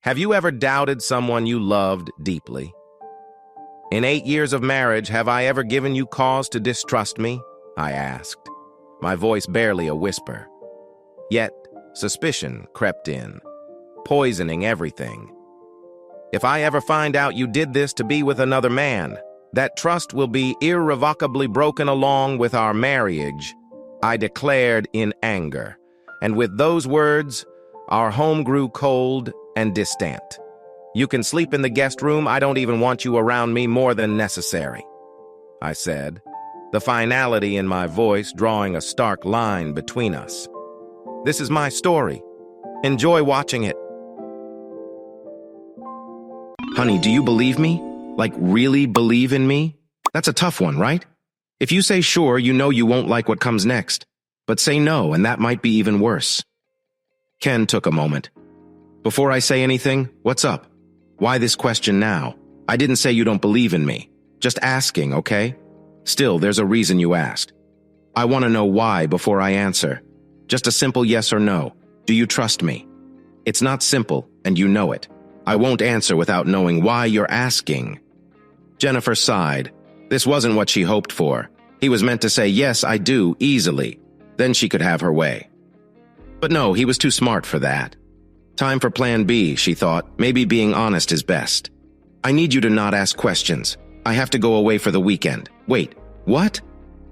Have you ever doubted someone you loved deeply? In 8 years of marriage, have I ever given you cause to distrust me? I asked, my voice barely a whisper. Yet, suspicion crept in, poisoning everything. If I ever find out you did this to be with another man, that trust will be irrevocably broken along with our marriage, I declared in anger. And with those words, our home grew cold and distant. You can sleep in the guest room. I don't even want you around me more than necessary, I said, the finality in my voice drawing a stark line between us. This is my story. Enjoy watching it. Honey, do you believe me? Like, really believe in me? That's a tough one, right? If you say sure, you know you won't like what comes next. But say no, and that might be even worse. Ken took a moment. Before I say anything, what's up? Why this question now? I didn't say you don't believe in me. Just asking, okay? Still, there's a reason you asked. I want to know why before I answer. Just a simple yes or no. Do you trust me? It's not simple, and you know it. I won't answer without knowing why you're asking. Jennifer sighed. This wasn't what she hoped for. He was meant to say, yes, I do, easily. Then she could have her way. But no, he was too smart for that. Time for plan B, she thought. Maybe being honest is best. I need you to not ask questions. I have to go away for the weekend. Wait, what?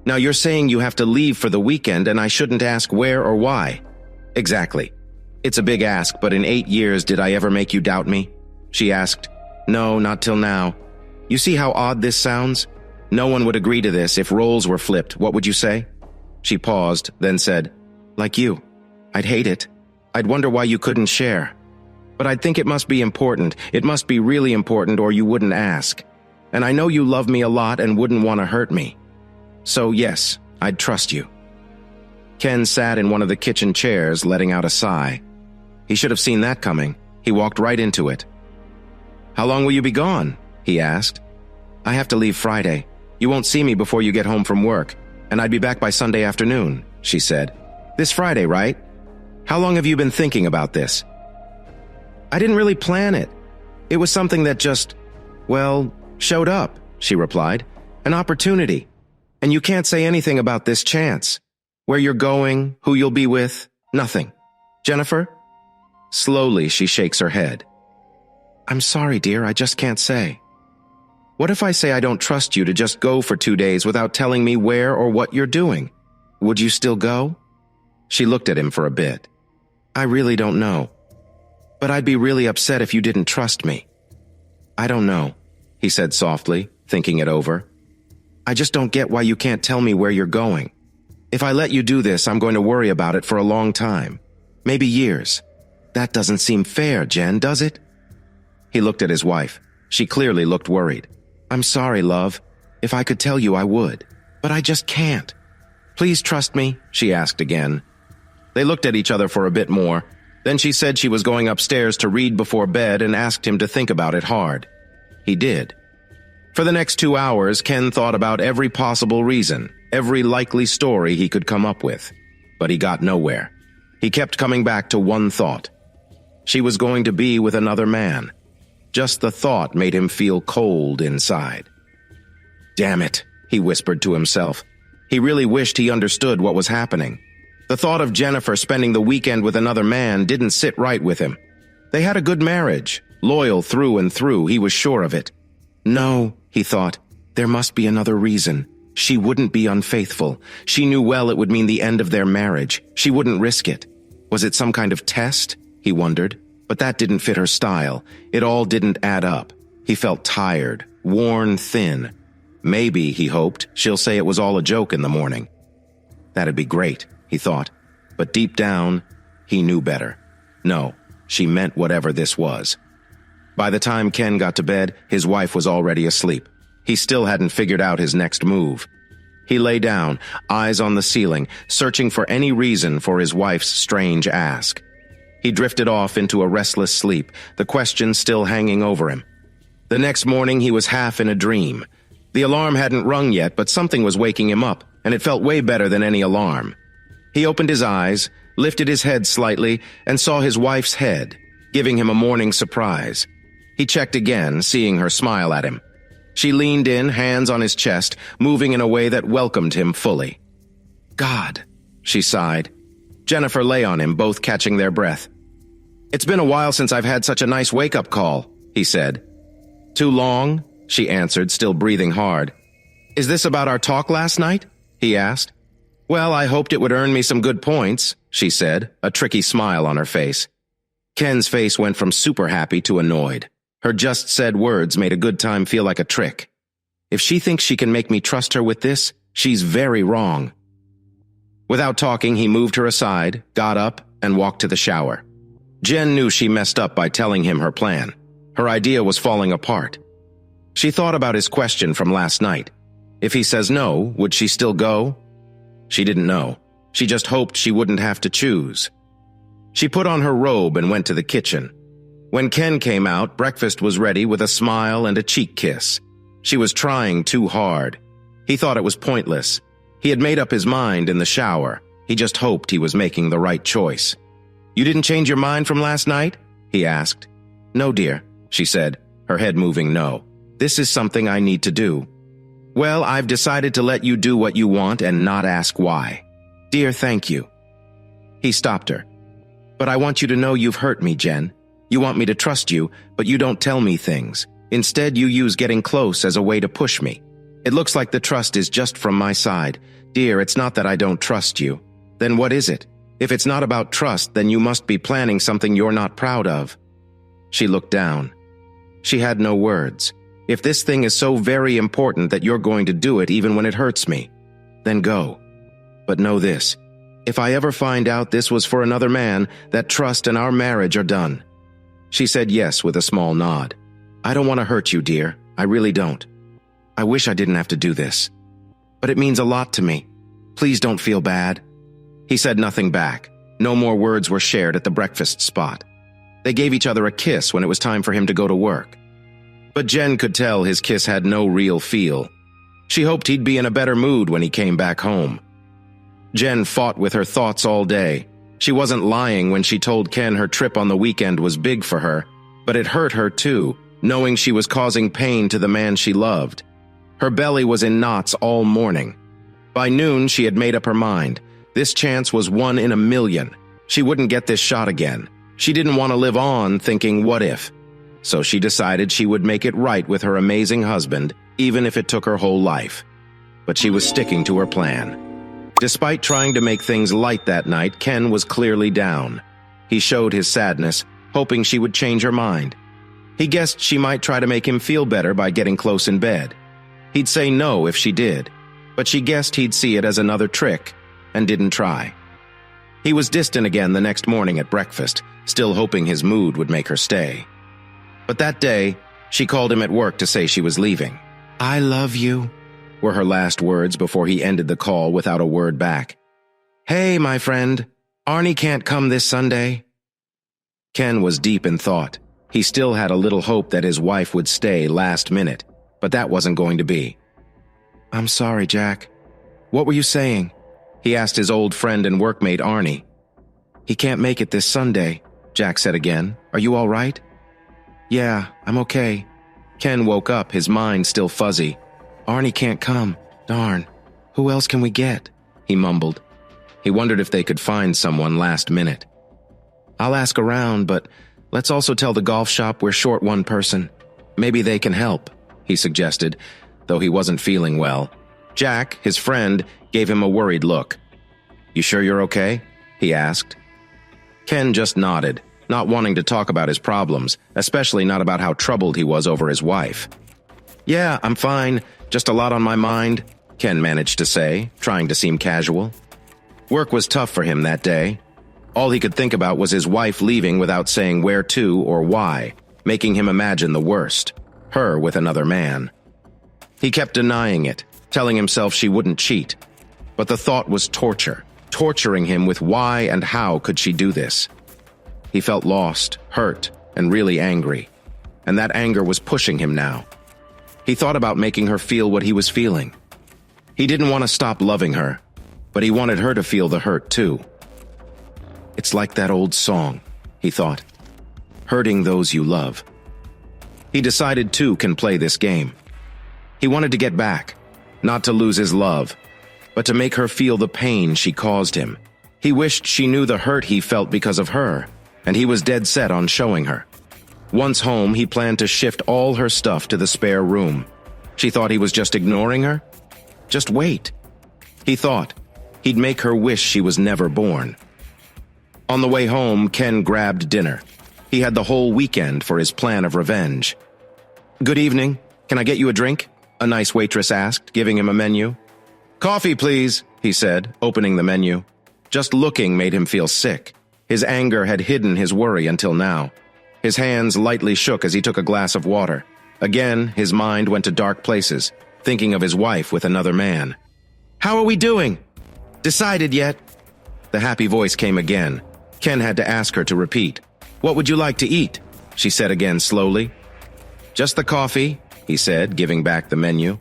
Now you're saying you have to leave for the weekend and I shouldn't ask where or why? Exactly. It's a big ask, but in 8 years, did I ever make you doubt me? She asked. No, not till now. You see how odd this sounds? No one would agree to this. If roles were flipped, what would you say? She paused, then said, like you. I'd hate it. I'd wonder why you couldn't share. But I'd think it must be important. It must be really important or you wouldn't ask. And I know you love me a lot and wouldn't want to hurt me. So yes, I'd trust you. Ken sat in one of the kitchen chairs, letting out a sigh. He should have seen that coming. He walked right into it. How long will you be gone? He asked. I have to leave Friday. You won't see me before you get home from work, and I'd be back by Sunday afternoon, she said. This Friday, right? How long have you been thinking about this? I didn't really plan it. It was something that just, well, showed up, she replied. An opportunity. And you can't say anything about this chance. Where you're going, who you'll be with, nothing. Jennifer? Slowly, she shakes her head. I'm sorry, dear, I just can't say. What if I say I don't trust you to just go for 2 days without telling me where or what you're doing? Would you still go? She looked at him for a bit. I really don't know. But I'd be really upset if you didn't trust me. I don't know, he said softly, thinking it over. I just don't get why you can't tell me where you're going. If I let you do this, I'm going to worry about it for a long time. Maybe years. That doesn't seem fair, Jen, does it? He looked at his wife. She clearly looked worried. I'm sorry, love. If I could tell you, I would. But I just can't. Please trust me, she asked again. They looked at each other for a bit more. Then she said she was going upstairs to read before bed and asked him to think about it hard. He did. For the next 2 hours, Ken thought about every possible reason, every likely story he could come up with. But he got nowhere. He kept coming back to one thought. She was going to be with another man. Just the thought made him feel cold inside. Damn it, he whispered to himself. He really wished he understood what was happening. The thought of Jennifer spending the weekend with another man didn't sit right with him. They had a good marriage, loyal through and through, he was sure of it. No, he thought, there must be another reason. She wouldn't be unfaithful. She knew well it would mean the end of their marriage. She wouldn't risk it. Was it some kind of test? He wondered. But that didn't fit her style. It all didn't add up. He felt tired, worn thin. Maybe, he hoped, she'll say it was all a joke in the morning. That'd be great, he thought. But deep down, he knew better. No, she meant whatever this was. By the time Ken got to bed, his wife was already asleep. He still hadn't figured out his next move. He lay down, eyes on the ceiling, searching for any reason for his wife's strange ask. He drifted off into a restless sleep, the question still hanging over him. The next morning, he was half in a dream. The alarm hadn't rung yet, but something was waking him up, and it felt way better than any alarm. He opened his eyes, lifted his head slightly, and saw his wife's head. giving him a morning surprise. He checked again, seeing her smile at him. She leaned in, hands on his chest, moving in a way that welcomed him fully. God, she sighed. Jennifer lay on him, both catching their breath. It's been a while since I've had such a nice wake-up call, he said. Too long? She answered, still breathing hard. Is this about our talk last night? He asked. Well, I hoped it would earn me some good points, she said, a tricky smile on her face. Ken's face went from super happy to annoyed. Her just said words made a good time feel like a trick. If she thinks she can make me trust her with this, she's very wrong. Without talking, he moved her aside, got up, and walked to the shower. Jen knew she messed up by telling him her plan. Her idea was falling apart. She thought about his question from last night. If he says no, would she still go? She didn't know. She just hoped she wouldn't have to choose. She put on her robe and went to the kitchen. When Ken came out, breakfast was ready with a smile and a cheek kiss. She was trying too hard. He thought it was pointless. He had made up his mind in the shower. He just hoped he was making the right choice. You didn't change your mind from last night? He asked. No, dear, she said, her head moving no. This is something I need to do. Well, I've decided to let you do what you want and not ask why. Dear, thank you. He stopped her. But I want you to know you've hurt me, Jen. You want me to trust you, but you don't tell me things. Instead, you use getting close as a way to push me. It looks like the trust is just from my side. Dear, it's not that I don't trust you. Then what is it? If it's not about trust, then you must be planning something you're not proud of. She looked down. She had no words. If this thing is so very important that you're going to do it even when it hurts me, then go. But know this. If I ever find out this was for another man, that trust and our marriage are done. She said yes with a small nod. I don't want to hurt you, dear. I really don't. I wish I didn't have to do this. But it means a lot to me. Please don't feel bad. He said nothing back. No more words were shared at the breakfast spot. They gave each other a kiss when it was time for him to go to work. But Jen could tell his kiss had no real feel. She hoped he'd be in a better mood when he came back home. Jen fought with her thoughts all day. She wasn't lying when she told Ken her trip on the weekend was big for her, but it hurt her too, knowing she was causing pain to the man she loved. Her belly was in knots all morning. By noon, she had made up her mind. This chance was 1 in a million. She wouldn't get this shot again. She didn't want to live on thinking, what if? So she decided she would make it right with her amazing husband, even if it took her whole life. But she was sticking to her plan. Despite trying to make things light that night, Ken was clearly down. He showed his sadness, hoping she would change her mind. He guessed she might try to make him feel better by getting close in bed. He'd say no if she did, but she guessed he'd see it as another trick, and didn't try. He was distant again the next morning at breakfast, still hoping his mood would make her stay. But that day, she called him at work to say she was leaving. I love you, were her last words before he ended the call without a word back. Hey, my friend, Arnie can't come this Sunday. Ken was deep in thought. He still had a little hope that his wife would stay last minute, but that wasn't going to be. I'm sorry, Jack. What were you saying? He asked his old friend and workmate Arnie. He can't make it this Sunday, Jack said again. Are you all right? Yeah, I'm okay. Ken woke up, his mind still fuzzy. Arnie can't come. Darn. Who else can we get? He mumbled. He wondered if they could find someone last minute. I'll ask around, but let's also tell the golf shop we're short one person. Maybe they can help, he suggested, though he wasn't feeling well. Jack, his friend, gave him a worried look. You sure you're okay? He asked. Ken just nodded, not wanting to talk about his problems, especially not about how troubled he was over his wife. Yeah, I'm fine. Just a lot on my mind, Ken managed to say, trying to seem casual. Work was tough for him that day. All he could think about was his wife leaving without saying where to or why, making him imagine the worst, her with another man. He kept denying it, telling himself she wouldn't cheat. But the thought was torture, torturing him with why and how could she do this. He felt lost, hurt, and really angry. And that anger was pushing him now. He thought about making her feel what he was feeling. He didn't want to stop loving her, but he wanted her to feel the hurt too. It's like that old song, he thought. hurting those you love. He decided two can play this game. He wanted to get back, not to lose his love, but to make her feel the pain she caused him. He wished she knew the hurt he felt because of her, and he was dead set on showing her. Once home, he planned to shift all her stuff to the spare room. She thought he was just ignoring her. Just wait. He thought he'd make her wish she was never born. On the way home, Ken grabbed dinner. He had the whole weekend for his plan of revenge. "Good evening. Can I get you a drink?" a nice waitress asked, giving him a menu. "Coffee, please," he said, opening the menu. Just looking made him feel sick. His anger had hidden his worry until now. His hands lightly shook as he took a glass of water. Again, his mind went to dark places, thinking of his wife with another man. "How are we doing?" "Decided yet?" The happy voice came again. Ken had to ask her to repeat. "What would you like to eat?" she said again slowly. "Just the coffee," he said, giving back the menu.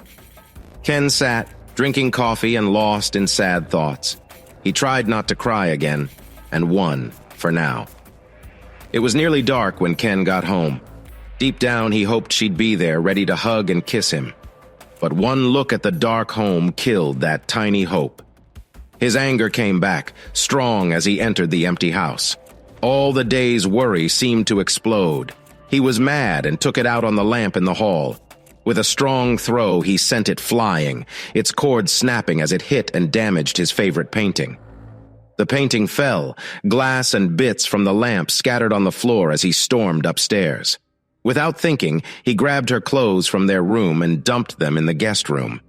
Ken sat, drinking coffee and lost in sad thoughts. He tried not to cry again, and won, for now. It was nearly dark when Ken got home. Deep down, he hoped she'd be there, ready to hug and kiss him. But one look at the dark home killed that tiny hope. His anger came back, strong as he entered the empty house. All the day's worry seemed to explode. He was mad and took it out on the lamp in the hall. With a strong throw, he sent it flying, its cord snapping as it hit and damaged his favorite painting. The painting fell, glass and bits from the lamp scattered on the floor as he stormed upstairs. Without thinking, he grabbed her clothes from their room and dumped them in the guest room.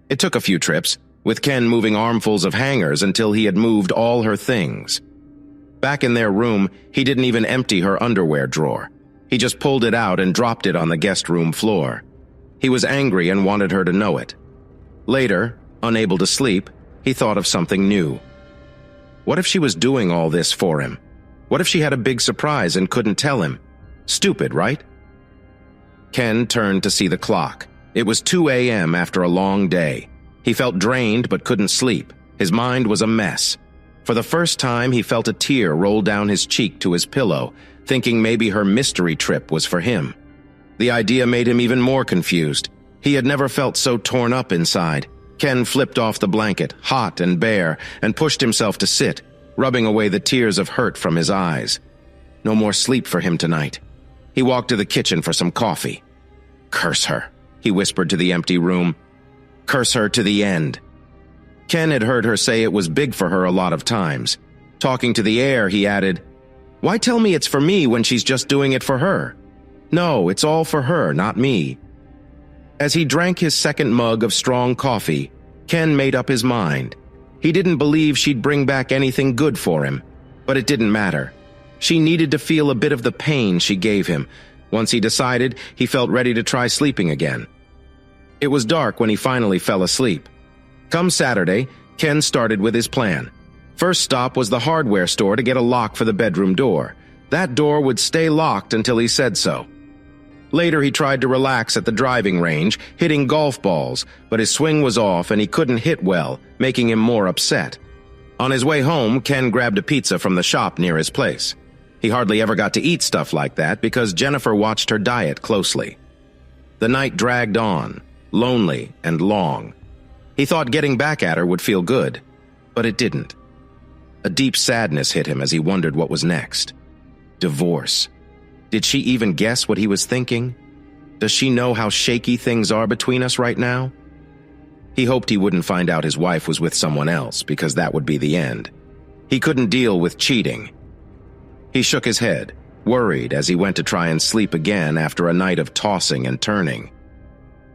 It took a few trips, with Ken moving armfuls of hangers until he had moved all her things. Back in their room, he didn't even empty her underwear drawer. He just pulled it out and dropped it on the guest room floor. He was angry and wanted her to know it. Later, unable to sleep, he thought of something new. What if she was doing all this for him? What if she had a big surprise and couldn't tell him? Stupid, right? Ken turned to see the clock. It was 2 a.m. after a long day. He felt drained but couldn't sleep. His mind was a mess. For the first time, he felt a tear roll down his cheek to his pillow, thinking maybe her mystery trip was for him. The idea made him even more confused. He had never felt so torn up inside. Ken flipped off the blanket, hot and bare, and pushed himself to sit, rubbing away the tears of hurt from his eyes. No more sleep for him tonight. He walked to the kitchen for some coffee. "Curse her," he whispered to the empty room. "Curse her to the end." Ken had heard her say it was big for her a lot of times. Talking to the air, he added, "Why tell me it's for me when she's just doing it for her? No, it's all for her, not me." As he drank his second mug of strong coffee, Ken made up his mind. He didn't believe she'd bring back anything good for him, but it didn't matter. She needed to feel a bit of the pain she gave him. Once he decided, he felt ready to try sleeping again. It was dark when he finally fell asleep. Come Saturday, Ken started with his plan. First stop was the hardware store to get a lock for the bedroom door. That door would stay locked until he said so. Later, he tried to relax at the driving range, hitting golf balls, but his swing was off and he couldn't hit well, making him more upset. On his way home, Ken grabbed a pizza from the shop near his place. He hardly ever got to eat stuff like that because Jennifer watched her diet closely. The night dragged on, lonely and long. He thought getting back at her would feel good, but it didn't. A deep sadness hit him as he wondered what was next. Divorce. Did she even guess what he was thinking? Does she know how shaky things are between us right now? He hoped he wouldn't find out his wife was with someone else, because that would be the end. He couldn't deal with cheating. He shook his head, worried as he went to try and sleep again after a night of tossing and turning.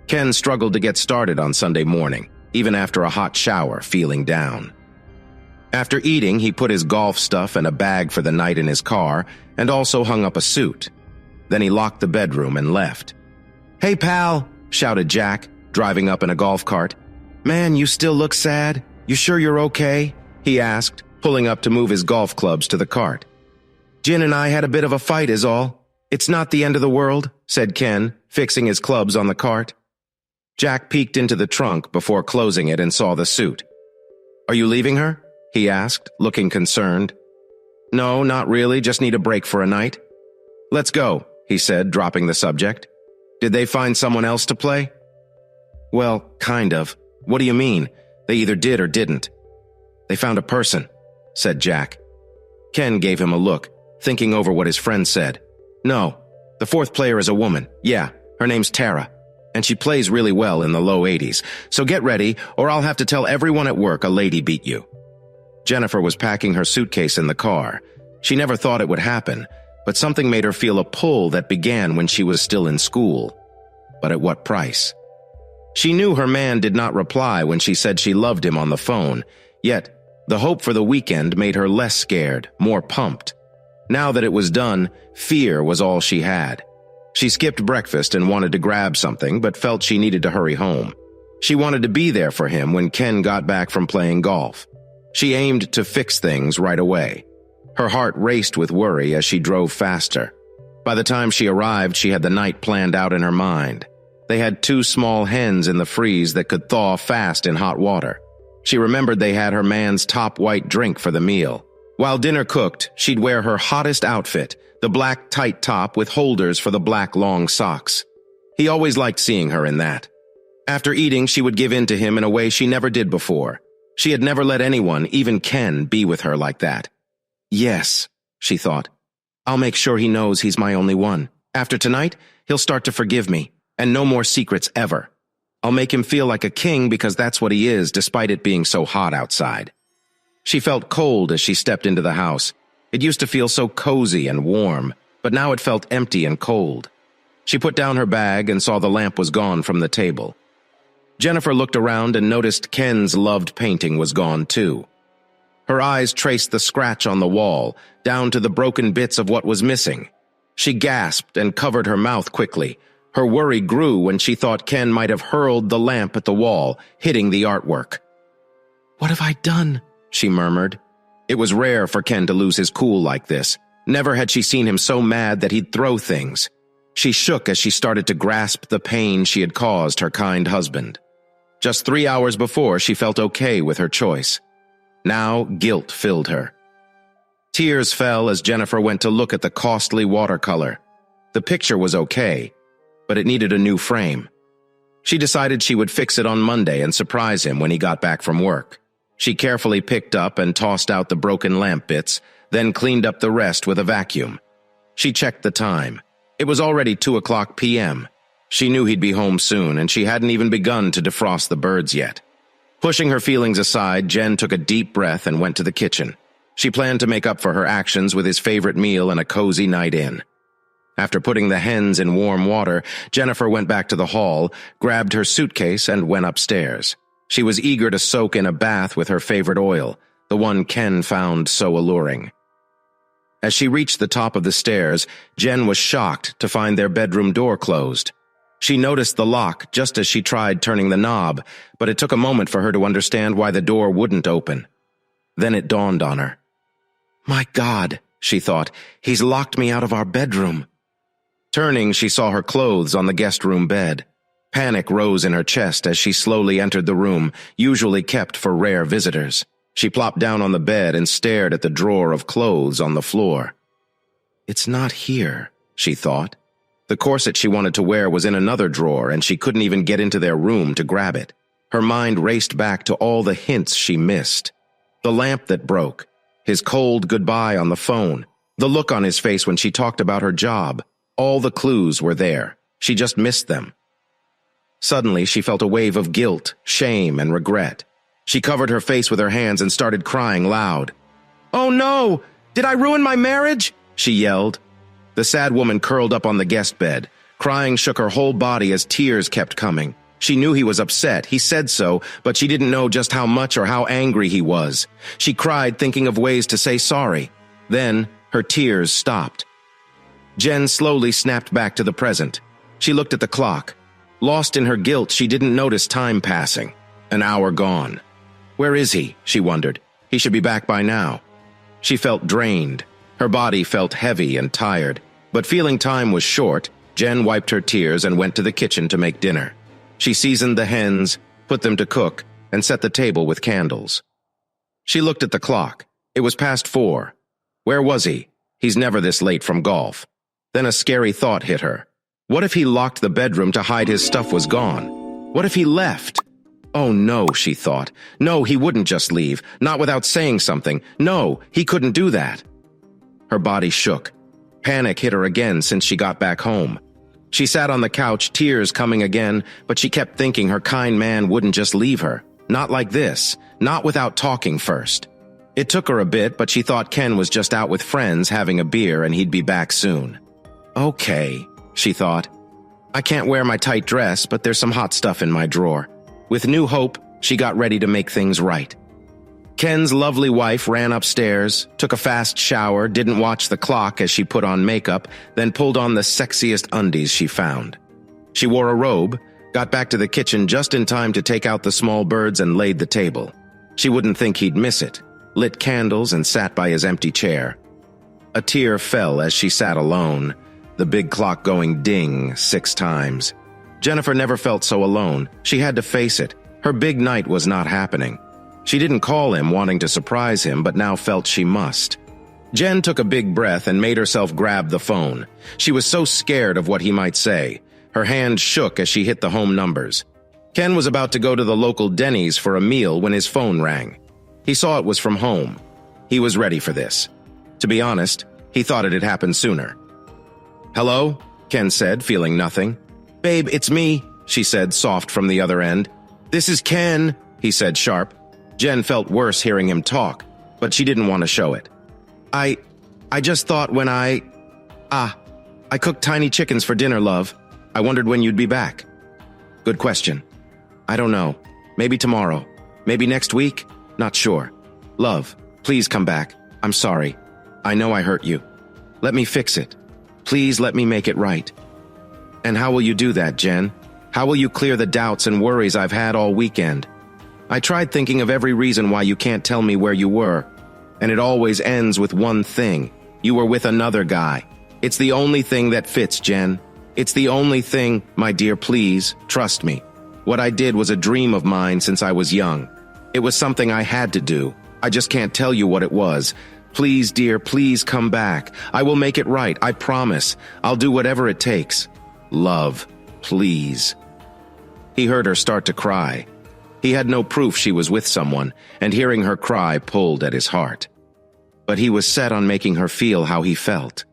Ken struggled to get started on Sunday morning, even after a hot shower, feeling down. After eating, he put his golf stuff and a bag for the night in his car, and also hung up a suit. Then he locked the bedroom and left. "Hey, pal," shouted Jack, driving up in a golf cart. "Man, you still look sad. You sure you're okay?" he asked, pulling up to move his golf clubs to the cart. "Jin and I had a bit of a fight is all. It's not the end of the world," said Ken, fixing his clubs on the cart. Jack peeked into the trunk before closing it and saw the suit. "Are you leaving her?" he asked, looking concerned. "No, not really, just need a break for a night." Let's go, he said, dropping the subject. Did they find someone else to play? Well, kind of. What do you mean? They either did or didn't. They found a person, said Jack. Ken gave him a look, thinking over what his friend said. No, the fourth player is a woman. Yeah, her name's Tara, and she plays really well in the low 80s. So get ready, or I'll have to tell everyone at work a lady beat you. Jennifer was packing her suitcase in the car. She never thought it would happen, but something made her feel a pull that began when she was still in school. But at what price? She knew her man did not reply when she said she loved him on the phone, yet the hope for the weekend made her less scared, more pumped. Now that it was done, fear was all she had. She skipped breakfast and wanted to grab something, but felt she needed to hurry home. She wanted to be there for him when Ken got back from playing golf. She aimed to fix things right away. Her heart raced with worry as she drove faster. By the time she arrived, she had the night planned out in her mind. They had 2 small hens in the freeze that could thaw fast in hot water. She remembered they had her man's top white drink for the meal. While dinner cooked, she'd wear her hottest outfit, the black tight top with holders for the black long socks. He always liked seeing her in that. After eating, she would give in to him in a way she never did before. She had never let anyone, even Ken, be with her like that. Yes, she thought. I'll make sure he knows he's my only one. After tonight, he'll start to forgive me, and no more secrets ever. I'll make him feel like a king because that's what he is, despite it being so hot outside. She felt cold as she stepped into the house. It used to feel so cozy and warm, but now it felt empty and cold. She put down her bag and saw the lamp was gone from the table. Jennifer looked around and noticed Ken's loved painting was gone too. Her eyes traced the scratch on the wall, down to the broken bits of what was missing. She gasped and covered her mouth quickly. Her worry grew when she thought Ken might have hurled the lamp at the wall, hitting the artwork. "What have I done?" she murmured. It was rare for Ken to lose his cool like this. Never had she seen him so mad that he'd throw things. She shook as she started to grasp the pain she had caused her kind husband. Just 3 hours before, she felt okay with her choice. Now, guilt filled her. Tears fell as Jennifer went to look at the costly watercolor. The picture was okay, but it needed a new frame. She decided she would fix it on Monday and surprise him when he got back from work. She carefully picked up and tossed out the broken lamp bits, then cleaned up the rest with a vacuum. She checked the time. It was already 2:00 p.m. She knew he'd be home soon, and she hadn't even begun to defrost the birds yet. Pushing her feelings aside, Jen took a deep breath and went to the kitchen. She planned to make up for her actions with his favorite meal and a cozy night in. After putting the hens in warm water, Jennifer went back to the hall, grabbed her suitcase, and went upstairs. She was eager to soak in a bath with her favorite oil, the one Ken found so alluring. As she reached the top of the stairs, Jen was shocked to find their bedroom door closed. She noticed the lock just as she tried turning the knob, but it took a moment for her to understand why the door wouldn't open. Then it dawned on her. "My God," she thought, "he's locked me out of our bedroom." Turning, she saw her clothes on the guest room bed. Panic rose in her chest as she slowly entered the room, usually kept for rare visitors. She plopped down on the bed and stared at the drawer of clothes on the floor. "It's not here," she thought. The corset she wanted to wear was in another drawer, and she couldn't even get into their room to grab it. Her mind raced back to all the hints she missed. The lamp that broke, his cold goodbye on the phone, the look on his face when she talked about her job. All the clues were there. She just missed them. Suddenly, she felt a wave of guilt, shame, and regret. She covered her face with her hands and started crying loud. "Oh no! Did I ruin my marriage?" she yelled. The sad woman curled up on the guest bed. Crying shook her whole body as tears kept coming. She knew he was upset. He said so, but she didn't know just how much or how angry he was. She cried, thinking of ways to say sorry. Then, her tears stopped. Jen slowly snapped back to the present. She looked at the clock. Lost in her guilt, she didn't notice time passing. An hour gone. Where is he? She wondered. He should be back by now. She felt drained. Her body felt heavy and tired. But feeling time was short, Jen wiped her tears and went to the kitchen to make dinner. She seasoned the hens, put them to cook, and set the table with candles. She looked at the clock. It was past 4. Where was he? He's never this late from golf. Then a scary thought hit her. What if he locked the bedroom to hide his stuff was gone? What if he left? Oh no, she thought. No, he wouldn't just leave, not without saying something. No, he couldn't do that. Her body shook. Panic hit her again since she got back home. She sat on the couch, tears coming again, but she kept thinking her kind man wouldn't just leave her. Not like this, not without talking first. It took her a bit, but she thought Ken was just out with friends having a beer and he'd be back soon. Okay, she thought. I can't wear my tight dress, but there's some hot stuff in my drawer. With new hope, she got ready to make things right. Ken's lovely wife ran upstairs, took a fast shower, didn't watch the clock as she put on makeup, then pulled on the sexiest undies she found. She wore a robe, got back to the kitchen just in time to take out the small birds and laid the table. She wouldn't think he'd miss it, lit candles and sat by his empty chair. A tear fell as she sat alone, the big clock going ding 6 times. Jennifer never felt so alone. She had to face it. Her big night was not happening. She didn't call him wanting to surprise him, but now felt she must. Jen took a big breath and made herself grab the phone. She was so scared of what he might say. Her hand shook as she hit the home numbers. Ken was about to go to the local Denny's for a meal when his phone rang. He saw it was from home. He was ready for this. To be honest, he thought it had happened sooner. Hello? Ken said, feeling nothing. Babe, it's me, she said, soft from the other end. This is Ken, he said, sharp. Jen felt worse hearing him talk, but she didn't want to show it. I just thought when I cooked tiny chickens for dinner, love. I wondered when you'd be back. Good question. I don't know. Maybe tomorrow. Maybe next week? Not sure. Love, please come back. I'm sorry. I know I hurt you. Let me fix it. Please let me make it right. And how will you do that, Jen? How will you clear the doubts and worries I've had all weekend? I tried thinking of every reason why you can't tell me where you were, and it always ends with one thing. You were with another guy. It's the only thing that fits, Jen. It's the only thing, my dear, please, trust me. What I did was a dream of mine since I was young. It was something I had to do. I just can't tell you what it was. Please, dear, please come back. I will make it right, I promise. I'll do whatever it takes. Love, please. He heard her start to cry. He had no proof she was with someone, and hearing her cry pulled at his heart. But he was set on making her feel how he felt.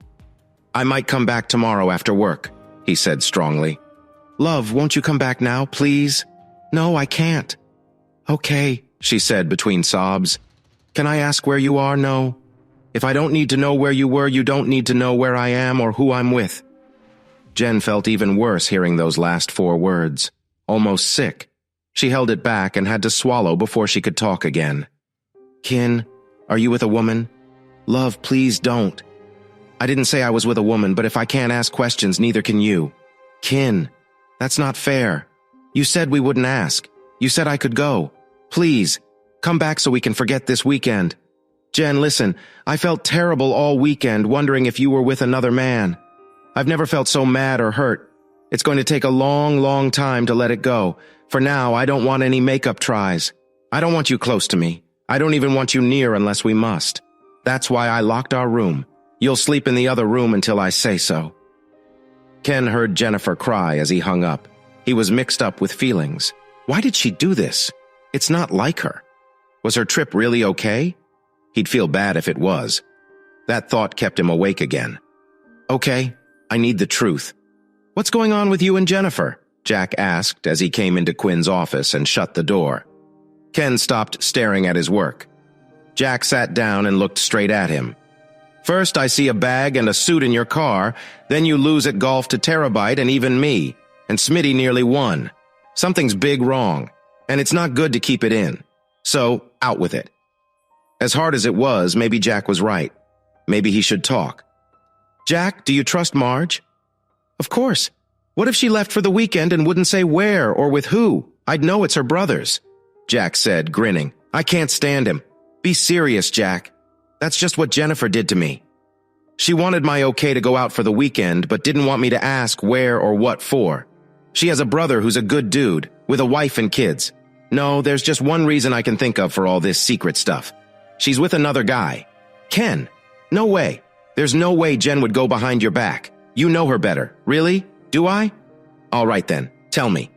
I might come back tomorrow after work, he said strongly. Love, won't you come back now, please? No, I can't. Okay, she said between sobs. Can I ask where you are? No. If I don't need to know where you were, you don't need to know where I am or who I'm with. Jen felt even worse hearing those last 4 words. Almost sick. She held it back and had to swallow before she could talk again. Kin, are you with a woman? Love, please don't. I didn't say I was with a woman, but if I can't ask questions, neither can you. Kin, that's not fair. You said we wouldn't ask. You said I could go. Please, come back so we can forget this weekend. Jen, listen, I felt terrible all weekend wondering if you were with another man. I've never felt so mad or hurt. It's going to take a long, long time to let it go. For now, I don't want any makeup tries. I don't want you close to me. I don't even want you near unless we must. That's why I locked our room. You'll sleep in the other room until I say so. Ken heard Jennifer cry as he hung up. He was mixed up with feelings. Why did she do this? It's not like her. Was her trip really okay? He'd feel bad if it was. That thought kept him awake again. Okay, I need the truth. What's going on with you and Jennifer? Jack asked as he came into Quinn's office and shut the door. Ken stopped staring at his work. Jack sat down and looked straight at him. First, I see a bag and a suit in your car, then you lose at golf to Terabyte and even me, and Smitty nearly won. Something's big wrong, and it's not good to keep it in. So, out with it. As hard as it was, maybe Jack was right. Maybe he should talk. Jack, do you trust Marge? Of course. What if she left for the weekend and wouldn't say where or with who? I'd know it's her brothers. Jack said, grinning. I can't stand him. Be serious, Jack. That's just what Jennifer did to me. She wanted my okay to go out for the weekend, but didn't want me to ask where or what for. She has a brother who's a good dude, with a wife and kids. No, there's just one reason I can think of for all this secret stuff. She's with another guy. Ken. No way. There's no way Jen would go behind your back. You know her better. Really? Do I? All right then, tell me.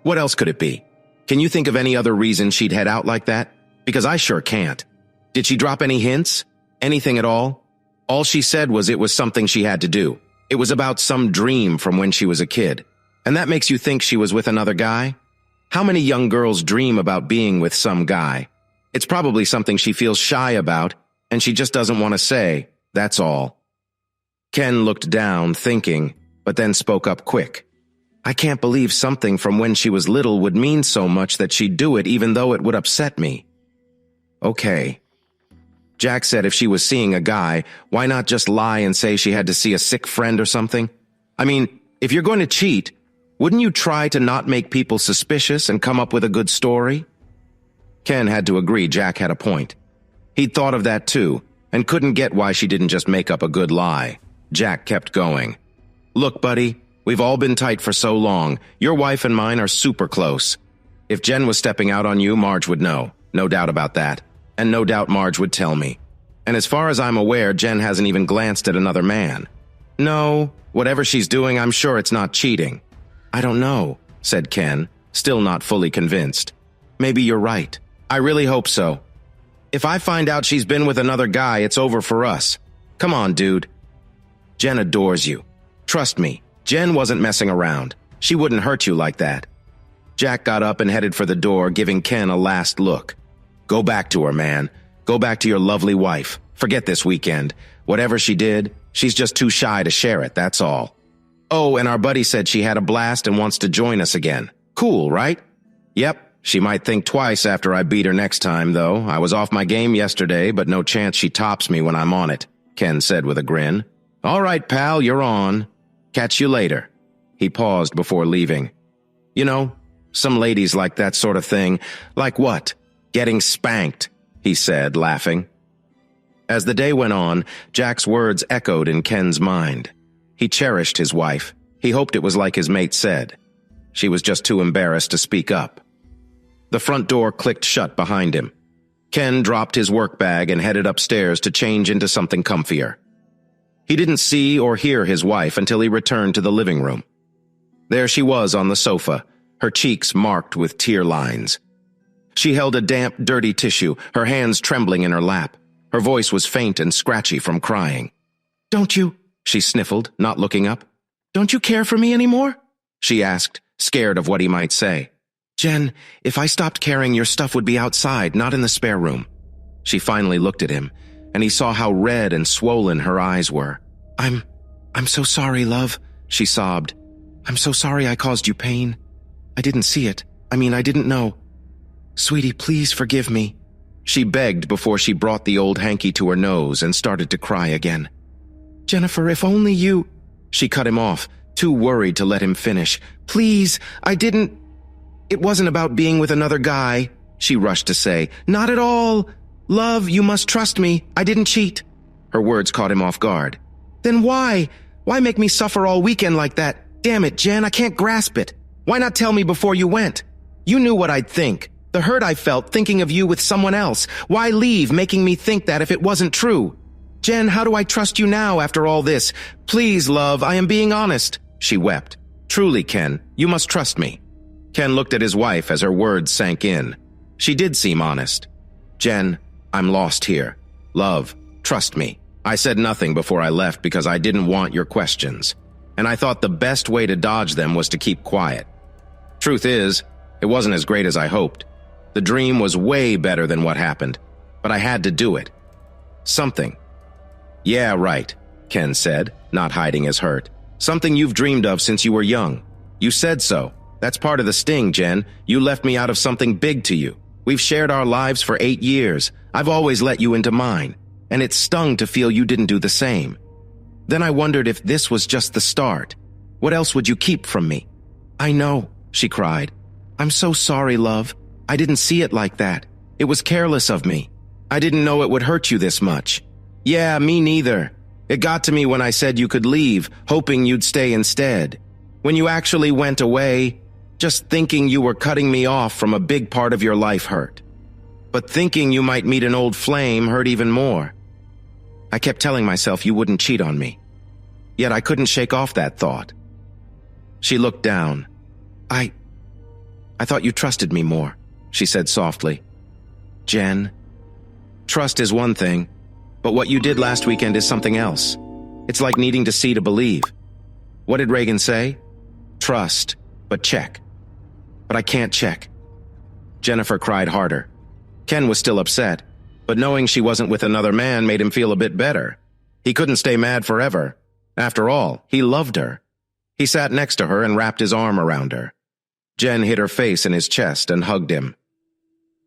What else could it be? Can you think of any other reason she'd head out like that? Because I sure can't. Did she drop any hints? Anything at all? All she said was it was something she had to do. It was about some dream from when she was a kid. And that makes you think she was with another guy? How many young girls dream about being with some guy? It's probably something she feels shy about, and she just doesn't want to say, that's all. Ken looked down, thinking, but then spoke up quick. I can't believe something from when she was little would mean so much that she'd do it even though it would upset me. Okay. Jack said if she was seeing a guy, why not just lie and say she had to see a sick friend or something? I mean, if you're going to cheat, wouldn't you try to not make people suspicious and come up with a good story? Ken had to agree Jack had a point. He'd thought of that too, and couldn't get why she didn't just make up a good lie. Jack kept going. Look, buddy, we've all been tight for so long. Your wife and mine are super close. If Jen was stepping out on you, Marge would know. No doubt about that. And no doubt Marge would tell me. And as far as I'm aware, Jen hasn't even glanced at another man. No, whatever she's doing, I'm sure it's not cheating. I don't know, said Ken, still not fully convinced. Maybe you're right. I really hope so. If I find out she's been with another guy, it's over for us. Come on, dude. Jen adores you. Trust me, Jen wasn't messing around. She wouldn't hurt you like that. Jack got up and headed for the door, giving Ken a last look. Go back to her, man. Go back to your lovely wife. Forget this weekend. Whatever she did, she's just too shy to share it, that's all. Oh, and our buddy said she had a blast and wants to join us again. Cool, right? Yep. She might think twice after I beat her next time, though. I was off my game yesterday, but no chance she tops me when I'm on it, Ken said with a grin. All right, pal, you're on. Catch you later. He paused before leaving. You know, some ladies like that sort of thing. Like what? Getting spanked, he said, laughing. As the day went on, Jack's words echoed in Ken's mind. He cherished his wife. He hoped it was like his mate said. She was just too embarrassed to speak up. The front door clicked shut behind him. Ken dropped his work bag and headed upstairs to change into something comfier. He didn't see or hear his wife until he returned to the living room. There she was on the sofa, her cheeks marked with tear lines. She held a damp, dirty tissue, her hands trembling in her lap. Her voice was faint and scratchy from crying. Don't you, she sniffled, not looking up. Don't you care for me anymore? She asked, scared of what he might say. Jen, if I stopped caring, your stuff would be outside, not in the spare room. She finally looked at him, and he saw how red and swollen her eyes were. I'm so sorry, love, she sobbed. I'm so sorry I caused you pain. I didn't see it. I didn't know. Sweetie, please forgive me. She begged before she brought the old hanky to her nose and started to cry again. Jennifer, if only you... She cut him off, too worried to let him finish. Please, I didn't... It wasn't about being with another guy, she rushed to say. Not at all. Love, you must trust me. I didn't cheat. Her words caught him off guard. Then why? Why make me suffer all weekend like that? Damn it, Jen, I can't grasp it. Why not tell me before you went? You knew what I'd think. The hurt I felt thinking of you with someone else. Why leave, making me think that if it wasn't true? Jen, how do I trust you now after all this? Please, love, I am being honest. She wept. Truly, Ken, you must trust me. Ken looked at his wife as her words sank in. She did seem honest. Jen, I'm lost here. Love, trust me. I said nothing before I left because I didn't want your questions. And I thought the best way to dodge them was to keep quiet. Truth is, it wasn't as great as I hoped. The dream was way better than what happened, but I had to do it. Something. Yeah, right, Ken said, not hiding his hurt. Something you've dreamed of since you were young. You said so. That's part of the sting, Jen. You left me out of something big to you. We've shared our lives for 8 years. I've always let you into mine, and it stung to feel you didn't do the same. Then I wondered if this was just the start. What else would you keep from me? I know, she cried. I'm so sorry, love. I didn't see it like that. It was careless of me. I didn't know it would hurt you this much. Yeah, me neither. It got to me when I said you could leave, hoping you'd stay instead. When you actually went away, just thinking you were cutting me off from a big part of your life hurt. But thinking you might meet an old flame hurt even more. I kept telling myself you wouldn't cheat on me. yet I couldn't shake off that thought. She looked down. I thought you trusted me more, she said softly. Jen, trust is one thing, but what you did last weekend is something else. It's like needing to see to believe. What did Reagan say? Trust, but check. But I can't check. Jennifer cried harder. Ken was still upset, but knowing she wasn't with another man made him feel a bit better. He couldn't stay mad forever. After all, he loved her. He sat next to her and wrapped his arm around her. Jen hid her face in his chest and hugged him.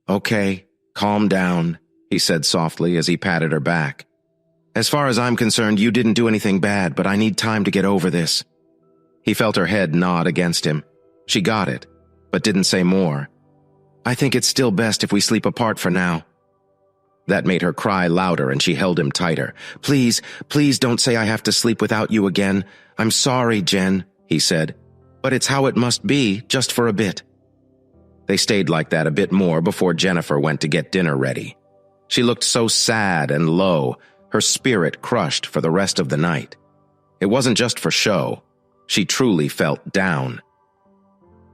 Okay, calm down, he said softly as he patted her back. As far as I'm concerned, you didn't do anything bad, but I need time to get over this. He felt her head nod against him. She got it, but didn't say more. I think it's still best if we sleep apart for now. That made her cry louder and she held him tighter. Please, please don't say I have to sleep without you again. I'm sorry, Jen, he said. But it's how it must be, just for a bit. They stayed like that a bit more before Jennifer went to get dinner ready. She looked so sad and low, her spirit crushed for the rest of the night. It wasn't just for show. She truly felt down.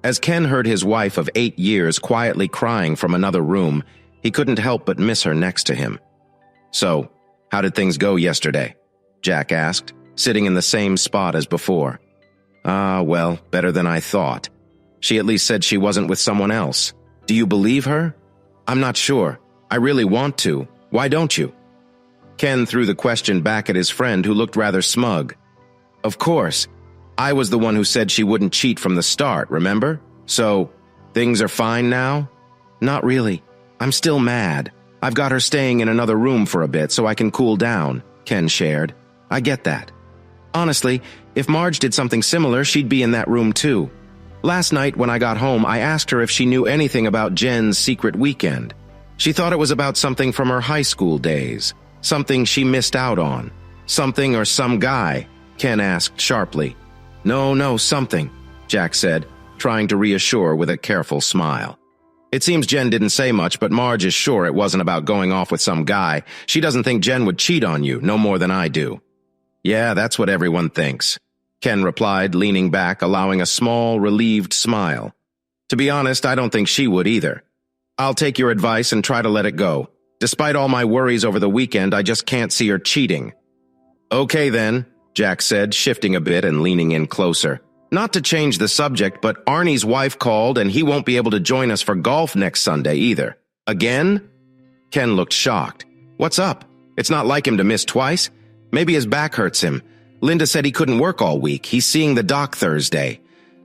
As Ken heard his wife of 8 years quietly crying from another room, he couldn't help but miss her next to him. So, how did things go yesterday? Jack asked, sitting in the same spot as before. Well, better than I thought. She at least said she wasn't with someone else. Do you believe her? I'm not sure. I really want to. Why don't you? Ken threw the question back at his friend, who looked rather smug. Of course. I was the one who said she wouldn't cheat from the start, remember? So, things are fine now? Not really. I'm still mad. I've got her staying in another room for a bit so I can cool down, Ken shared. I get that. Honestly, if Marge did something similar, she'd be in that room too. Last night when I got home, I asked her if she knew anything about Jen's secret weekend. She thought it was about something from her high school days. Something she missed out on. Something or some guy, Ken asked sharply. No, something, Jack said, trying to reassure with a careful smile. It seems Jen didn't say much, but Marge is sure it wasn't about going off with some guy. She doesn't think Jen would cheat on you, no more than I do. Yeah, that's what everyone thinks, Ken replied, leaning back, allowing a small, relieved smile. To be honest, I don't think she would either. I'll take your advice and try to let it go. Despite all my worries over the weekend, I just can't see her cheating. Okay then, Jack said, shifting a bit and leaning in closer. Not to change the subject, but Arnie's wife called and he won't be able to join us for golf next Sunday either. Again? Ken looked shocked. What's up? It's not like him to miss twice. Maybe his back hurts him. Linda said he couldn't work all week. He's seeing the doc Thursday.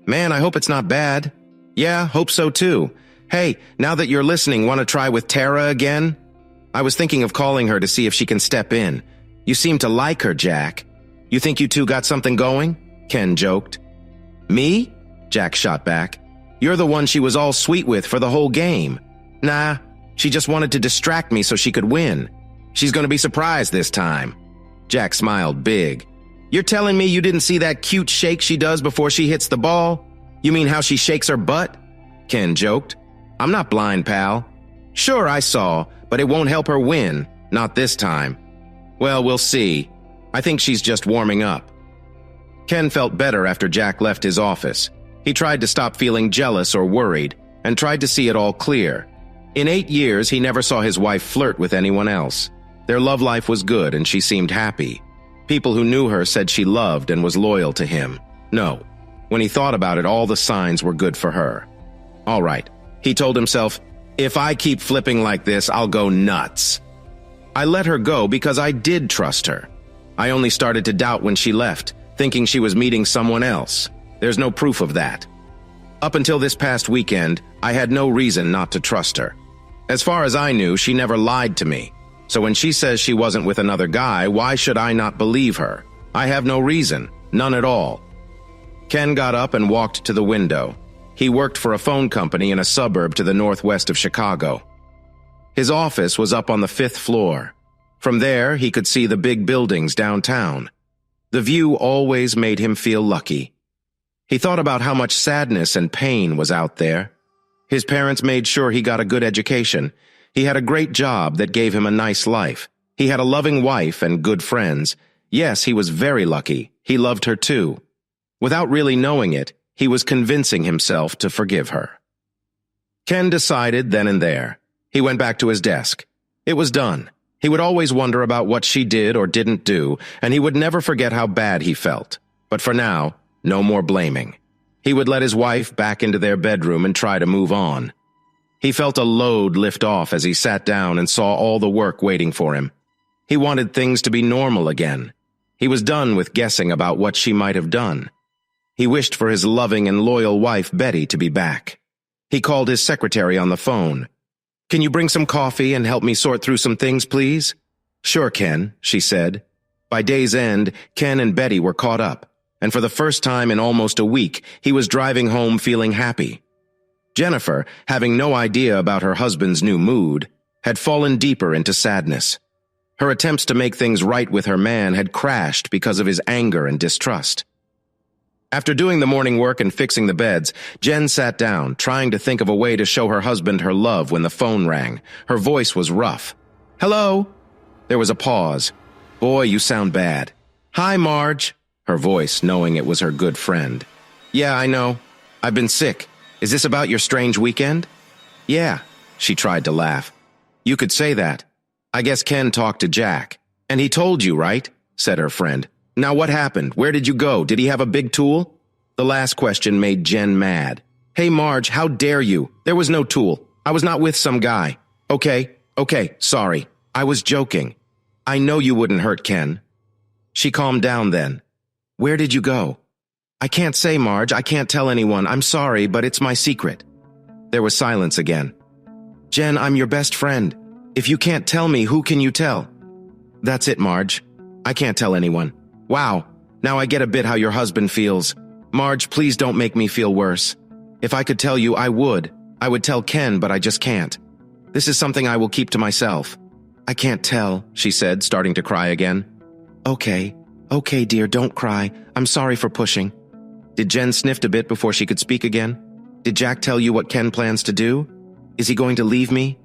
Man, I hope it's not bad. Yeah, hope so too. Hey, now that you're listening, want to try with Tara again? I was thinking of calling her to see if she can step in. You seem to like her, Jack. You think you two got something going? Ken joked. Me? Jack shot back. You're the one she was all sweet with for the whole game. Nah, she just wanted to distract me so she could win. She's going to be surprised this time. Jack smiled big. You're telling me you didn't see that cute shake she does before she hits the ball? You mean how she shakes her butt? Ken joked. I'm not blind, pal. Sure, I saw, but it won't help her win. Not this time. Well, we'll see. I think she's just warming up. Ken felt better after Jack left his office. He tried to stop feeling jealous or worried, and tried to see it all clear. In 8 years, he never saw his wife flirt with anyone else. Their love life was good and she seemed happy. People who knew her said she loved and was loyal to him. No. When he thought about it, all the signs were good for her. All right, he told himself, if I keep flipping like this, I'll go nuts. I let her go because I did trust her. I only started to doubt when she left, thinking she was meeting someone else. There's no proof of that. Up until this past weekend, I had no reason not to trust her. As far as I knew, she never lied to me. So when she says she wasn't with another guy, why should I not believe her? I have no reason, none at all. Ken got up and walked to the window. He worked for a phone company in a suburb to the northwest of Chicago. His office was up on the 5th floor. From there, he could see the big buildings downtown. The view always made him feel lucky. He thought about how much sadness and pain was out there. His parents made sure he got a good education. He had a great job that gave him a nice life. He had a loving wife and good friends. Yes, he was very lucky. He loved her too. Without really knowing it, he was convincing himself to forgive her. Ken decided then and there. He went back to his desk. It was done. He would always wonder about what she did or didn't do, and he would never forget how bad he felt. But for now, no more blaming. He would let his wife back into their bedroom and try to move on. He felt a load lift off as he sat down and saw all the work waiting for him. He wanted things to be normal again. He was done with guessing about what she might have done. He wished for his loving and loyal wife, Betty, to be back. He called his secretary on the phone. "Can you bring some coffee and help me sort through some things, please?" "Sure, Ken," she said. By day's end, Ken and Betty were caught up, and for the first time in almost a week, he was driving home feeling happy. Jennifer, having no idea about her husband's new mood, had fallen deeper into sadness. Her attempts to make things right with her man had crashed because of his anger and distrust. After doing the morning work and fixing the beds, Jen sat down, trying to think of a way to show her husband her love when the phone rang. Her voice was rough. "Hello?" There was a pause. "Boy, you sound bad." "Hi, Marge." Her voice, knowing it was her good friend. "Yeah, I know. I've been sick. Is this about your strange weekend?" "Yeah." She tried to laugh. "You could say that. I guess Ken talked to Jack. And he told you, right?" said her friend. "Now what happened? Where did you go? Did he have a big tool?" The last question made Jen mad. "Hey, Marge, how dare you? There was no tool. I was not with some guy." Okay, sorry. I was joking. I know you wouldn't hurt Ken." She calmed down then. "Where did you go?" "I can't say, Marge. I can't tell anyone. I'm sorry, but it's my secret." There was silence again. "Jen, I'm your best friend. If you can't tell me, who can you tell?" "That's it, Marge. I can't tell anyone." "Wow, now I get a bit how your husband feels. Marge, please don't make me feel worse. If I could tell you, I would. I would tell Ken, but I just can't. This is something I will keep to myself." "I can't tell," she said, starting to cry again. Okay, dear, don't cry. I'm sorry for pushing." Did Jen sniffed a bit before she could speak again? "Did Jack tell you what Ken plans to do? Is he going to leave me?"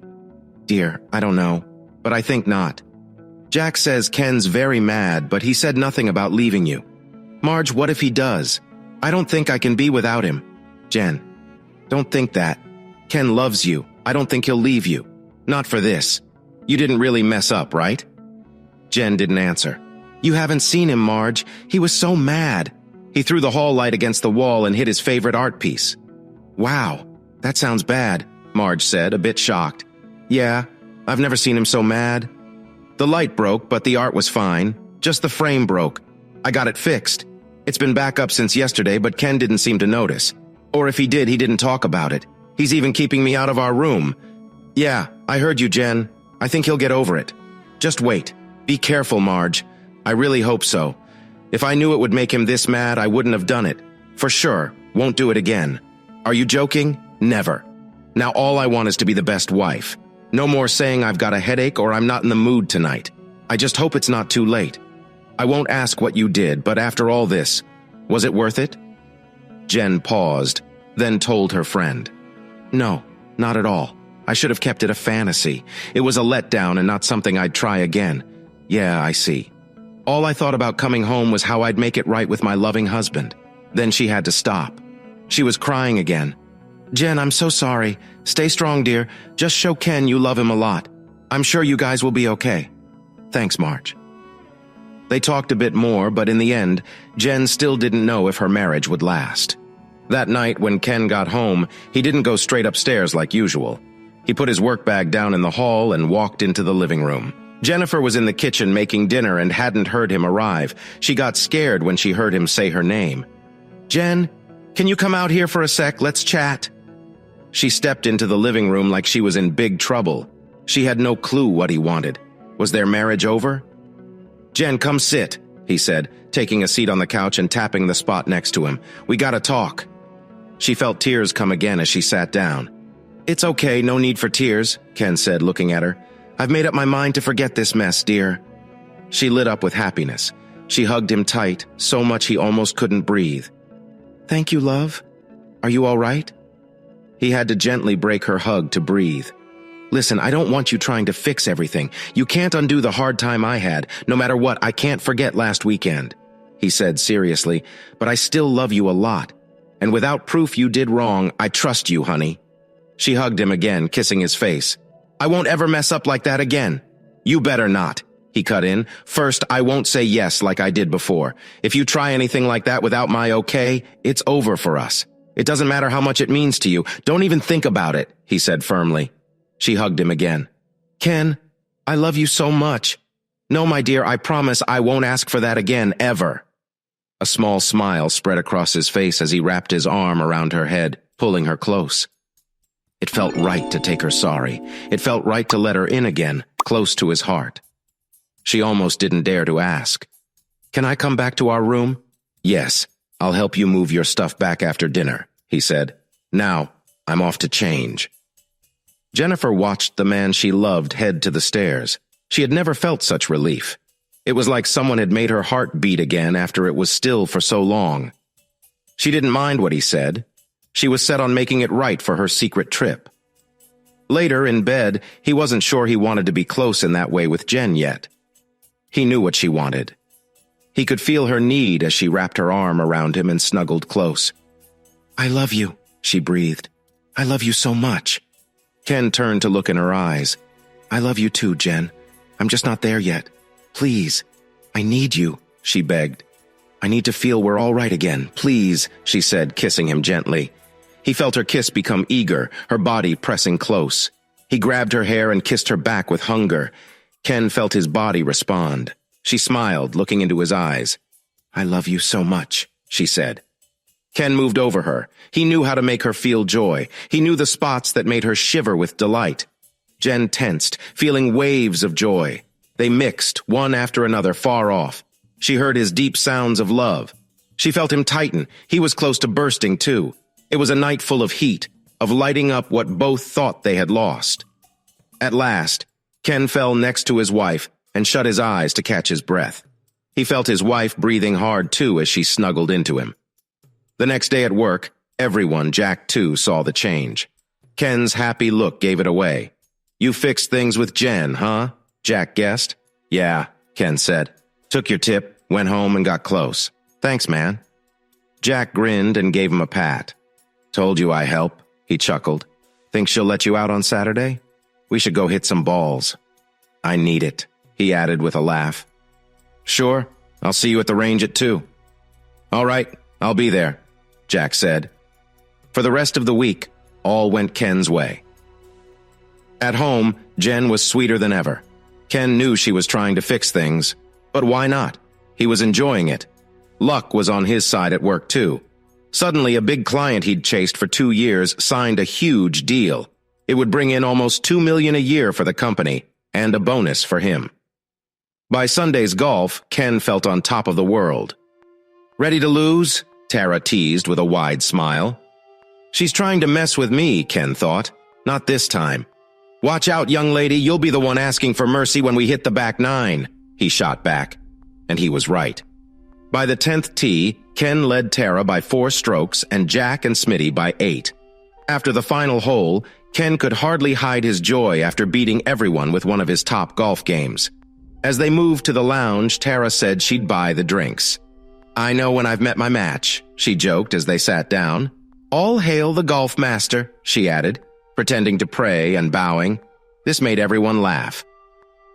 "Dear, I don't know, but I think not. Jack says Ken's very mad, but he said nothing about leaving you." "Marge, what if he does? I don't think I can be without him." "Jen, don't think that. Ken loves you. I don't think he'll leave you. Not for this. You didn't really mess up, right?" Jen didn't answer. "You haven't seen him, Marge. He was so mad. He threw the hall light against the wall and hit his favorite art piece." "Wow, that sounds bad," Marge said, a bit shocked. "Yeah, I've never seen him so mad. The light broke, but the art was fine. Just the frame broke. I got it fixed. It's been back up since yesterday, but Ken didn't seem to notice. Or if he did, he didn't talk about it. He's even keeping me out of our room. Yeah, I heard you, Jen. I think he'll get over it. Just wait. Be careful, Marge. I really hope so. If I knew it would make him this mad, I wouldn't have done it. For sure. Won't do it again. Are you joking? Never. Now all I want is to be the best wife. No more saying I've got a headache or I'm not in the mood tonight. I just hope it's not too late. I won't ask what you did, but after all this, was it worth it?" Jen paused, then told her friend. "No, not at all. I should have kept it a fantasy. It was a letdown and not something I'd try again. Yeah, I see. All I thought about coming home was how I'd make it right with my loving husband." Then she had to stop. She was crying again. "Jen, I'm so sorry. Stay strong, dear. Just show Ken you love him a lot. I'm sure you guys will be okay. Thanks, Marge." They talked a bit more, but in the end, Jen still didn't know if her marriage would last. That night, when Ken got home, he didn't go straight upstairs like usual. He put his work bag down in the hall and walked into the living room. Jennifer was in the kitchen making dinner and hadn't heard him arrive. She got scared when she heard him say her name. "Jen, can you come out here for a sec? Let's chat." She stepped into the living room like she was in big trouble. She had no clue what he wanted. Was their marriage over? "Jen, come sit," he said, taking a seat on the couch and tapping the spot next to him. "We gotta talk." She felt tears come again as she sat down. "It's okay, no need for tears," Ken said, looking at her. "I've made up my mind to forget this mess, dear." She lit up with happiness. She hugged him tight, so much he almost couldn't breathe. "Thank you, love. Are you all right?" He had to gently break her hug to breathe. Listen, I don't want you trying to fix everything. You can't undo the hard time I had. No matter what, I can't forget last weekend," he said seriously, "but I still love you a lot. And without proof you did wrong, I trust you, honey." She hugged him again, kissing his face. "I won't ever mess up like that again." "You better not," he cut in. "First, I won't say yes like I did before. If you try anything like that without my okay, it's over for us. It doesn't matter how much it means to you. Don't even think about it," he said firmly. She hugged him again. "Ken, I love you so much. No, my dear, I promise I won't ask for that again, ever." A small smile spread across his face as he wrapped his arm around her head, pulling her close. It felt right to take her sorry. It felt right to let her in again, close to his heart. She almost didn't dare to ask. "Can I come back to our room?" "Yes, I'll help you move your stuff back after dinner," he said. "Now, I'm off to change." Jennifer watched the man she loved head to the stairs. She had never felt such relief. It was like someone had made her heart beat again after it was still for so long. She didn't mind what he said. She was set on making it right for her secret trip. Later, in bed, he wasn't sure he wanted to be close in that way with Jen yet. He knew what she wanted. He could feel her need as she wrapped her arm around him and snuggled close. "I love you," she breathed. "I love you so much." Ken turned to look in her eyes. "I love you too, Jen. I'm just not there yet. Please, I need you," she begged. "I need to feel we're all right again. Please," she said, kissing him gently. He felt her kiss become eager, her body pressing close. He grabbed her hair and kissed her back with hunger. Ken felt his body respond. She smiled, looking into his eyes. "I love you so much," she said. Ken moved over her. He knew how to make her feel joy. He knew the spots that made her shiver with delight. Jen tensed, feeling waves of joy. They mixed, one after another, far off. She heard his deep sounds of love. She felt him tighten. He was close to bursting, too. It was a night full of heat, of lighting up what both thought they had lost. At last, Ken fell next to his wife and shut his eyes to catch his breath. He felt his wife breathing hard, too, as she snuggled into him. The next day at work, everyone, Jack too, saw the change. Ken's happy look gave it away. "You fixed things with Jen, huh?" Jack guessed. "Yeah," Ken said. "Took your tip, went home and got close. Thanks, man." Jack grinned and gave him a pat. "Told you I help," he chuckled. "Think she'll let you out on Saturday? We should go hit some balls." "I need it," he added with a laugh. "Sure, I'll see you at the range at 2. "All right, I'll be there," Jack said. For the rest of the week, all went Ken's way. At home, Jen was sweeter than ever. Ken knew she was trying to fix things, but why not? He was enjoying it. Luck was on his side at work, too. Suddenly, a big client he'd chased for 2 years signed a huge deal. It would bring in almost $2 million a year for the company, and a bonus for him. By Sunday's golf, Ken felt on top of the world. "Ready to lose?" Tara teased with a wide smile. "She's trying to mess with me," Ken thought. "Not this time." "Watch out, young lady, you'll be the one asking for mercy when we hit the back 9, he shot back. And he was right. By the 10th tee, Ken led Tara by 4 strokes and Jack and Smitty by 8. After the final hole, Ken could hardly hide his joy after beating everyone with one of his top golf games. As they moved to the lounge, Tara said she'd buy the drinks. "I know when I've met my match," she joked as they sat down. "All hail the golf master," she added, pretending to pray and bowing. This made everyone laugh.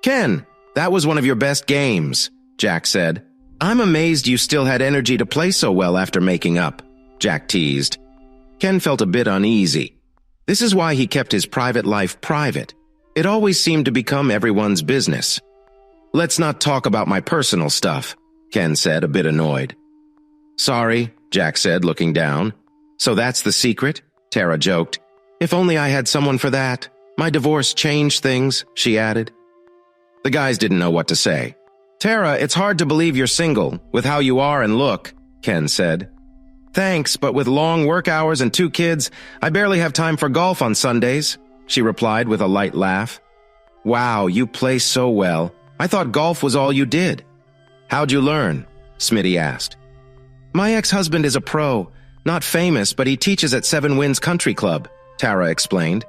"Ken, that was one of your best games," Jack said. "I'm amazed you still had energy to play so well after making up," Jack teased. Ken felt a bit uneasy. This is why he kept his private life private. It always seemed to become everyone's business. "Let's not talk about my personal stuff," Ken said, a bit annoyed. "Sorry," Jack said, looking down. "So that's the secret?" Tara joked. "If only I had someone for that. My divorce changed things," she added. The guys didn't know what to say. "Tara, it's hard to believe you're single, with how you are and look," Ken said. "Thanks, but with long work hours and 2 kids, I barely have time for golf on Sundays," she replied with a light laugh. "Wow, you play so well. I thought golf was all you did." "How'd you learn?" Smitty asked. "My ex-husband is a pro. Not famous, but he teaches at 7 Winds Country Club," Tara explained.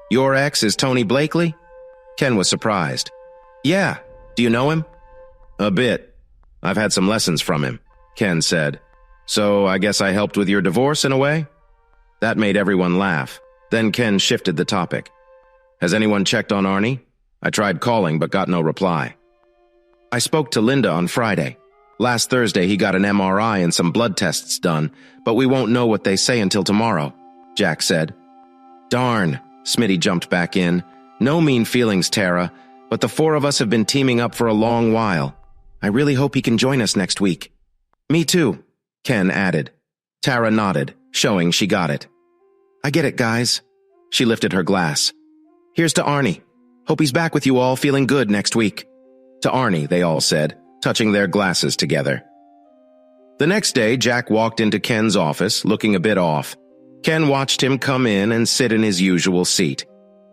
Your ex is Tony Blakely? Ken was surprised. Yeah. Do you know him? A bit. I've had some lessons from him, Ken said. So I guess I helped with your divorce in a way? That made everyone laugh. Then Ken shifted the topic. Has anyone checked on Arnie? I tried calling but got no reply. I spoke to Linda on Friday. Last Thursday he got an MRI and some blood tests done, but we won't know what they say until tomorrow, Jack said. Darn, Smitty jumped back in. No mean feelings, Tara, but the four of us have been teaming up for a long while. I really hope he can join us next week. Me too, Ken added. Tara nodded, showing she got it. I get it, guys. She lifted her glass. Here's to Arnie. Hope he's back with you all feeling good next week. To Arnie, they all said, touching their glasses together. The next day, Jack walked into Ken's office, looking a bit off. Ken watched him come in and sit in his usual seat.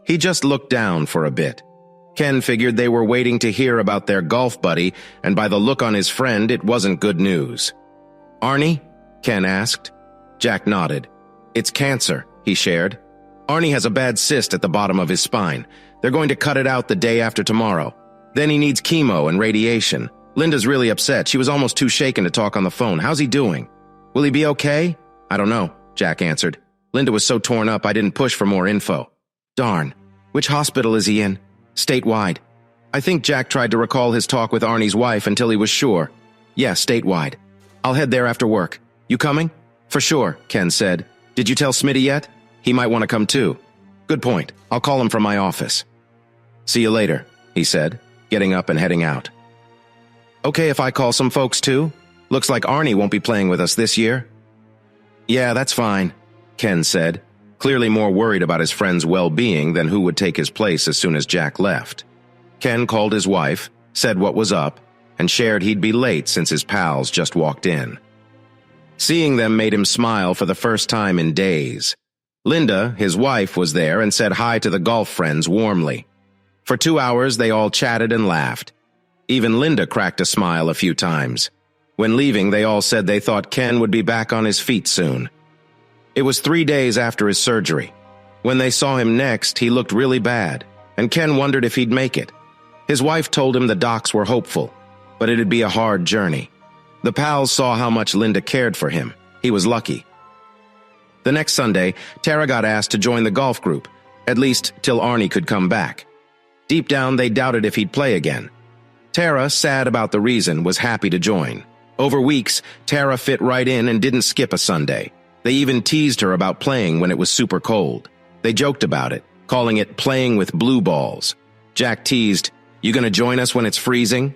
He just looked down for a bit. Ken figured they were waiting to hear about their golf buddy, and by the look on his friend, it wasn't good news. Arnie? Ken asked. Jack nodded. It's cancer, he shared. Arnie has a bad cyst at the bottom of his spine. They're going to cut it out the day after tomorrow. Then he needs chemo and radiation. Linda's really upset. She was almost too shaken to talk on the phone. How's he doing? Will he be okay? I don't know, Jack answered. Linda was so torn up I didn't push for more info. Darn. Which hospital is he in? Statewide. I think Jack tried to recall his talk with Arnie's wife until he was sure. Yeah, statewide. I'll head there after work. You coming? For sure, Ken said. Did you tell Smitty yet? He might want to come too. Good point. I'll call him from my office. See you later, he said, getting up and heading out. Okay if I call some folks too? Looks like Arnie won't be playing with us this year. Yeah, that's fine, Ken said, clearly more worried about his friend's well-being than who would take his place as soon as Jack left. Ken called his wife, said what was up, and shared he'd be late since his pals just walked in. Seeing them made him smile for the first time in days. Linda, his wife, was there and said hi to the golf friends warmly. For 2 hours, they all chatted and laughed. Even Linda cracked a smile a few times. When leaving, they all said they thought Ken would be back on his feet soon. It was 3 days after his surgery. When they saw him next, he looked really bad, and Ken wondered if he'd make it. His wife told him the docs were hopeful, but it'd be a hard journey. The pals saw how much Linda cared for him. He was lucky. The next Sunday, Tara got asked to join the golf group, at least till Arnie could come back. Deep down, they doubted if he'd play again. Tara, sad about the reason, was happy to join. Over weeks, Tara fit right in and didn't skip a Sunday. They even teased her about playing when it was super cold. They joked about it, calling it playing with blue balls. Jack teased, "You gonna join us when it's freezing?"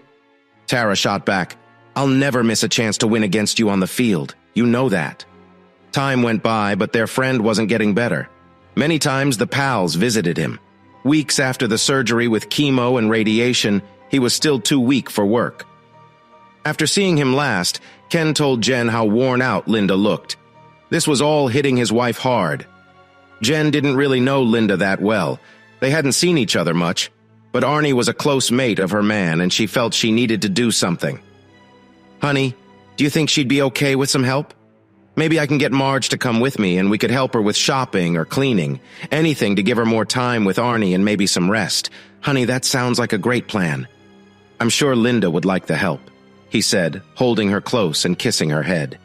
Tara shot back, "I'll never miss a chance to win against you on the field. You know that." Time went by, but their friend wasn't getting better. Many times the pals visited him. Weeks after the surgery with chemo and radiation, he was still too weak for work. After seeing him last, Ken told Jen how worn out Linda looked. This was all hitting his wife hard. Jen didn't really know Linda that well. They hadn't seen each other much, but Arnie was a close mate of her man and she felt she needed to do something. "Honey, do you think she'd be okay with some help? Maybe I can get Marge to come with me and we could help her with shopping or cleaning. Anything to give her more time with Arnie and maybe some rest. Honey, that sounds like a great plan." "I'm sure Linda would like the help," he said, holding her close and kissing her head.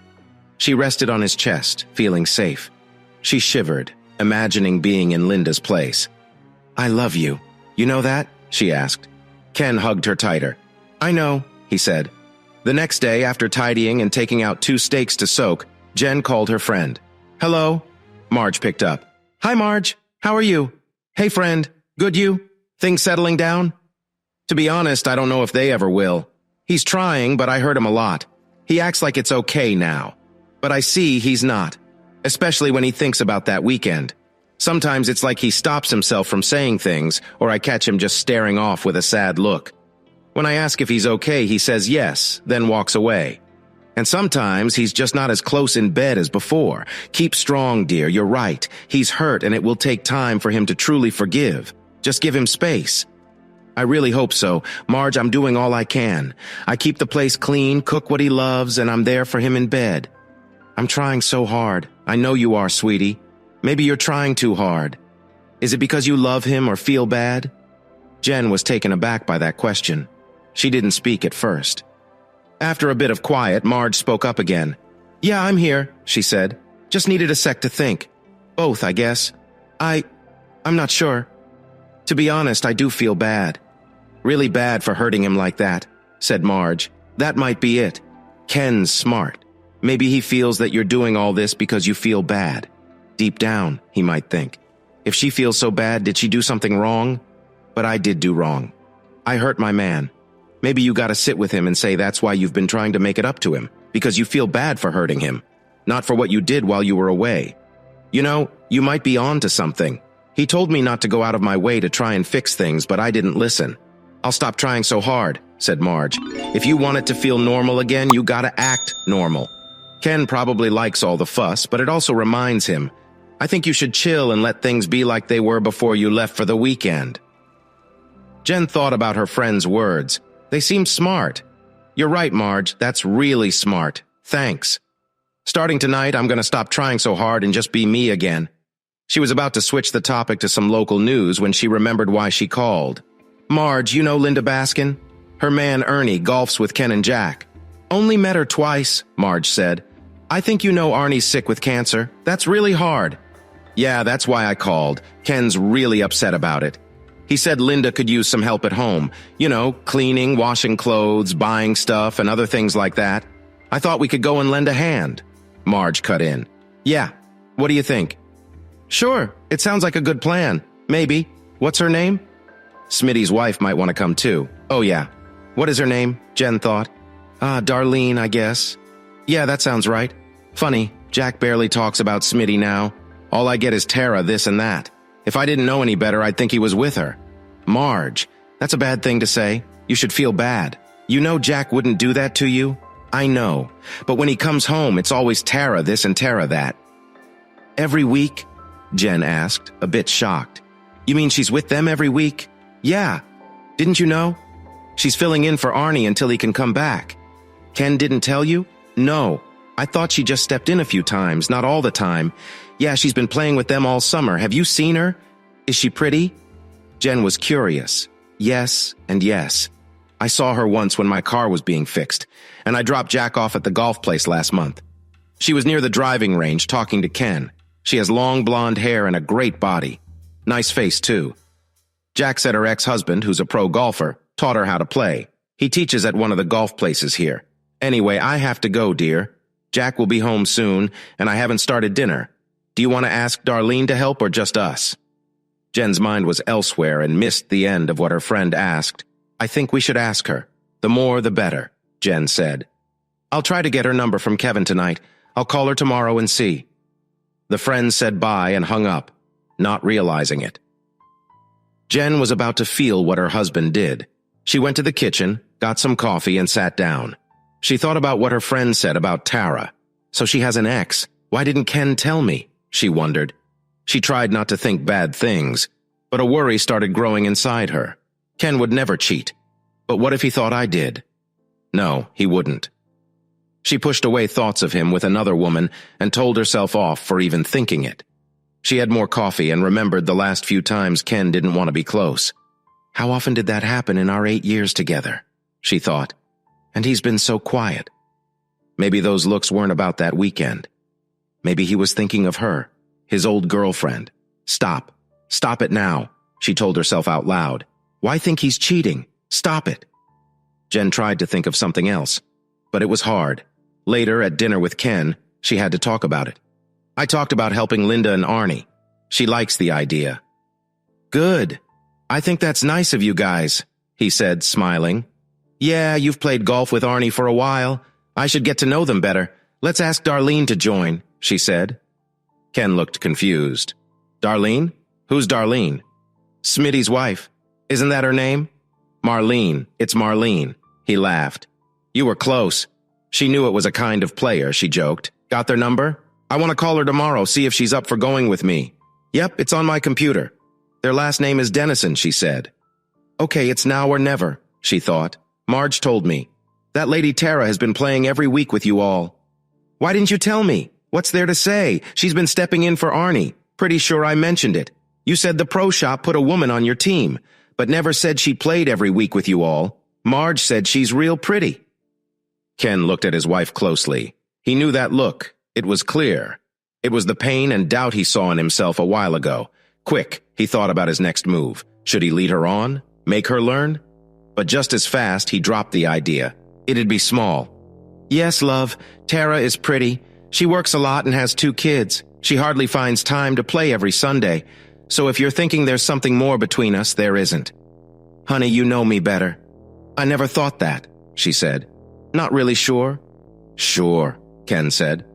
She rested on his chest, feeling safe. She shivered, imagining being in Linda's place. "I love you. You know that?" she asked. Ken hugged her tighter. "I know," he said. The next day, after tidying and taking out 2 steaks to soak, Jen called her friend. "Hello?" Marge picked up. "Hi, Marge. How are you?" "Hey, friend. Good you? Things settling down?" "To be honest, I don't know if they ever will. He's trying, but I hurt him a lot. He acts like it's okay now. But I see he's not, especially when he thinks about that weekend. Sometimes it's like he stops himself from saying things, or I catch him just staring off with a sad look. When I ask if he's okay, he says yes, then walks away. And sometimes he's just not as close in bed as before. Keep strong, dear, you're right. He's hurt and it will take time for him to truly forgive. Just give him space." "I really hope so. Marge, I'm doing all I can. I keep the place clean, cook what he loves, and I'm there for him in bed. I'm trying so hard. I know you are, sweetie. Maybe you're trying too hard." Is it because you love him or feel bad? Jen was taken aback by that question. She didn't speak at first. After a bit of quiet, Marge spoke up again. Yeah, I'm here, she said. Just needed a sec to think. Both, I guess. I'm not sure. To be honest, I do feel bad. Really bad for hurting him like that, said Marge. That might be it. Ken's smart. Maybe he feels that you're doing all this because you feel bad. Deep down, he might think. If she feels so bad, did she do something wrong? But I did do wrong. I hurt my man. Maybe you gotta sit with him and say that's why you've been trying to make it up to him, because you feel bad for hurting him, not for what you did while you were away. You know, you might be on to something. He told me not to go out of my way to try and fix things, but I didn't listen. I'll stop trying so hard, said Marge. If you want it to feel normal again, you gotta act normal. Ken probably likes all the fuss, but it also reminds him. I think you should chill and let things be like they were before you left for the weekend. Jen thought about her friend's words. They seemed smart. You're right, Marge. That's really smart. Thanks. Starting tonight, I'm going to stop trying so hard and just be me again. She was about to switch the topic to some local news when she remembered why she called. Marge, you know Linda Baskin? Her man Ernie golfs with Ken and Jack. Only met her twice, Marge said. I think you know Arnie's sick with cancer. That's really hard. Yeah, that's why I called. Ken's really upset about it. He said Linda could use some help at home. You know, cleaning, washing clothes, buying stuff, and other things like that. I thought we could go and lend a hand. Marge cut in. Yeah, what do you think? Sure, it sounds like a good plan. Maybe. What's her name? Smitty's wife might want to come too. Oh yeah. What is her name? Jen thought. Darlene, I guess. Yeah, that sounds right. Funny, Jack barely talks about Smitty now. All I get is Tara, this and that. If I didn't know any better, I'd think he was with her. Marge, that's a bad thing to say. You should feel bad. You know Jack wouldn't do that to you? I know. But when he comes home, it's always Tara this and Tara that. Every week? Jen asked, a bit shocked. You mean she's with them every week? Yeah. Didn't you know? She's filling in for Arnie until he can come back. Ken didn't tell you? No. I thought she just stepped in a few times, not all the time. Yeah, she's been playing with them all summer. Have you seen her? Is she pretty? Jen was curious. Yes and yes. I saw her once when my car was being fixed, and I dropped Jack off at the golf place last month. She was near the driving range talking to Ken. She has long blonde hair and a great body. Nice face, too. Jack said her ex-husband, who's a pro golfer, taught her how to play. He teaches at one of the golf places here. Anyway, I have to go, dear. Jack will be home soon, and I haven't started dinner. Do you want to ask Darlene to help or just us? Jen's mind was elsewhere and missed the end of what her friend asked. I think we should ask her. The more, the better, Jen said. I'll try to get her number from Kevin tonight. I'll call her tomorrow and see. The friend said bye and hung up, not realizing it. Jen was about to feel what her husband did. She went to the kitchen, got some coffee, and sat down. She thought about what her friend said about Tara. So she has an ex. Why didn't Ken tell me? She wondered. She tried not to think bad things, but a worry started growing inside her. Ken would never cheat. But what if he thought I did? No, he wouldn't. She pushed away thoughts of him with another woman and told herself off for even thinking it. She had more coffee and remembered the last few times Ken didn't want to be close. How often did that happen in our 8 years together? She thought. And he's been so quiet. Maybe those looks weren't about that weekend. Maybe he was thinking of her, his old girlfriend. Stop. Stop it now, she told herself out loud. Why think he's cheating? Stop it. Jen tried to think of something else, but it was hard. Later, at dinner with Ken, she had to talk about it. I talked about helping Linda and Arnie. She likes the idea. Good. I think that's nice of you guys, he said, smiling. Yeah, you've played golf with Arnie for a while. I should get to know them better. Let's ask Darlene to join, she said. Ken looked confused. Darlene? Who's Darlene? Smitty's wife. Isn't that her name? Marlene. It's Marlene. He laughed. You were close. She knew it was a kind of player, she joked. Got their number? I want to call her tomorrow, see if she's up for going with me. Yep, it's on my computer. Their last name is Dennison, she said. Okay, it's now or never, she thought. Marge told me. That lady Tara has been playing every week with you all. Why didn't you tell me? What's there to say? She's been stepping in for Arnie. Pretty sure I mentioned it. You said the pro shop put a woman on your team, but never said she played every week with you all. Marge said she's real pretty. Ken looked at his wife closely. He knew that look. It was clear. It was the pain and doubt he saw in himself a while ago. Quick, he thought about his next move. Should he lead her on? Make her learn? But just as fast, he dropped the idea. It'd be small. Yes, love, Tara is pretty. She works a lot and has 2 kids. She hardly finds time to play every Sunday. So if you're thinking there's something more between us, there isn't. Honey, you know me better. I never thought that, she said. Not really sure? Sure, Ken said.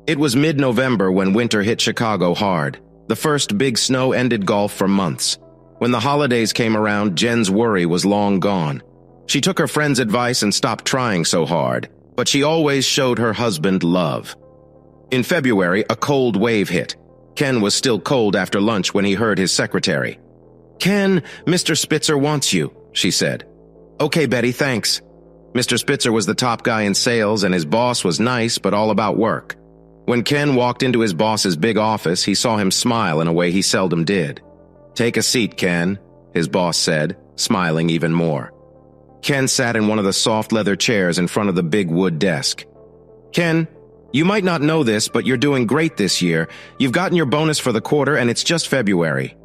It was mid-November when winter hit Chicago hard. The first big snow ended golf for months. When the holidays came around, Jen's worry was long gone. She took her friend's advice and stopped trying so hard, but she always showed her husband love. In February, a cold wave hit. Ken was still cold after lunch when he heard his secretary. Ken, Mr. Spitzer wants you, she said. Okay, Betty, thanks. Mr. Spitzer was the top guy in sales, and his boss was nice but all about work. When Ken walked into his boss's big office, he saw him smile in a way he seldom did. Take a seat, Ken, his boss said, smiling even more. Ken sat in one of the soft leather chairs in front of the big wood desk. Ken, you might not know this, but you're doing great this year. You've gotten your bonus for the quarter, and it's just February.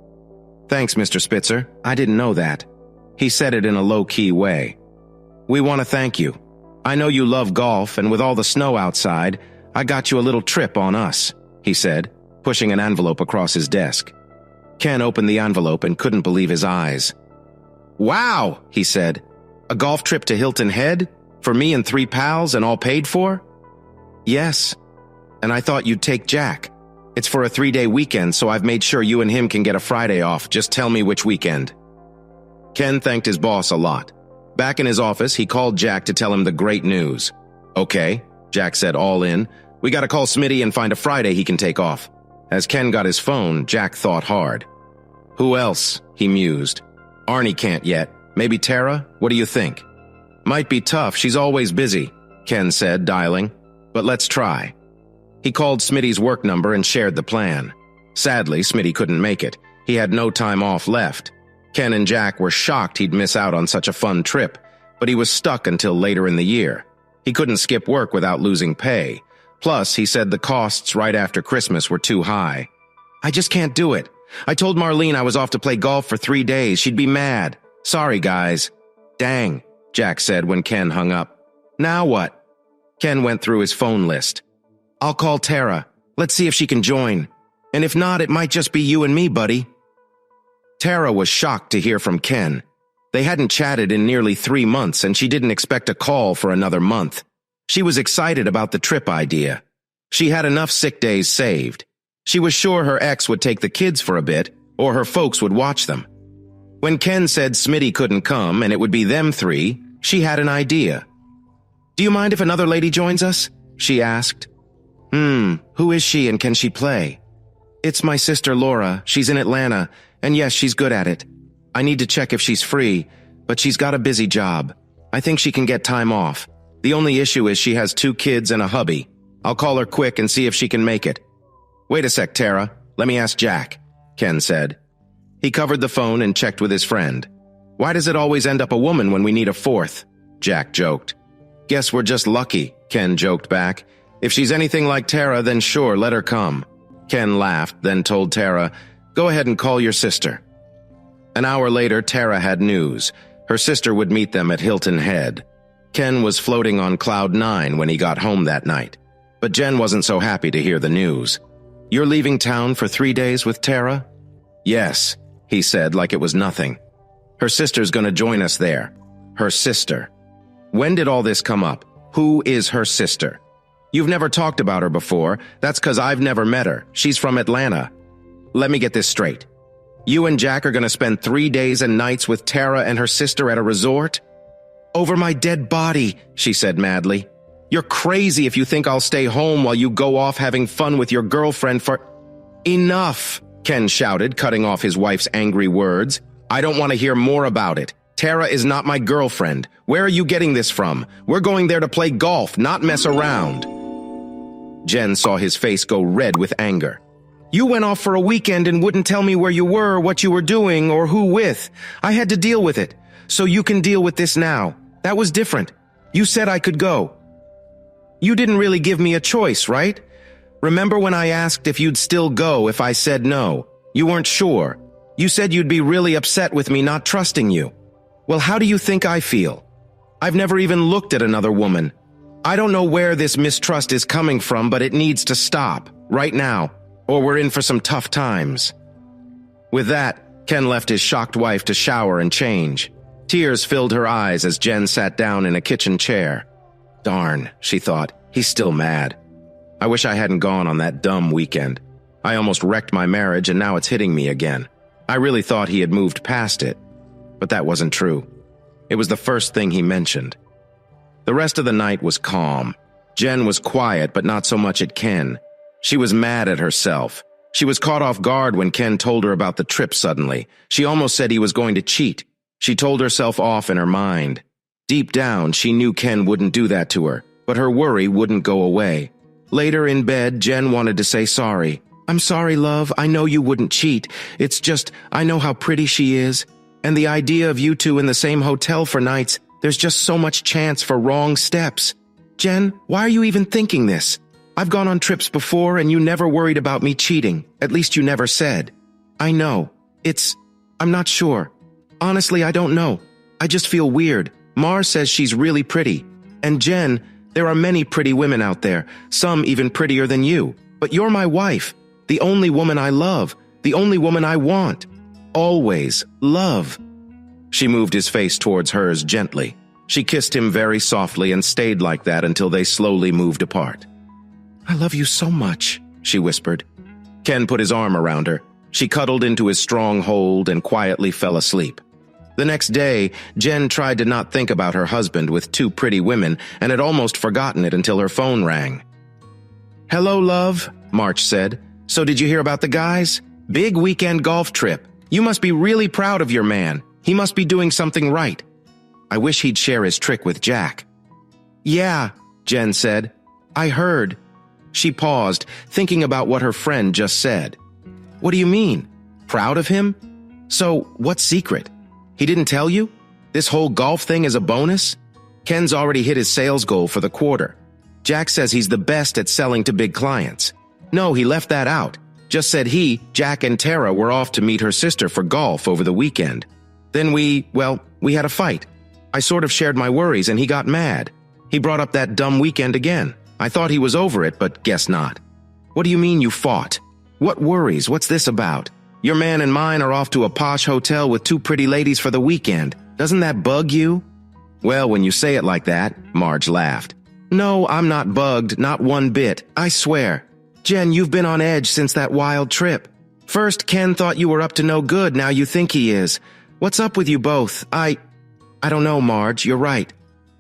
Thanks, Mr. Spitzer. I didn't know that. He said it in a low-key way. We want to thank you. I know you love golf, and with all the snow outside, I got you a little trip on us, he said, pushing an envelope across his desk. Ken opened the envelope and couldn't believe his eyes. Wow, he said. A golf trip to Hilton Head? For me and 3 pals and all paid for? Yes. And I thought you'd take Jack. It's for a 3-day weekend, so I've made sure you and him can get a Friday off. Just tell me which weekend. Ken thanked his boss a lot. Back in his office, he called Jack to tell him the great news. Okay, Jack said all in. We gotta call Smitty and find a Friday he can take off. As Ken got his phone, Jack thought hard. Who else? He mused. Arnie can't yet. Maybe Tara? What do you think? Might be tough. She's always busy, Ken said, dialing. But let's try. He called Smitty's work number and shared the plan. Sadly, Smitty couldn't make it. He had no time off left. Ken and Jack were shocked he'd miss out on such a fun trip, but he was stuck until later in the year. He couldn't skip work without losing pay. Plus, he said the costs right after Christmas were too high. I just can't do it. I told Marlene I was off to play golf for 3 days. She'd be mad. Sorry, guys. Dang, Jack said when Ken hung up. Now what? Ken went through his phone list. I'll call Tara. Let's see if she can join. And if not, it might just be you and me, buddy. Tara was shocked to hear from Ken. They hadn't chatted in nearly 3 months, and she didn't expect a call for another month. She was excited about the trip idea. She had enough sick days saved. She was sure her ex would take the kids for a bit, or her folks would watch them. When Ken said Smitty couldn't come and it would be them 3, she had an idea. Do you mind if another lady joins us? She asked. Who is she and can she play? It's my sister Laura. She's in Atlanta, and yes, she's good at it. I need to check if she's free, but she's got a busy job. I think she can get time off. The only issue is she has 2 kids and a hubby. I'll call her quick and see if she can make it. Wait a sec, Tara. Let me ask Jack, Ken said. He covered the phone and checked with his friend. Why does it always end up a woman when we need a 4th? Jack joked. Guess we're just lucky, Ken joked back. If she's anything like Tara, then sure, let her come. Ken laughed, then told Tara, go ahead and call your sister. An hour later, Tara had news. Her sister would meet them at Hilton Head. Ken was floating on cloud 9 when he got home that night. But Jen wasn't so happy to hear the news. You're leaving town for 3 days with Tara? Yes, he said like it was nothing. Her sister's gonna join us there. Her sister. When did all this come up? Who is her sister? You've never talked about her before. That's 'cause I've never met her. She's from Atlanta. Let me get this straight. You and Jack are gonna spend 3 days and nights with Tara and her sister at a resort? Over my dead body, she said madly. You're crazy if you think I'll stay home while you go off having fun with your girlfriend for— Enough, Ken shouted, cutting off his wife's angry words. I don't want to hear more about it. Tara is not my girlfriend. Where are you getting this from? We're going there to play golf, not mess around. Jen saw his face go red with anger. You went off for a weekend and wouldn't tell me where you were, what you were doing, or who with. I had to deal with it, so you can deal with this now. That was different. You said I could go. You didn't really give me a choice, right? Remember when I asked if you'd still go if I said no? You weren't sure. You said you'd be really upset with me not trusting you. Well, how do you think I feel? I've never even looked at another woman. I don't know where this mistrust is coming from, but it needs to stop, right now, or we're in for some tough times. With that, Ken left his shocked wife to shower and change. Tears filled her eyes as Jen sat down in a kitchen chair. Darn, she thought, he's still mad. I wish I hadn't gone on that dumb weekend. I almost wrecked my marriage and now it's hitting me again. I really thought he had moved past it, but that wasn't true. It was the first thing he mentioned. The rest of the night was calm. Jen was quiet, but not so much at Ken. She was mad at herself. She was caught off guard when Ken told her about the trip suddenly. She almost said he was going to cheat. She told herself off in her mind. Deep down, she knew Ken wouldn't do that to her, but her worry wouldn't go away. Later in bed, Jen wanted to say sorry. I'm sorry, love. I know you wouldn't cheat. It's just, I know how pretty she is. And the idea of you two in the same hotel for nights, there's just so much chance for wrong steps. Jen, why are you even thinking this? I've gone on trips before and you never worried about me cheating. At least you never said. I know. I'm not sure. Honestly, I don't know. I just feel weird. Mar says she's really pretty. And Jen, there are many pretty women out there, some even prettier than you. But you're my wife, the only woman I love, the only woman I want. Always love. She moved his face towards hers gently. She kissed him very softly and stayed like that until they slowly moved apart. I love you so much, she whispered. Ken put his arm around her. She cuddled into his strong hold and quietly fell asleep. The next day, Jen tried to not think about her husband with two pretty women and had almost forgotten it until her phone rang. Hello, love, March said. So did you hear about the guys? Big weekend golf trip. You must be really proud of your man. He must be doing something right. I wish he'd share his trick with Jack. Yeah, Jen said. I heard. She paused, thinking about what her friend just said. What do you mean? Proud of him? So, what secret? He didn't tell you? This whole golf thing is a bonus? Ken's already hit his sales goal for the quarter. Jack says he's the best at selling to big clients. No, he left that out. Just said he, Jack, and Tara were off to meet her sister for golf over the weekend. Then we had a fight. I sort of shared my worries and he got mad. He brought up that dumb weekend again. I thought he was over it, but guess not. What do you mean you fought? What worries? What's this about? Your man and mine are off to a posh hotel with two pretty ladies for the weekend. Doesn't that bug you? Well, when you say it like that, Marge laughed. No, I'm not bugged, not one bit, I swear. Jen, you've been on edge since that wild trip. First, Ken thought you were up to no good, now you think he is. What's up with you both? I don't know, Marge, you're right.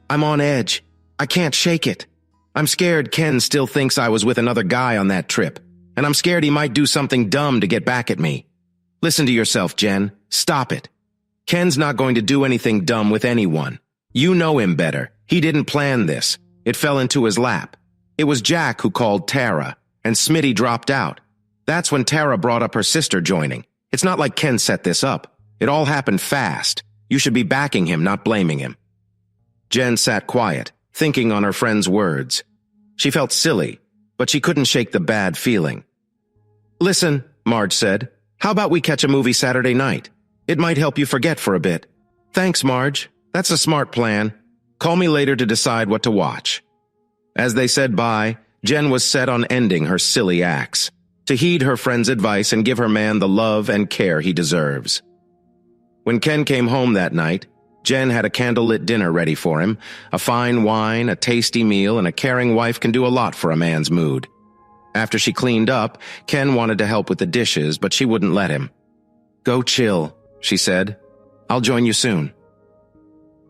I'm on edge. I can't shake it. I'm scared Ken still thinks I was with another guy on that trip, and I'm scared he might do something dumb to get back at me. Listen to yourself, Jen. Stop it. Ken's not going to do anything dumb with anyone. You know him better. He didn't plan this. It fell into his lap. It was Jack who called Tara, and Smitty dropped out. That's when Tara brought up her sister joining. It's not like Ken set this up. It all happened fast. You should be backing him, not blaming him. Jen sat quiet, thinking on her friend's words. She felt silly, but she couldn't shake the bad feeling. Listen, Marge said, how about we catch a movie Saturday night? It might help you forget for a bit. Thanks, Marge. That's a smart plan. Call me later to decide what to watch. As they said bye, Jen was set on ending her silly acts, to heed her friend's advice and give her man the love and care he deserves. When Ken came home that night, Jen had a candlelit dinner ready for him. A fine wine, a tasty meal, and a caring wife can do a lot for a man's mood. After she cleaned up, Ken wanted to help with the dishes, but she wouldn't let him. Go chill, she said. I'll join you soon.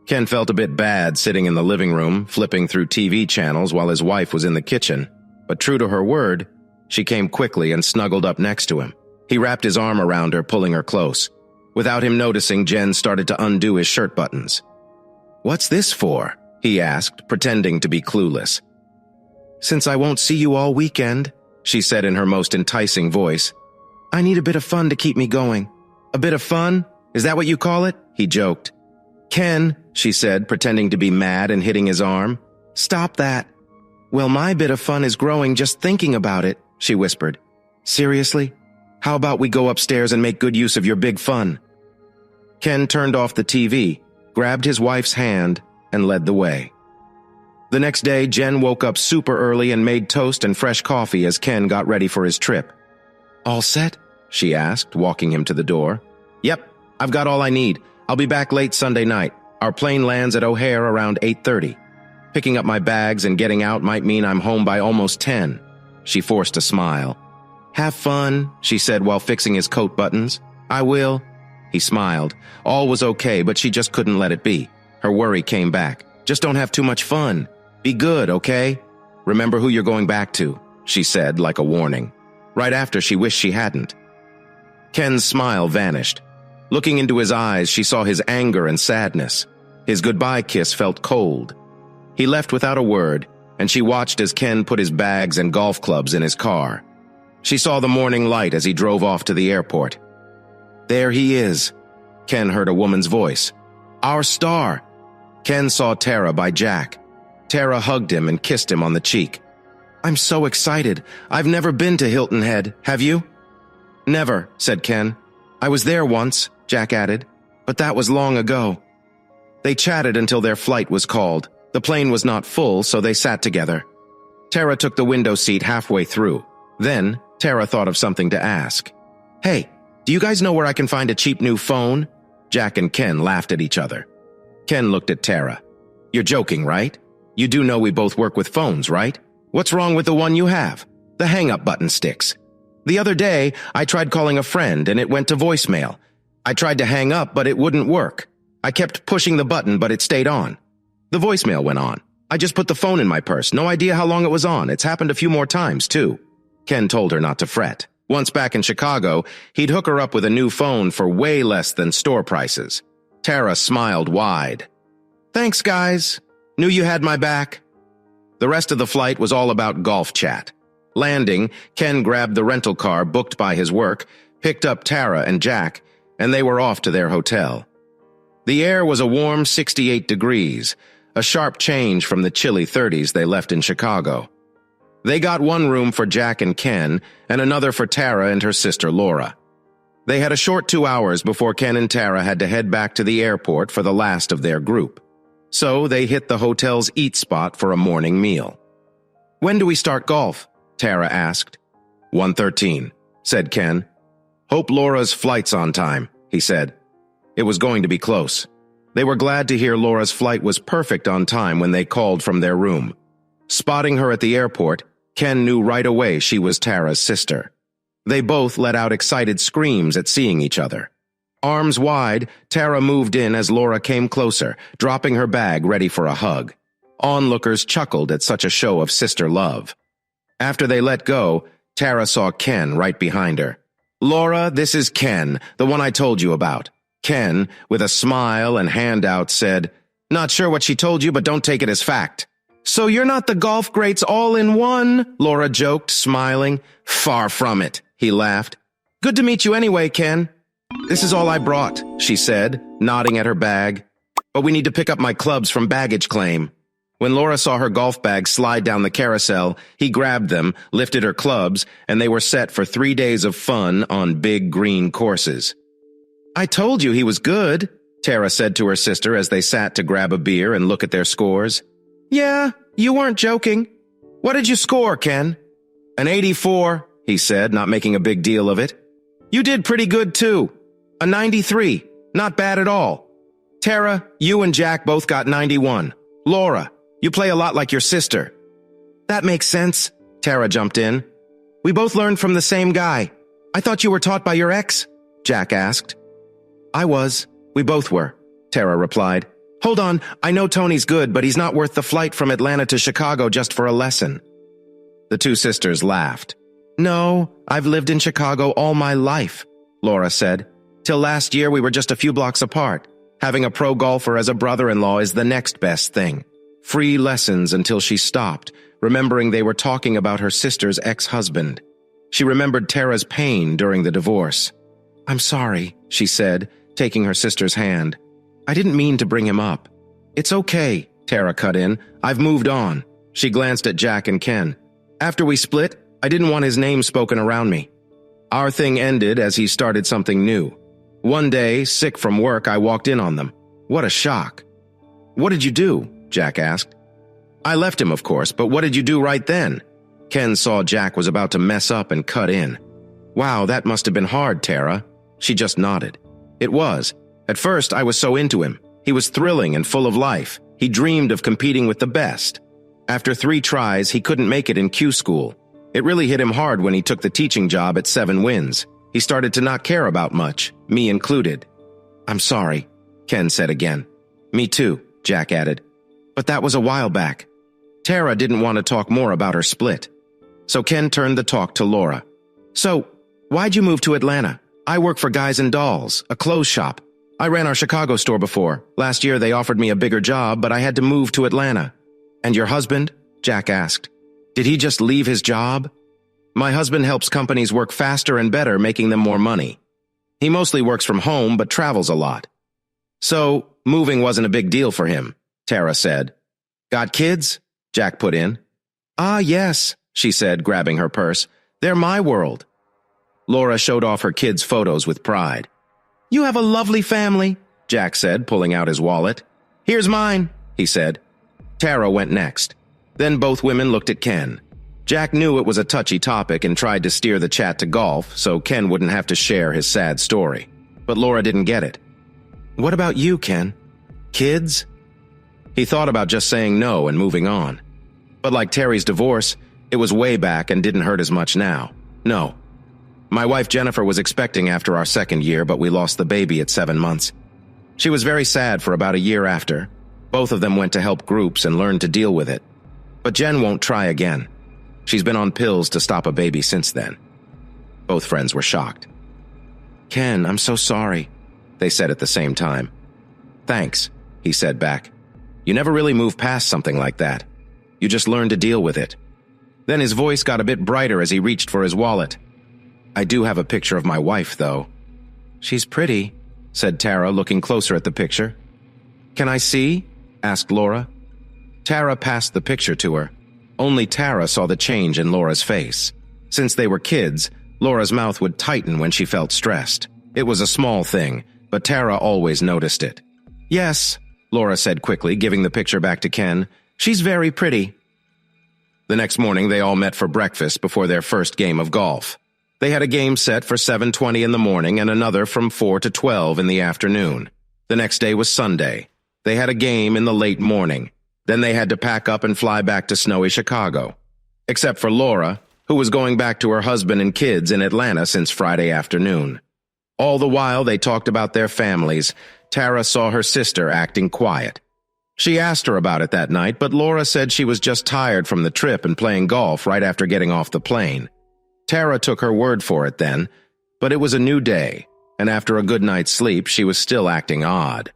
Ken felt a bit bad sitting in the living room, flipping through TV channels while his wife was in the kitchen. But true to her word, she came quickly and snuggled up next to him. He wrapped his arm around her, pulling her close. Without him noticing, Jen started to undo his shirt buttons. What's this for? He asked, pretending to be clueless. Since I won't see you all weekend, she said in her most enticing voice. I need a bit of fun to keep me going. A bit of fun? Is that what you call it? He joked. Ken, she said, pretending to be mad and hitting his arm. Stop that. Well, my bit of fun is growing just thinking about it, she whispered. Seriously? How about we go upstairs and make good use of your big fun? Ken turned off the TV, grabbed his wife's hand, and led the way. The next day, Jen woke up super early and made toast and fresh coffee as Ken got ready for his trip. All set? She asked, walking him to the door. Yep, I've got all I need. I'll be back late Sunday night. Our plane lands at O'Hare around 8:30. Picking up my bags and getting out might mean I'm home by almost 10. She forced a smile. Have fun, she said while fixing his coat buttons. I will. He smiled. All was okay, but she just couldn't let it be. Her worry came back. Just don't have too much fun. Be good, okay? Remember who you're going back to, she said like a warning. Right after she wished she hadn't. Ken's smile vanished. Looking into his eyes, she saw his anger and sadness. His goodbye kiss felt cold. He left without a word, and she watched as Ken put his bags and golf clubs in his car. She saw the morning light as he drove off to the airport. There he is. Ken heard a woman's voice. Our star. Ken saw Tara by Jack. Tara hugged him and kissed him on the cheek. I'm so excited. I've never been to Hilton Head, have you? Never, said Ken. I was there once, Jack added, but that was long ago. They chatted until their flight was called. The plane was not full, so they sat together. Tara took the window seat halfway through. Then, Tara thought of something to ask. Hey, do you guys know where I can find a cheap new phone? Jack and Ken laughed at each other. Ken looked at Tara. You're joking, right? You do know we both work with phones, right? What's wrong with the one you have? The hang-up button sticks. The other day, I tried calling a friend and it went to voicemail. I tried to hang up, but it wouldn't work. I kept pushing the button, but it stayed on. The voicemail went on. I just put the phone in my purse. No idea how long it was on. It's happened a few more times, too. Ken told her not to fret. Once back in Chicago, he'd hook her up with a new phone for way less than store prices. Tara smiled wide. Thanks, guys. Knew you had my back. The rest of the flight was all about golf chat. Landing, Ken grabbed the rental car booked by his work, picked up Tara and Jack, and they were off to their hotel. The air was a warm 68 degrees, a sharp change from the chilly 30s they left in Chicago. They got one room for Jack and Ken, and another for Tara and her sister Laura. They had a short 2 hours before Ken and Tara had to head back to the airport for the last of their group. So they hit the hotel's eat spot for a morning meal. When do we start golf? Tara asked. 1:13, said Ken. Hope Laura's flight's on time, he said. It was going to be close. They were glad to hear Laura's flight was perfect on time when they called from their room. Spotting her at the airport, Ken knew right away she was Tara's sister. They both let out excited screams at seeing each other. Arms wide, Tara moved in as Laura came closer, dropping her bag ready for a hug. Onlookers chuckled at such a show of sister love. After they let go, Tara saw Ken right behind her. Laura, this is Ken, the one I told you about. Ken, with a smile and hand out, said, Not sure what she told you, but don't take it as fact. So you're not the golf greats all in one, Laura joked, smiling. Far from it, he laughed. Good to meet you anyway, Ken. This is all I brought, she said, nodding at her bag. But we need to pick up my clubs from baggage claim. When Laura saw her golf bag slide down the carousel, he grabbed them, lifted her clubs, and they were set for 3 days of fun on big green courses. I told you he was good, Tara said to her sister as they sat to grab a beer and look at their scores. Yeah, you weren't joking. What did you score, Ken? An 84, he said, not making a big deal of it. You did pretty good, too. A 93. Not bad at all. Tara, you and Jack both got 91. Laura, you play a lot like your sister. That makes sense, Tara jumped in. We both learned from the same guy. I thought you were taught by your ex, Jack asked. I was. We both were, Tara replied. Hold on, I know Tony's good, but he's not worth the flight from Atlanta to Chicago just for a lesson. The two sisters laughed. No, I've lived in Chicago all my life, Laura said. Till last year we were just a few blocks apart. Having a pro golfer as a brother-in-law is the next best thing. Free lessons until she stopped, remembering they were talking about her sister's ex-husband. She remembered Tara's pain during the divorce. "I'm sorry," she said, taking her sister's hand. "I didn't mean to bring him up." "It's okay," Tara cut in. "I've moved on." She glanced at Jack and Ken. "After we split, I didn't want his name spoken around me. Our thing ended as he started something new. One day, sick from work, I walked in on them. What a shock." "What did you do?" Jack asked. "I left him, of course, but what did you do right then?" Ken saw Jack was about to mess up and cut in. "Wow, that must have been hard, Tara." She just nodded. "It was. At first, I was so into him. He was thrilling and full of life. He dreamed of competing with the best. After 3 tries, he couldn't make it in Q school. It really hit him hard when he took the teaching job at 7 Winds. He started to not care about much, me included." "I'm sorry," Ken said again. "Me too," Jack added. "But that was a while back." Tara didn't want to talk more about her split. So Ken turned the talk to Laura. "So, why'd you move to Atlanta? I work for Guys and Dolls, a clothes shop. I ran our Chicago store before. Last year they offered me a bigger job, but I had to move to Atlanta." "And your husband?" Jack asked. "Did he just leave his job?" "My husband helps companies work faster and better, making them more money. He mostly works from home, but travels a lot." "So, moving wasn't a big deal for him," Tara said. "Got kids?" Jack put in. "Ah, yes," she said, grabbing her purse. "They're my world." Laura showed off her kids' photos with pride. "You have a lovely family," Jack said, pulling out his wallet. "Here's mine," he said. Tara went next. Then both women looked at Ken. Jack knew it was a touchy topic and tried to steer the chat to golf so Ken wouldn't have to share his sad story. But Laura didn't get it. "What about you, Ken? Kids?" He thought about just saying no and moving on. But like Terry's divorce, it was way back and didn't hurt as much now. "No. My wife Jennifer was expecting after our 2nd year, but we lost the baby at 7 months. She was very sad for about a year after. Both of them went to help groups and learned to deal with it. But Jen won't try again. She's been on pills to stop a baby since then." Both friends were shocked. "Ken, I'm so sorry," they said at the same time. "Thanks," he said back. "You never really move past something like that. You just learn to deal with it." Then his voice got a bit brighter as he reached for his wallet. "I do have a picture of my wife, though." "She's pretty," said Tara, looking closer at the picture. "Can I see?" asked Laura. Tara passed the picture to her. Only Tara saw the change in Laura's face. Since they were kids, Laura's mouth would tighten when she felt stressed. It was a small thing, but Tara always noticed it. "Yes," Laura said quickly, giving the picture back to Ken. "She's very pretty." The next morning, they all met for breakfast before their first game of golf. They had a game set for 7:20 in the morning and another from 4 to 12 in the afternoon. The next day was Sunday. They had a game in the late morning. Then they had to pack up and fly back to snowy Chicago. Except for Laura, who was going back to her husband and kids in Atlanta since Friday afternoon. All the while they talked about their families, Tara saw her sister acting quiet. She asked her about it that night, but Laura said she was just tired from the trip and playing golf right after getting off the plane. Tara took her word for it then, but it was a new day, and after a good night's sleep, she was still acting odd.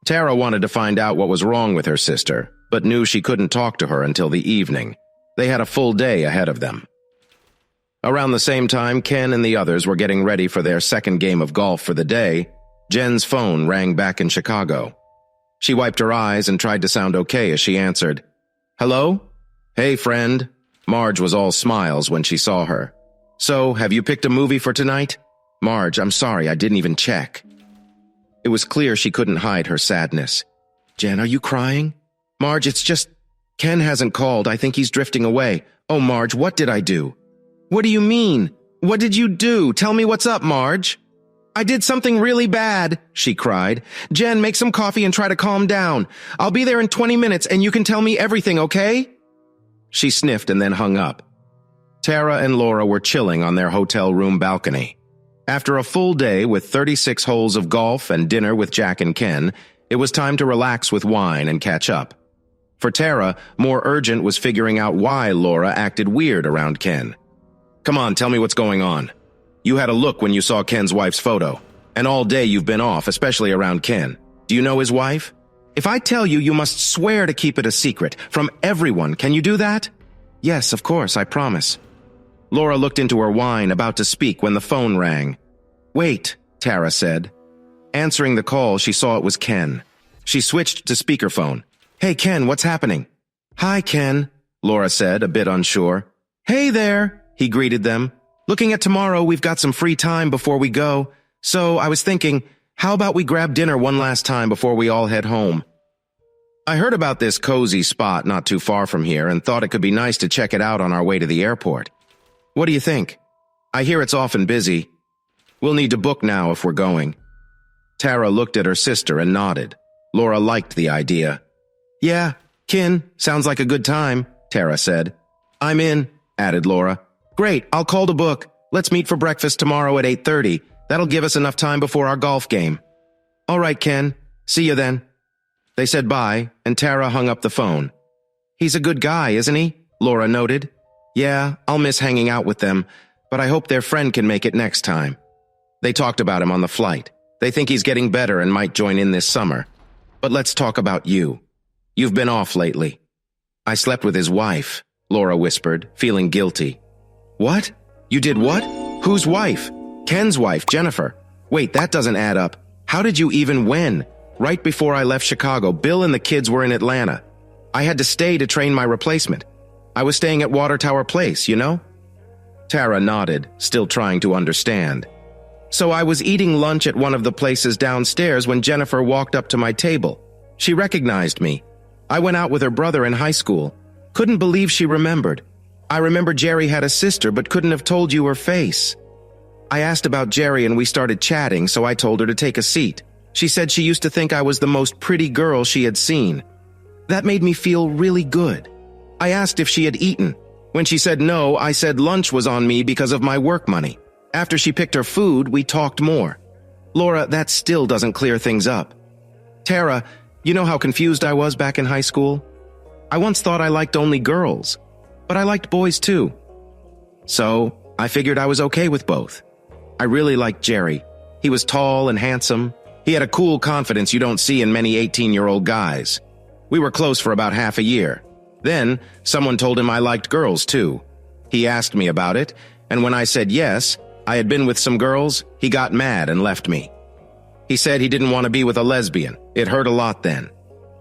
Tara wanted to find out what was wrong with her sister, but knew she couldn't talk to her until the evening. They had a full day ahead of them. Around the same time Ken and the others were getting ready for their second game of golf for the day, Jen's phone rang back in Chicago. She wiped her eyes and tried to sound okay as she answered. "Hello? Hey, friend." Marge was all smiles when she saw her. "So, have you picked a movie for tonight?" "Marge, I'm sorry, I didn't even check." It was clear she couldn't hide her sadness. "Jen, are you crying?" "Marge, it's just, Ken hasn't called. I think he's drifting away." "Oh, Marge, what did I do?" "What do you mean? What did you do? Tell me what's up, Marge." "I did something really bad," she cried. "Jen, make some coffee and try to calm down. I'll be there in 20 minutes and you can tell me everything, okay?" She sniffed and then hung up. Tara and Laura were chilling on their hotel room balcony. After a full day with 36 holes of golf and dinner with Jack and Ken, it was time to relax with wine and catch up. For Tara, more urgent was figuring out why Laura acted weird around Ken. "Come on, tell me what's going on. You had a look when you saw Ken's wife's photo, and all day you've been off, especially around Ken. Do you know his wife?" If I tell you, you must swear to keep it a secret from everyone. Can you do that? Yes, of course, I promise. Laura looked into her wine, about to speak when the phone rang. Wait, Tara said. Answering the call, she saw it was Ken. She switched to speakerphone. Hey, Ken, what's happening? Hi, Ken, Laura said, a bit unsure. Hey there, he greeted them. Looking at tomorrow, we've got some free time before we go. So I was thinking, how about we grab dinner one last time before we all head home? I heard about this cozy spot not too far from here and thought it could be nice to check it out on our way to the airport. What do you think? I hear it's often busy. We'll need to book now if we're going. Tara looked at her sister and nodded. Laura liked the idea. Yeah, Kin, sounds like a good time, Tara said. I'm in, added Laura. Great, I'll call to book. Let's meet for breakfast tomorrow at 8:30. That'll give us enough time before our golf game. All right, Ken. See you then. They said bye, and Tara hung up the phone. He's a good guy, isn't he? Laura noted. Yeah, I'll miss hanging out with them, but I hope their friend can make it next time. They talked about him on the flight. They think he's getting better and might join in this summer. But let's talk about you. You've been off lately. I slept with his wife, Laura whispered, feeling guilty. What? You did what? Whose wife? Ken's wife, Jennifer. Wait, that doesn't add up. How did you even when? Right before I left Chicago, Bill and the kids were in Atlanta. I had to stay to train my replacement. I was staying at Water Tower Place, you know? Tara nodded, still trying to understand. So I was eating lunch at one of the places downstairs when Jennifer walked up to my table. She recognized me. I went out with her brother in high school. Couldn't believe she remembered. I remember Jerry had a sister but couldn't have told you her face. I asked about Jerry and we started chatting, so I told her to take a seat. She said she used to think I was the most pretty girl she had seen. That made me feel really good. I asked if she had eaten. When she said no, I said lunch was on me because of my work money. After she picked her food, we talked more. Laura, that still doesn't clear things up. Tara, you know how confused I was back in high school? I once thought I liked only girls, but I liked boys too. So, I figured I was okay with both. I really liked Jerry. He was tall and handsome. He had a cool confidence you don't see in many 18-year-old guys. We were close for about half a year. Then, someone told him I liked girls too. He asked me about it, and when I said yes, I had been with some girls, he got mad and left me. He said he didn't want to be with a lesbian. It hurt a lot then.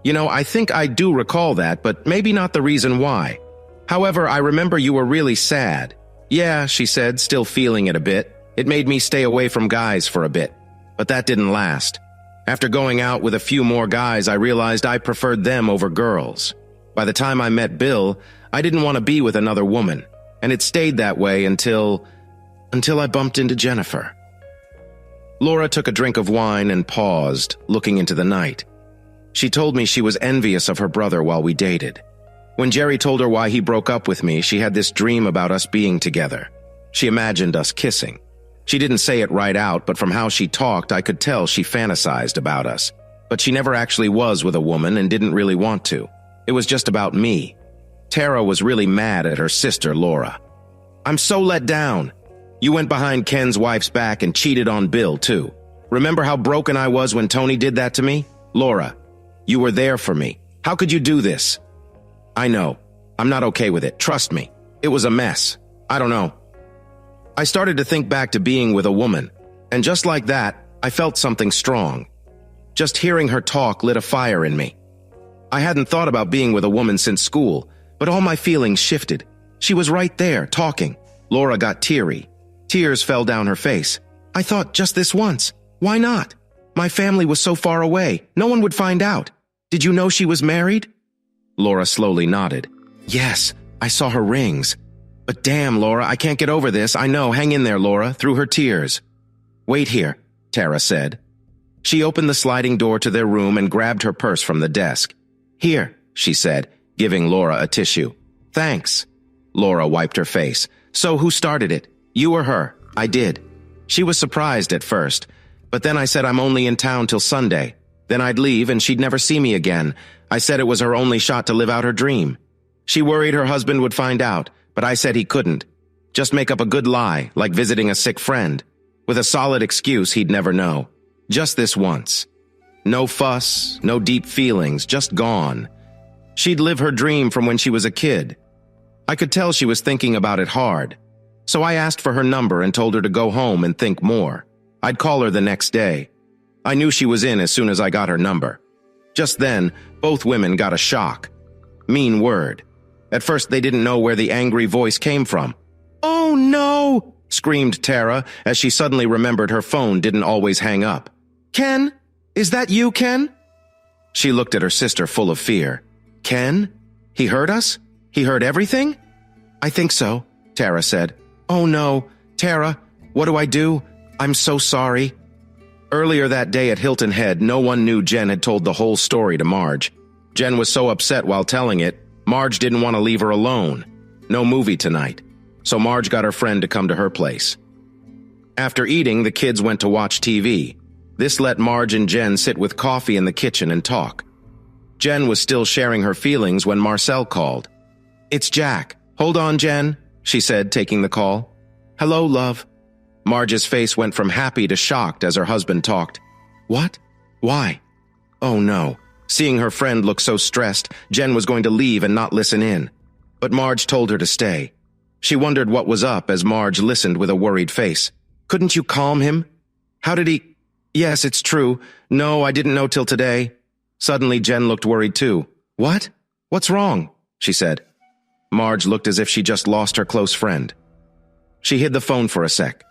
You know, I think I do recall that, but maybe not the reason why. However, I remember you were really sad. Yeah, she said, still feeling it a bit. It made me stay away from guys for a bit. But that didn't last. After going out with a few more guys, I realized I preferred them over girls. By the time I met Bill, I didn't want to be with another woman. And it stayed that way until I bumped into Jennifer. Laura took a drink of wine and paused, looking into the night. She told me she was envious of her brother while we dated. When Jerry told her why he broke up with me, she had this dream about us being together. She imagined us kissing. She didn't say it right out, but from how she talked, I could tell she fantasized about us. But she never actually was with a woman and didn't really want to. It was just about me. Tara was really mad at her sister, Laura. I'm so let down. You went behind Ken's wife's back and cheated on Bill, too. Remember how broken I was when Tony did that to me? Laura, you were there for me. How could you do this? I know. I'm not okay with it. Trust me. It was a mess. I don't know. I started to think back to being with a woman, and just like that, I felt something strong. Just hearing her talk lit a fire in me. I hadn't thought about being with a woman since school, but all my feelings shifted. She was right there, talking. Laura got teary. Tears fell down her face. I thought, just this once. Why not? My family was so far away. No one would find out. Did you know she was married? Laura slowly nodded. Yes, I saw her rings. But damn, Laura, I can't get over this. I know, hang in there, Laura, through her tears. Wait here, Tara said. She opened the sliding door to their room and grabbed her purse from the desk. Here, she said, giving Laura a tissue. Thanks. Laura wiped her face. So who started it? You or her? I did. She was surprised at first, but then I said I'm only in town till Sunday. Then I'd leave and she'd never see me again. I said it was her only shot to live out her dream. She worried her husband would find out, but I said he couldn't. Just make up a good lie, like visiting a sick friend. With a solid excuse he'd never know. Just this once. No fuss, no deep feelings, just gone. She'd live her dream from when she was a kid. I could tell she was thinking about it hard. So I asked for her number and told her to go home and think more. I'd call her the next day. I knew she was in as soon as I got her number. Just then, both women got a shock. Mean word. At first, they didn't know where the angry voice came from. "Oh, no!" screamed Tara as she suddenly remembered her phone didn't always hang up. "Ken? Is that you, Ken?" She looked at her sister full of fear. "Ken? He heard us? He heard everything?" "I think so," Tara said. "Oh, no. Tara, what do I do? I'm so sorry." Earlier that day at Hilton Head, no one knew Jen had told the whole story to Marge. Jen was so upset while telling it, Marge didn't want to leave her alone. No movie tonight. So Marge got her friend to come to her place. After eating, the kids went to watch TV. This let Marge and Jen sit with coffee in the kitchen and talk. Jen was still sharing her feelings when Marcel called. "It's Jack. Hold on, Jen," she said, taking the call. "Hello, love." Marge's face went from happy to shocked as her husband talked. "What? Why?" Oh no. Seeing her friend look so stressed, Jen was going to leave and not listen in. But Marge told her to stay. She wondered what was up as Marge listened with a worried face. "Couldn't you calm him? How did he—" "Yes, it's true. No, I didn't know till today." Suddenly, Jen looked worried too. "What? What's wrong?" she said. Marge looked as if she just lost her close friend. She hid the phone for a sec.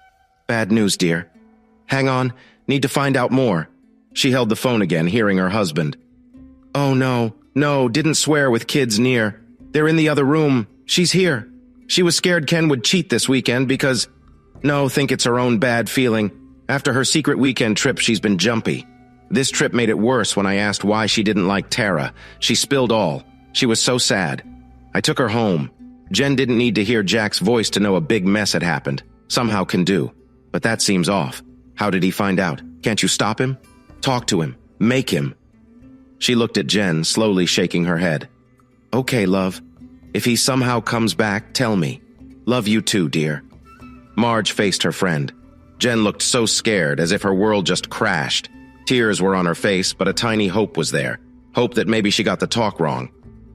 "Bad news, dear." "Hang on. Need to find out more." She held the phone again, hearing her husband. "Oh, no, didn't swear with kids near. They're in the other room. She's here. She was scared Ken would cheat this weekend because—" "No, think it's her own bad feeling. After her secret weekend trip, she's been jumpy. This trip made it worse when I asked why she didn't like Tara. She spilled all. She was so sad. I took her home. Jen didn't need to hear Jack's voice to know a big mess had happened. Somehow can do. But that seems off. How did he find out? Can't you stop him? Talk to him. Make him." She looked at Jen, slowly shaking her head. "Okay, love. If he somehow comes back, tell me. Love you too, dear." Marge faced her friend. Jen looked so scared, as if her world just crashed. Tears were on her face, but a tiny hope was there. Hope that maybe she got the talk wrong.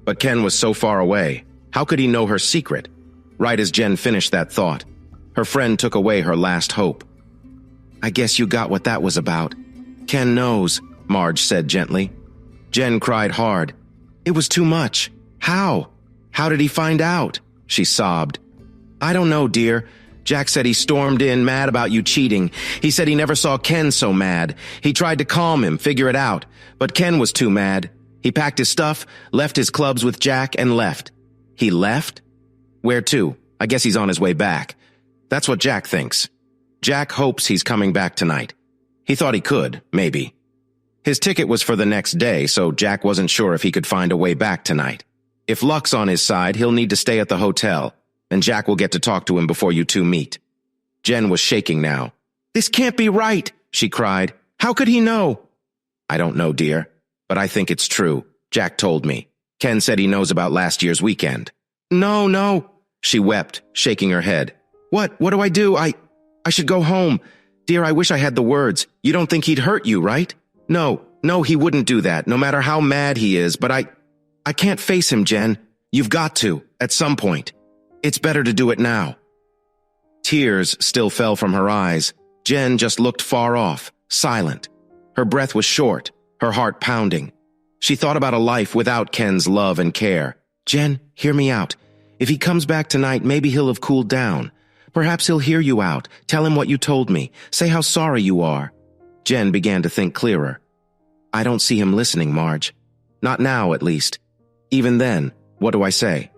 But Ken was so far away. How could he know her secret? Right as Jen finished that thought, her friend took away her last hope. "I guess you got what that was about. Ken knows," Marge said gently. Jen cried hard. "It was too much. How? How did he find out?" she sobbed. "I don't know, dear. Jack said he stormed in mad about you cheating. He said he never saw Ken so mad. He tried to calm him, figure it out. But Ken was too mad. He packed his stuff, left his clubs with Jack, and left." "He left? Where to? I guess he's on his way back." That's what Jack thinks. Jack hopes he's coming back tonight. He thought he could, maybe. His ticket was for the next day, so Jack wasn't sure if he could find a way back tonight. If luck's on his side, he'll need to stay at the hotel, and Jack will get to talk to him before you two meet. Jen was shaking now. "This can't be right," she cried. "How could he know?" "I don't know, dear, but I think it's true. Jack told me. Ken said he knows about last year's weekend." No, she wept, shaking her head. What do I do? I should go home. Dear, I wish I had the words. You don't think he'd hurt you, right? No, he wouldn't do that, no matter how mad he is, but I can't face him, Jen. You've got to, at some point. It's better to do it now." Tears still fell from her eyes. Jen just looked far off, silent. Her breath was short, her heart pounding. She thought about a life without Ken's love and care. "Jen, hear me out. If he comes back tonight, maybe he'll have cooled down. Perhaps he'll hear you out. Tell him what you told me. Say how sorry you are." Jen began to think clearer. "I don't see him listening, Marge. Not now, at least. Even then, what do I say?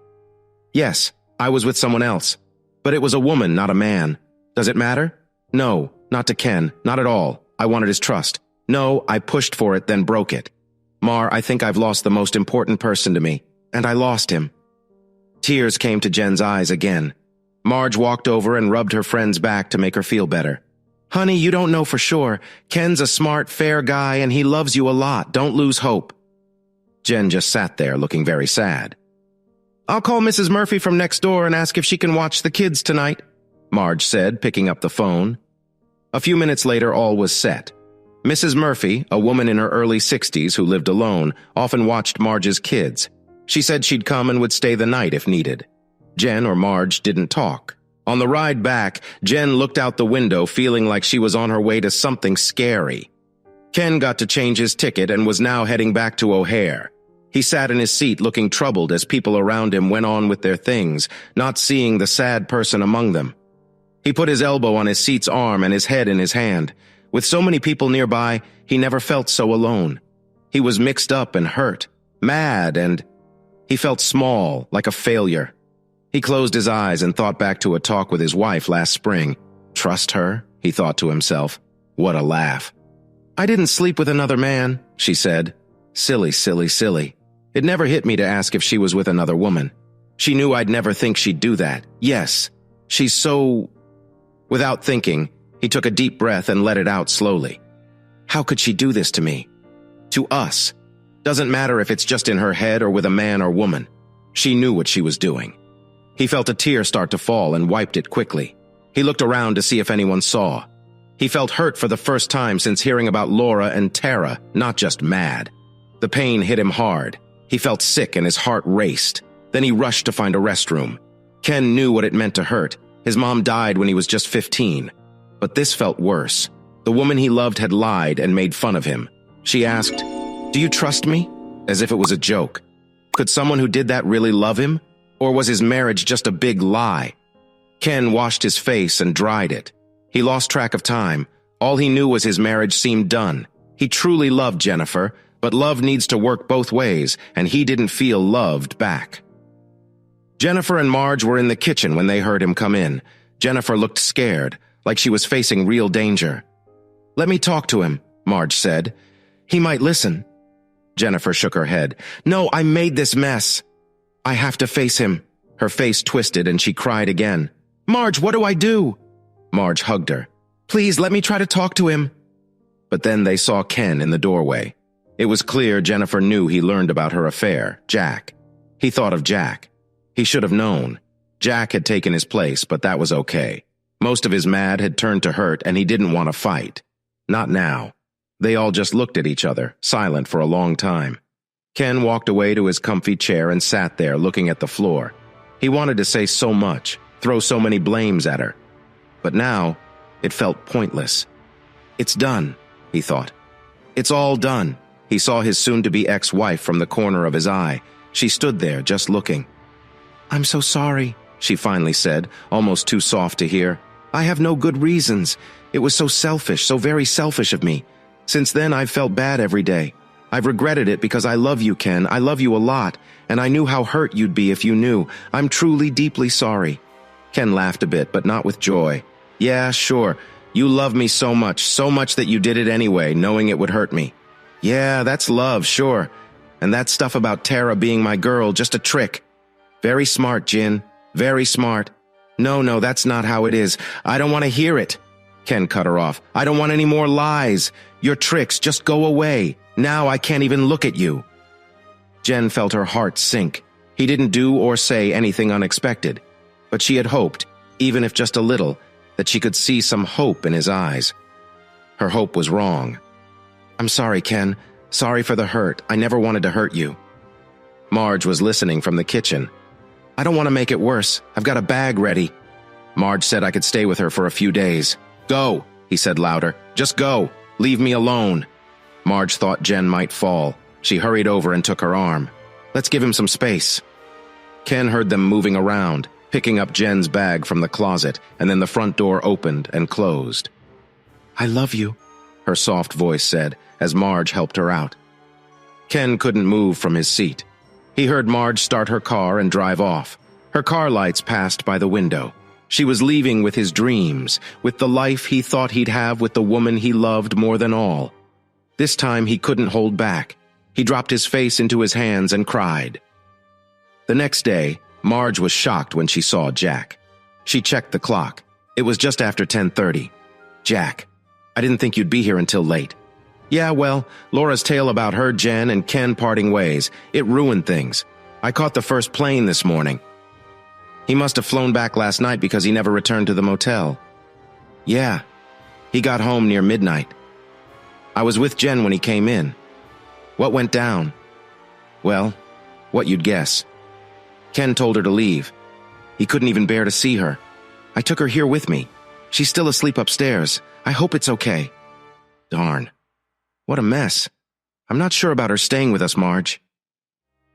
Yes, I was with someone else. But it was a woman, not a man. Does it matter? No, not to Ken. Not at all. I wanted his trust. No, I pushed for it, then broke it. Mar, I think I've lost the most important person to me. And I lost him." Tears came to Jen's eyes again. Marge walked over and rubbed her friend's back to make her feel better. "Honey, you don't know for sure. Ken's a smart, fair guy, and he loves you a lot. Don't lose hope." Jen just sat there, looking very sad. "I'll call Mrs. Murphy from next door and ask if she can watch the kids tonight," Marge said, picking up the phone. A few minutes later, all was set. Mrs. Murphy, a woman in her early 60s who lived alone, often watched Marge's kids. She said she'd come and would stay the night if needed. Jen or Marge didn't talk. On the ride back, Jen looked out the window feeling like she was on her way to something scary. Ken got to change his ticket and was now heading back to O'Hare. He sat in his seat looking troubled as people around him went on with their things, not seeing the sad person among them. He put his elbow on his seat's arm and his head in his hand. With so many people nearby, he never felt so alone. He was mixed up and hurt, mad, and he felt small, like a failure. He closed his eyes and thought back to a talk with his wife last spring. Trust her, he thought to himself. What a laugh. I didn't sleep with another man, she said. Silly, silly, silly. It never hit me to ask if she was with another woman. She knew I'd never think she'd do that. Yes, she's so... Without thinking, he took a deep breath and let it out slowly. How could she do this to me? To us. Doesn't matter if it's just in her head or with a man or woman. She knew what she was doing. He felt a tear start to fall and wiped it quickly. He looked around to see if anyone saw. He felt hurt for the first time since hearing about Laura and Tara, not just mad. The pain hit him hard. He felt sick and his heart raced. Then he rushed to find a restroom. Ken knew what it meant to hurt. His mom died when he was just 15. But this felt worse. The woman he loved had lied and made fun of him. She asked, "Do you trust me?" As if it was a joke. Could someone who did that really love him? Or was his marriage just a big lie? Ken washed his face and dried it. He lost track of time. All he knew was his marriage seemed done. He truly loved Jennifer, but love needs to work both ways, and he didn't feel loved back. Jennifer and Marge were in the kitchen when they heard him come in. Jennifer looked scared, like she was facing real danger. "Let me talk to him," Marge said. "He might listen." Jennifer shook her head. "No, I made this mess. I have to face him." Her face twisted and she cried again. "Marge, what do I do?" Marge hugged her. "Please, let me try to talk to him." But then they saw Ken in the doorway. It was clear Jennifer knew he learned about her affair, Jack. He thought of Jack. He should have known. Jack had taken his place, but that was okay. Most of his mad had turned to hurt, and he didn't want to fight. Not now. They all just looked at each other, silent for a long time. Ken walked away to his comfy chair and sat there looking at the floor. He wanted to say so much, throw so many blames at her. But now, it felt pointless. It's done, he thought. It's all done. He saw his soon-to-be ex-wife from the corner of his eye. She stood there, just looking. "I'm so sorry," she finally said, almost too soft to hear. "I have no good reasons. It was so selfish, so very selfish of me. Since then, I've felt bad every day. I've regretted it because I love you, Ken. I love you a lot, and I knew how hurt you'd be if you knew. I'm truly, deeply sorry." Ken laughed a bit, but not with joy. "Yeah, sure. You love me so much that you did it anyway, knowing it would hurt me. Yeah, that's love, sure. And that stuff about Tara being my girl, just a trick. Very smart, Jin. Very smart. No, that's not how it is. I don't want to hear it." Ken cut her off. "I don't want any more lies. Your tricks, just go away. Now I can't even look at you." Jen felt her heart sink. He didn't do or say anything unexpected. But she had hoped, even if just a little, that she could see some hope in his eyes. Her hope was wrong. "I'm sorry, Ken. Sorry for the hurt. I never wanted to hurt you." Marge was listening from the kitchen. "I don't want to make it worse. I've got a bag ready." Marge said I could stay with her for a few days. "Go," he said louder. "Just go. Leave me alone." Marge thought Jen might fall. She hurried over and took her arm. "Let's give him some space." Ken heard them moving around, picking up Jen's bag from the closet, and then the front door opened and closed. "I love you," her soft voice said, as Marge helped her out. Ken couldn't move from his seat. He heard Marge start her car and drive off. Her car lights passed by the window. She was leaving with his dreams, with the life he thought he'd have with the woman he loved more than all. This time he couldn't hold back. He dropped his face into his hands and cried. The next day, Marge was shocked when she saw Jack. She checked the clock. It was just after 10:30. "Jack, I didn't think you'd be here until late." "Yeah, well, Laura's tale about her, Jen, and Ken parting ways, it ruined things. I caught the first plane this morning." "He must have flown back last night because he never returned to the motel." "Yeah, he got home near midnight." I was with Jen when he came in. What went down? Well, what you'd guess. Ken told her to leave. He couldn't even bear to see her. I took her here with me. She's still asleep upstairs. I hope it's okay. Darn. What a mess. I'm not sure about her staying with us, Marge.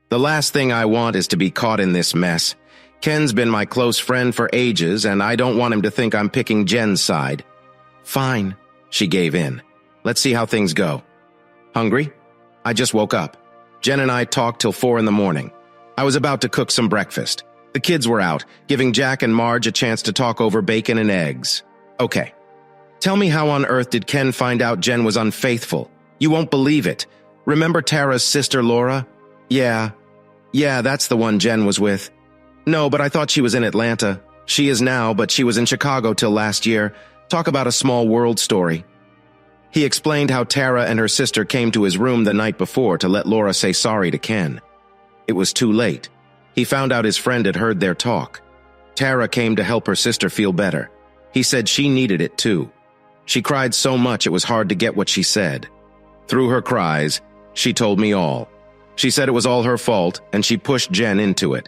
The last thing I want is to be caught in this mess. Ken's been my close friend for ages, and I don't want him to think I'm picking Jen's side. Fine, she gave in. Let's see how things go. Hungry? I just woke up. Jen and I talked till 4 in the morning. I was about to cook some breakfast. The kids were out, giving Jack and Marge a chance to talk over bacon and eggs. Okay. Tell me, how on earth did Ken find out Jen was unfaithful? You won't believe it. Remember Tara's sister Laura? Yeah, that's the one Jen was with. No, but I thought she was in Atlanta. She is now, but she was in Chicago till last year. Talk about a small world story. He explained how Tara and her sister came to his room the night before to let Laura say sorry to Ken. It was too late. He found out his friend had heard their talk. Tara came to help her sister feel better. He said she needed it too. She cried so much it was hard to get what she said. Through her cries, she told me all. She said it was all her fault, and she pushed Jen into it.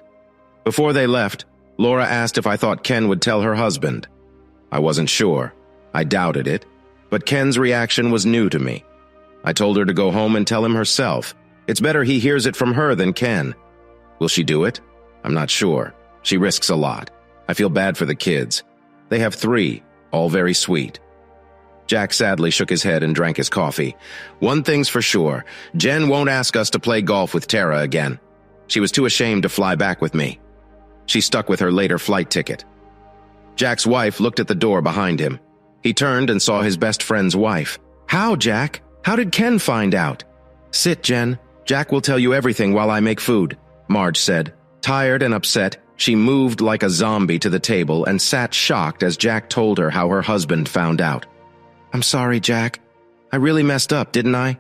Before they left, Laura asked if I thought Ken would tell her husband. I wasn't sure. I doubted it. But Ken's reaction was new to me. I told her to go home and tell him herself. It's better he hears it from her than Ken. Will she do it? I'm not sure. She risks a lot. I feel bad for the kids. They have 3, all very sweet. Jack sadly shook his head and drank his coffee. One thing's for sure, Jen won't ask us to play golf with Tara again. She was too ashamed to fly back with me. She stuck with her later flight ticket. Jack's wife looked at the door behind him. He turned and saw his best friend's wife. How, Jack? How did Ken find out? Sit, Jen. Jack will tell you everything while I make food, Marge said. Tired and upset, she moved like a zombie to the table and sat shocked as Jack told her how her husband found out. I'm sorry, Jack. I really messed up, didn't I?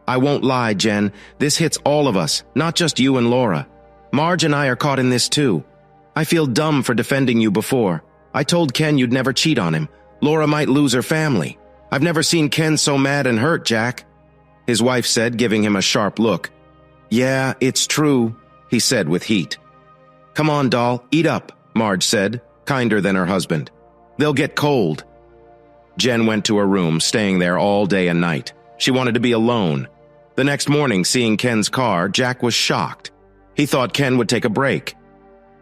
I won't lie, Jen. This hits all of us, not just you and Laura. Marge and I are caught in this too. I feel dumb for defending you before. I told Ken you'd never cheat on him. Laura might lose her family. I've never seen Ken so mad and hurt, Jack. His wife said, giving him a sharp look. Yeah, it's true, he said with heat. Come on, doll, eat up, Marge said, kinder than her husband. They'll get cold. Jen went to her room, staying there all day and night. She wanted to be alone. The next morning, seeing Ken's car, Jack was shocked. He thought Ken would take a break.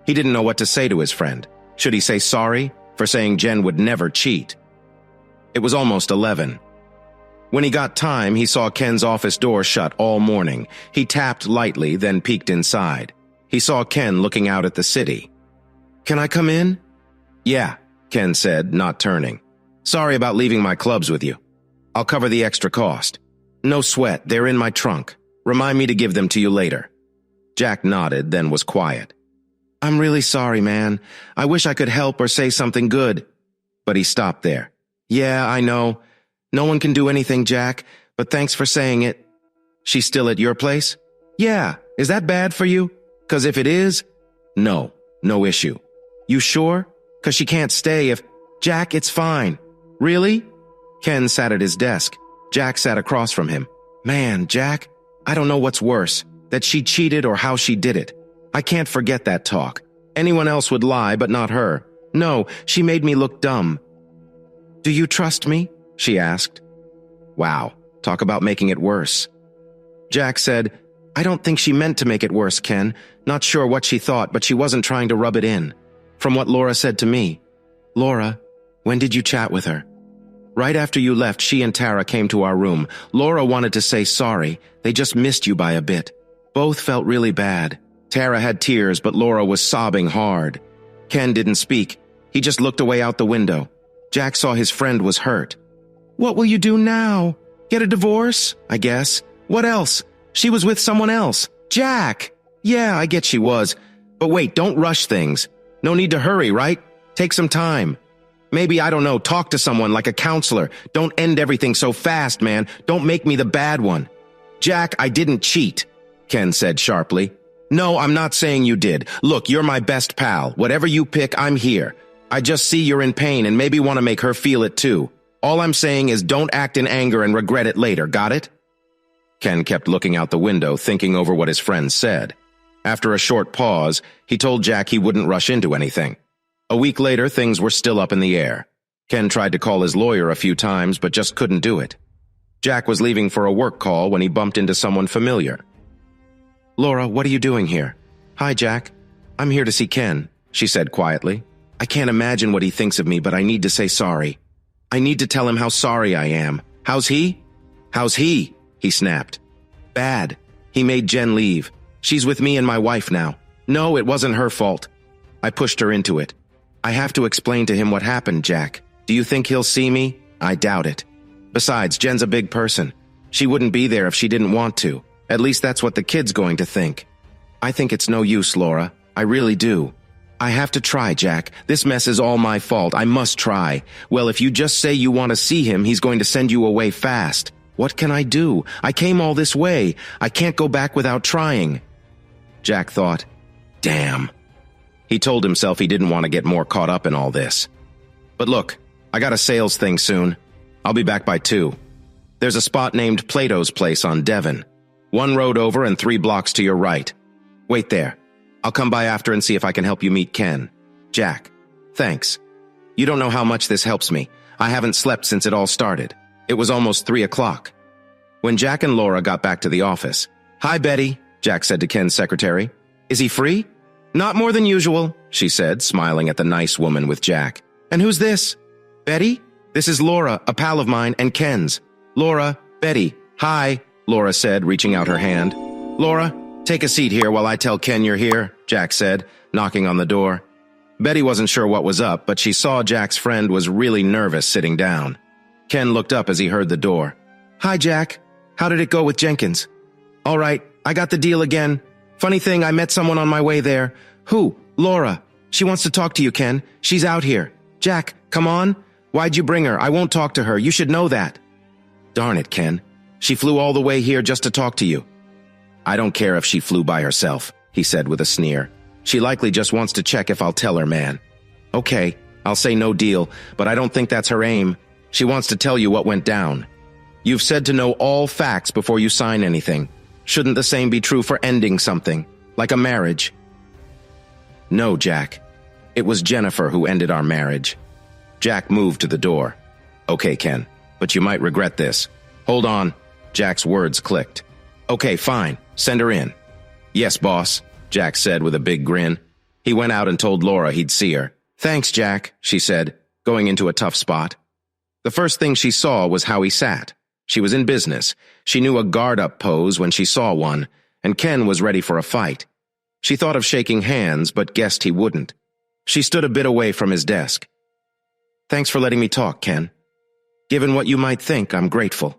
He didn't know what to say to his friend. Should he say sorry for saying Jen would never cheat? It was almost 11. When he got time, he saw Ken's office door shut all morning. He tapped lightly, then peeked inside. He saw Ken looking out at the city. Can I come in? Yeah, Ken said, not turning. Sorry about leaving my clubs with you. I'll cover the extra cost. No sweat, they're in my trunk. Remind me to give them to you later. Jack nodded, then was quiet. I'm really sorry, man. I wish I could help or say something good. But he stopped there. Yeah, I know. No one can do anything, Jack, but thanks for saying it. She's still at your place? Yeah, is that bad for you? 'Cause if it is, no issue. You sure? 'Cause she can't stay if... Jack, it's fine. Really? Ken sat at his desk. Jack sat across from him. Man, Jack, I don't know what's worse, that she cheated or how she did it. I can't forget that talk. Anyone else would lie, but not her. No, she made me look dumb. Do you trust me? She asked. Wow, talk about making it worse. Jack said, I don't think she meant to make it worse, Ken. Not sure what she thought, but she wasn't trying to rub it in. From what Laura said to me. Laura, when did you chat with her? Right after you left, she and Tara came to our room. Laura wanted to say sorry. They just missed you by a bit. Both felt really bad. Tara had tears, but Laura was sobbing hard. Ken didn't speak. He just looked away out the window. Jack saw his friend was hurt. What will you do now? Get a divorce? I guess. What else? She was with someone else. Jack! Yeah, I get she was. But wait, don't rush things. No need to hurry, right? Take some time. Maybe, I don't know, talk to someone like a counselor. Don't end everything so fast, man. Don't make me the bad one. Jack, I didn't cheat, Ken said sharply. No, I'm not saying you did. Look, you're my best pal. Whatever you pick, I'm here. I just see you're in pain and maybe want to make her feel it too. All I'm saying is don't act in anger and regret it later, got it? Ken kept looking out the window, thinking over what his friend said. After a short pause, he told Jack he wouldn't rush into anything. A week later, things were still up in the air. Ken tried to call his lawyer a few times, but just couldn't do it. Jack was leaving for a work call when he bumped into someone familiar. "Laura, what are you doing here?" "Hi, Jack. I'm here to see Ken," she said quietly. "I can't imagine what he thinks of me, but I need to say sorry. I need to tell him how sorry I am. How's he?" "How's he?" he snapped. "Bad. He made Jen leave. She's with me and my wife now. No, it wasn't her fault. I pushed her into it. I have to explain to him what happened, Jack. Do you think he'll see me? I doubt it. Besides, Jen's a big person. She wouldn't be there if she didn't want to. At least that's what the kid's going to think. I think it's no use, Laura. I really do. I have to try, Jack. This mess is all my fault. I must try. Well, if you just say you want to see him, he's going to send you away fast. What can I do? I came all this way. I can't go back without trying." Jack thought, "Damn." He told himself he didn't want to get more caught up in all this. "But look, I got a sales thing soon. I'll be back by 2. There's a spot named Plato's Place on Devon. 1 road over and 3 blocks to your right. Wait there. I'll come by after and see if I can help you meet Ken. Jack, thanks. You don't know how much this helps me. I haven't slept since it all started. It was almost 3 o'clock. When Jack and Laura got back to the office, "Hi, Betty," Jack said to Ken's secretary. "Is he free?" "Not more than usual," she said, smiling at the nice woman with Jack. "And who's this?" "Betty? This is Laura, a pal of mine, and Ken's." "Laura, Betty, hi," Laura said, reaching out her hand. "Laura, take a seat here while I tell Ken you're here," Jack said, knocking on the door. Betty wasn't sure what was up, but she saw Jack's friend was really nervous sitting down. Ken looked up as he heard the door. "Hi, Jack. How did it go with Jenkins?" "All right, I got the deal again. Funny thing, I met someone on my way there." "Who?" "Laura. She wants to talk to you, Ken. She's out here." "Jack, come on. Why'd you bring her? I won't talk to her. You should know that." "Darn it, Ken. She flew all the way here just to talk to you." "I don't care if she flew by herself," he said with a sneer. "She likely just wants to check if I'll tell her, man." "Okay, I'll say no deal, but I don't think that's her aim. She wants to tell you what went down. You've said to know all facts before you sign anything. Shouldn't the same be true for ending something, like a marriage?" "No, Jack. It was Jennifer who ended our marriage." Jack moved to the door. "Okay, Ken, but you might regret this." "Hold on." Jack's words clicked. "Okay, fine. Send her in." "Yes, boss," Jack said with a big grin. He went out and told Laura he'd see her. "Thanks, Jack," she said, going into a tough spot. The first thing she saw was how he sat. She was in business. She knew a guard-up pose when she saw one, and Ken was ready for a fight. She thought of shaking hands, but guessed he wouldn't. She stood a bit away from his desk. "Thanks for letting me talk, Ken. Given what you might think, I'm grateful."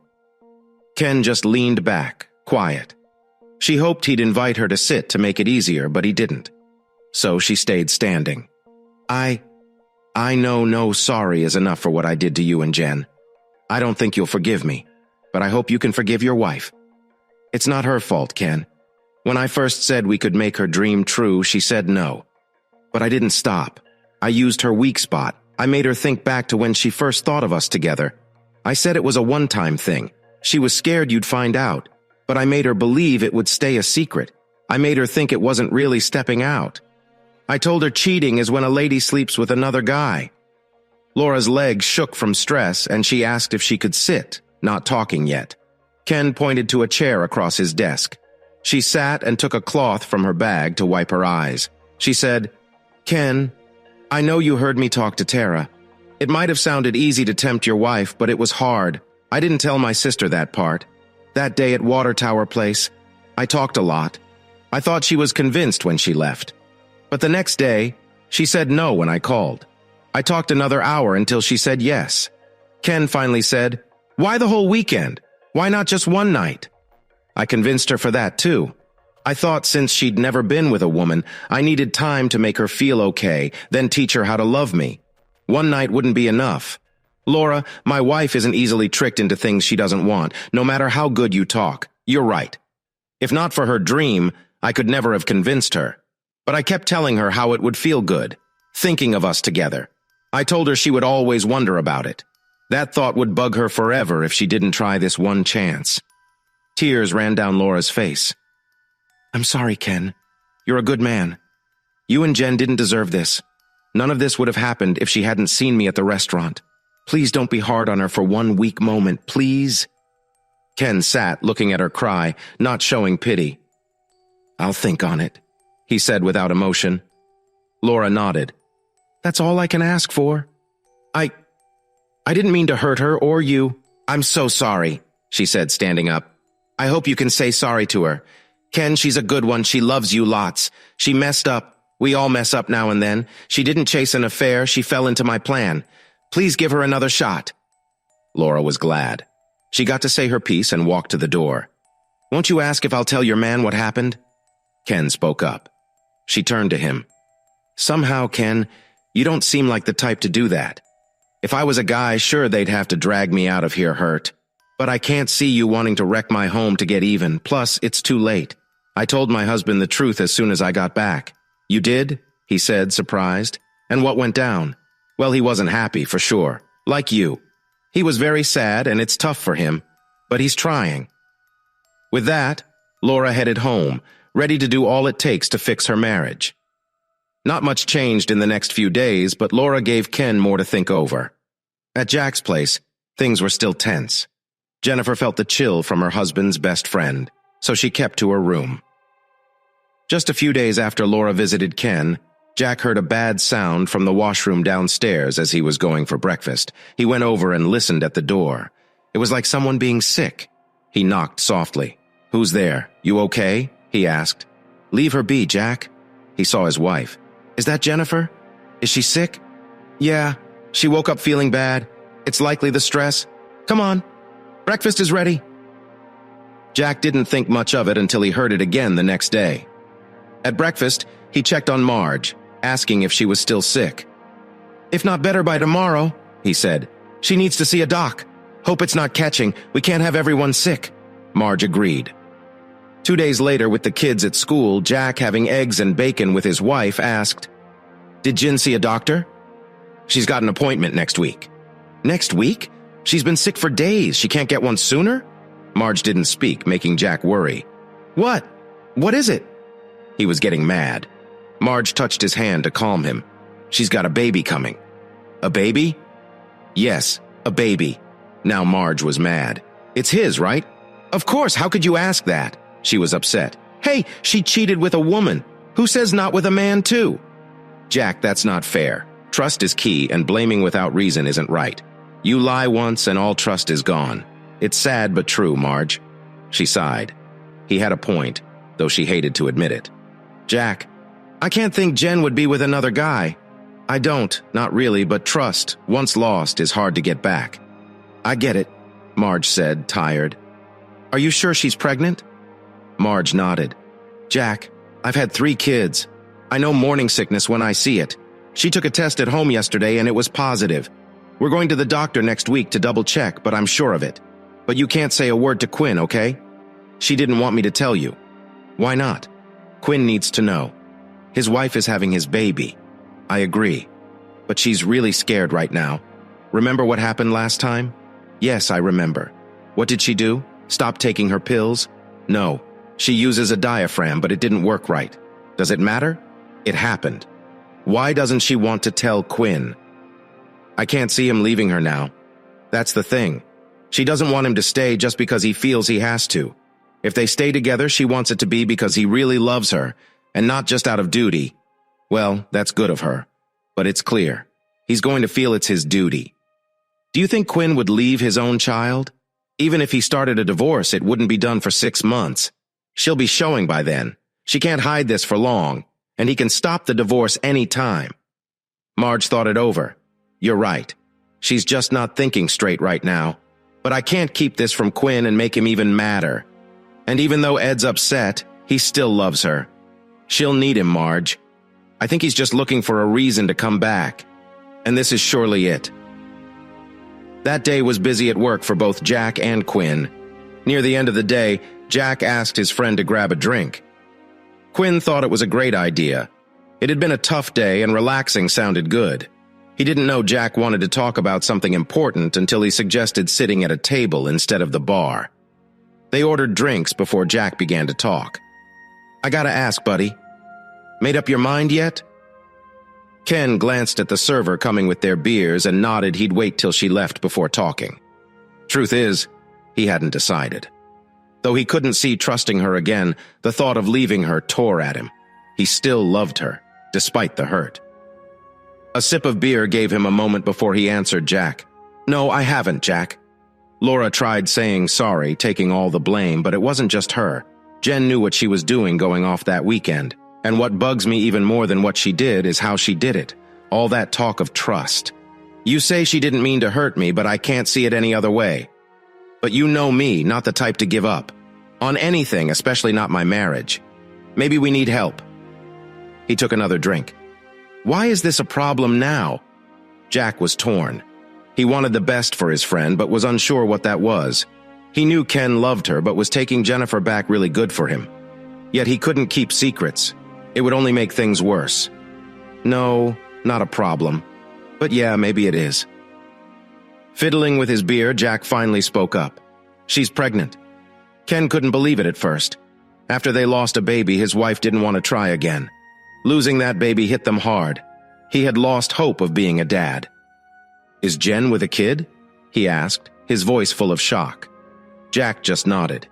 Ken just leaned back, quiet. She hoped he'd invite her to sit to make it easier, but he didn't. So she stayed standing. I know no sorry is enough for what I did to you and Jen. I don't think you'll forgive me, but I hope you can forgive your wife. It's not her fault, Ken. When I first said we could make her dream true, she said no. But I didn't stop. I used her weak spot. I made her think back to when she first thought of us together. I said it was a one-time thing. She was scared you'd find out, but I made her believe it would stay a secret. I made her think it wasn't really stepping out. I told her cheating is when a lady sleeps with another guy. Laura's legs shook from stress, and she asked if she could sit, not talking yet. Ken pointed to a chair across his desk. She sat and took a cloth from her bag to wipe her eyes. She said, "Ken, I know you heard me talk to Tara. It might have sounded easy to tempt your wife, but it was hard. I didn't tell my sister that part. That day at Water Tower Place, I talked a lot. I thought she was convinced when she left. But the next day, she said no when I called. I talked another hour until she said yes. Ken finally said, 'Why the whole weekend? Why not just one night?' I convinced her for that too. I thought since she'd never been with a woman, I needed time to make her feel okay, then teach her how to love me. One night wouldn't be enough. Laura, my wife isn't easily tricked into things she doesn't want, no matter how good you talk. You're right. If not for her dream, I could never have convinced her. But I kept telling her how it would feel good, thinking of us together. I told her she would always wonder about it. That thought would bug her forever if she didn't try this one chance. Tears ran down Laura's face. I'm sorry, Ken. You're a good man. You and Jen didn't deserve this. None of this would have happened if she hadn't seen me at the restaurant. Please don't be hard on her for one weak moment, please. Ken sat, looking at her cry, not showing pity. I'll think on it, he said without emotion. Laura nodded. That's all I can ask for. I didn't mean to hurt her or you. I'm so sorry, she said, standing up. I hope you can say sorry to her. Ken, she's a good one. She loves you lots. She messed up. We all mess up now and then. She didn't chase an affair. She fell into my plan. Please give her another shot. Laura was glad. She got to say her piece and walked to the door. Won't you ask if I'll tell your man what happened? Ken spoke up. She turned to him. Somehow, Ken, you don't seem like the type to do that. If I was a guy, sure, they'd have to drag me out of here hurt. But I can't see you wanting to wreck my home to get even. Plus, it's too late. I told my husband the truth as soon as I got back. You did? He said, surprised. And what went down? Well, he wasn't happy, for sure. Like you. He was very sad, and it's tough for him. But he's trying. With that, Laura headed home, ready to do all it takes to fix her marriage. Not much changed in the next few days, but Laura gave Ken more to think over. At Jack's place, things were still tense. Jennifer felt the chill from her husband's best friend, so she kept to her room. Just a few days after Laura visited Ken, Jack heard a bad sound from the washroom downstairs as he was going for breakfast. He went over and listened at the door. It was like someone being sick. He knocked softly. Who's there? You okay? He asked. Leave her be, Jack. He saw his wife. Is that Jennifer? Is she sick? Yeah, she woke up feeling bad. It's likely the stress. Come on, breakfast is ready. Jack didn't think much of it until he heard it again the next day. At breakfast, he checked on Marge, asking if she was still sick. If not better by tomorrow, he said. She needs to see a doc. Hope it's not catching. We can't have everyone sick. Marge agreed. 2 days later, with the kids at school, Jack, having eggs and bacon with his wife, asked, Did Jen see a doctor? She's got an appointment next week. Next week? She's been sick for days. She can't get one sooner? Marge didn't speak, making Jack worry. What? What is it? He was getting mad. Marge touched his hand to calm him. She's got a baby coming. A baby? Yes, a baby. Now Marge was mad. It's his, right? Of course, how could you ask that? She was upset. Hey, she cheated with a woman. Who says not with a man, too? Jack, that's not fair. Trust is key, and blaming without reason isn't right. You lie once, and all trust is gone. It's sad but true, Marge. She sighed. He had a point, though she hated to admit it. Jack, I can't think Jen would be with another guy. I don't, not really, but trust, once lost, is hard to get back. I get it, Marge said, tired. Are you sure she's pregnant? Marge nodded. Jack, I've had 3 kids. I know morning sickness when I see it. She took a test at home yesterday and it was positive. We're going to the doctor next week to double check, but I'm sure of it. But you can't say a word to Quinn, okay? She didn't want me to tell you. Why not? Quinn needs to know. His wife is having his baby. I agree. But she's really scared right now. Remember what happened last time? Yes, I remember. What did she do? Stop taking her pills? No. She uses a diaphragm, but it didn't work right. Does it matter? It happened. Why doesn't she want to tell Quinn? I can't see him leaving her now. That's the thing. She doesn't want him to stay just because he feels he has to. If they stay together, she wants it to be because he really loves her, and not just out of duty. Well, that's good of her. But it's clear. He's going to feel it's his duty. Do you think Quinn would leave his own child? Even if he started a divorce, it wouldn't be done for 6 months. She'll be showing by then. She can't hide this for long, and he can stop the divorce any time. Marge thought it over. You're right. She's just not thinking straight right now. But I can't keep this from Quinn and make him even madder. And even though Ed's upset, he still loves her. She'll need him, Marge. I think he's just looking for a reason to come back. And this is surely it. That day was busy at work for both Jack and Quinn. Near the end of the day, Jack asked his friend to grab a drink. Quinn thought it was a great idea. It had been a tough day and relaxing sounded good. He didn't know Jack wanted to talk about something important until he suggested sitting at a table instead of the bar. They ordered drinks before Jack began to talk. "I gotta ask, buddy. Made up your mind yet?" Ken glanced at the server coming with their beers and nodded he'd wait till she left before talking. Truth is, he hadn't decided. Though he couldn't see trusting her again, the thought of leaving her tore at him. He still loved her, despite the hurt. A sip of beer gave him a moment before he answered Jack. "No, I haven't, Jack." Laura tried saying sorry, taking all the blame, but it wasn't just her. Jen knew what she was doing going off that weekend, and what bugs me even more than what she did is how she did it. All that talk of trust. "You say she didn't mean to hurt me, but I can't see it any other way. But you know me, not the type to give up. On anything, especially not my marriage. Maybe we need help." He took another drink. Why is this a problem now? Jack was torn. He wanted the best for his friend, but was unsure what that was. He knew Ken loved her, but was taking Jennifer back really good for him. Yet he couldn't keep secrets. It would only make things worse. No, not a problem. But yeah, maybe it is. Fiddling with his beer, Jack finally spoke up. "She's pregnant." Ken couldn't believe it at first. After they lost a baby, his wife didn't want to try again. Losing that baby hit them hard. He had lost hope of being a dad. "Is Jen with a kid?" he asked, his voice full of shock. Jack just nodded.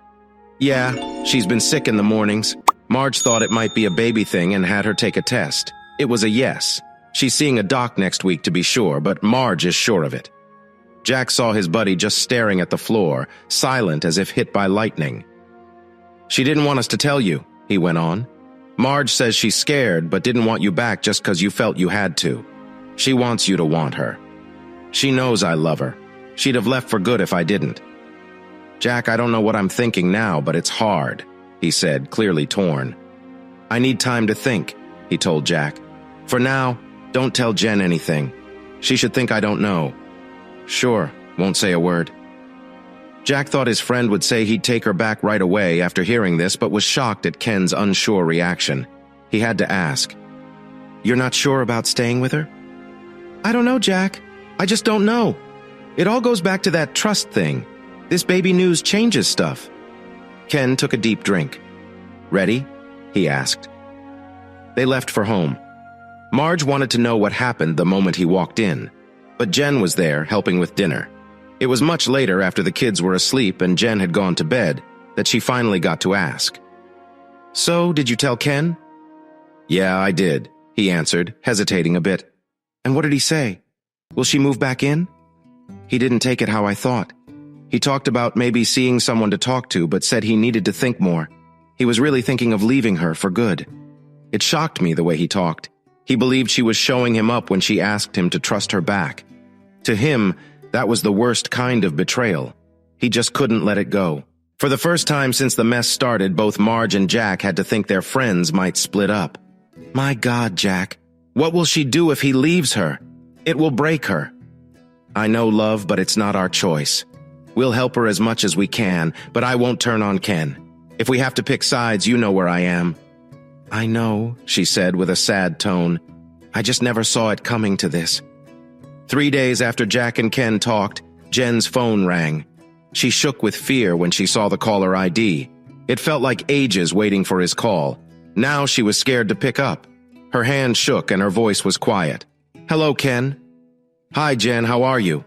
"Yeah, she's been sick in the mornings. Marge thought it might be a baby thing and had her take a test. It was a yes. She's seeing a doc next week to be sure, but Marge is sure of it." Jack saw his buddy just staring at the floor, silent as if hit by lightning. "She didn't want us to tell you," he went on. "Marge says she's scared but didn't want you back just because you felt you had to. She wants you to want her. She knows I love her. She'd have left for good if I didn't." "Jack, I don't know what I'm thinking now, but it's hard," he said, clearly torn. "I need time to think," he told Jack. "For now, don't tell Jen anything. She should think I don't know." "Sure, won't say a word." Jack thought his friend would say he'd take her back right away after hearing this, but was shocked at Ken's unsure reaction. He had to ask, "You're not sure about staying with her?" "I don't know, Jack. I just don't know. It all goes back to that trust thing. This baby news changes stuff." Ken took a deep drink. "Ready?" he asked. They left for home. Marge wanted to know what happened the moment he walked in, but Jen was there helping with dinner. It was much later, after the kids were asleep and Jen had gone to bed, that she finally got to ask. "So, did you tell Ken?" "Yeah, I did," he answered, hesitating a bit. "And what did he say? Will she move back in?" "He didn't take it how I thought. He talked about maybe seeing someone to talk to, but said he needed to think more. He was really thinking of leaving her for good. It shocked me the way he talked. He believed she was showing him up when she asked him to trust her back. To him, that was the worst kind of betrayal. He just couldn't let it go. For the first time since the mess started, both Marge and Jack had to think their friends might split up. My God, Jack, what will she do if he leaves her? It will break her. I know, love, but it's not our choice. We'll help her as much as we can, but I won't turn on Ken. If we have to pick sides, you know where I am. I know, she said with a sad tone. I just never saw it coming to this. 3 days after Jack and Ken talked, Jen's phone rang. She shook with fear when she saw the caller ID. It felt like ages waiting for his call. Now she was scared to pick up. Her hand shook and her voice was quiet. Hello, Ken. Hi, Jen, how are you?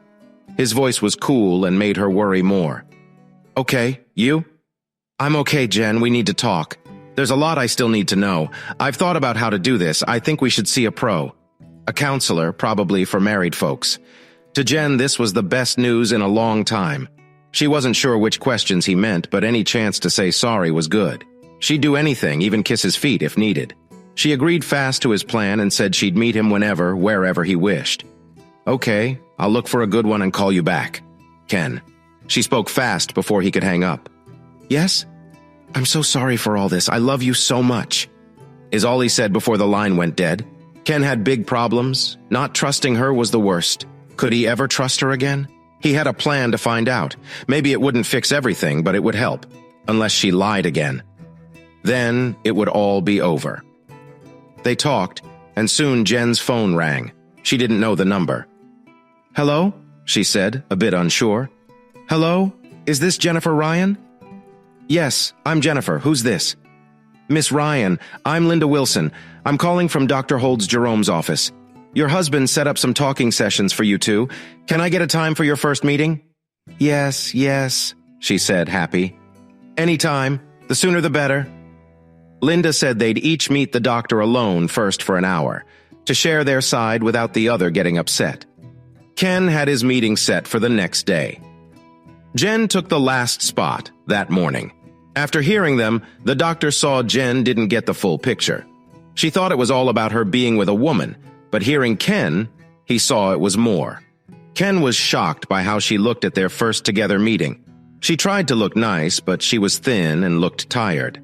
His voice was cool and made her worry more. Okay, you? I'm okay, Jen, we need to talk. There's a lot I still need to know. I've thought about how to do this. I think we should see a pro. A counselor, probably for married folks. To Jen, this was the best news in a long time. She wasn't sure which questions he meant, but any chance to say sorry was good. She'd do anything, even kiss his feet if needed. She agreed fast to his plan and said she'd meet him whenever, wherever he wished. Okay, I'll look for a good one and call you back. Ken. She spoke fast before he could hang up. Yes? I'm so sorry for all this. I love you so much. Is all he said before the line went dead. Ken had big problems. Not trusting her was the worst. Could he ever trust her again? He had a plan to find out. Maybe it wouldn't fix everything, but it would help. Unless she lied again. Then it would all be over. They talked, and soon Jen's phone rang. She didn't know the number. "Hello?" she said, a bit unsure. "Hello? Is this Jennifer Ryan?" "Yes, I'm Jennifer. Who's this?" "Miss Ryan, I'm Linda Wilson. I'm calling from Dr. Holds Jerome's office. Your husband set up some talking sessions for you two. Can I get a time for your first meeting?" Yes, she said, happy. "Anytime. The sooner the better." Linda said they'd each meet the doctor alone first for an hour, to share their side without the other getting upset. Ken had his meeting set for the next day. Jen took the last spot that morning. After hearing them, the doctor saw Jen didn't get the full picture. She thought it was all about her being with a woman, but hearing Ken, he saw it was more. Ken was shocked by how she looked at their first together meeting. She tried to look nice, but she was thin and looked tired.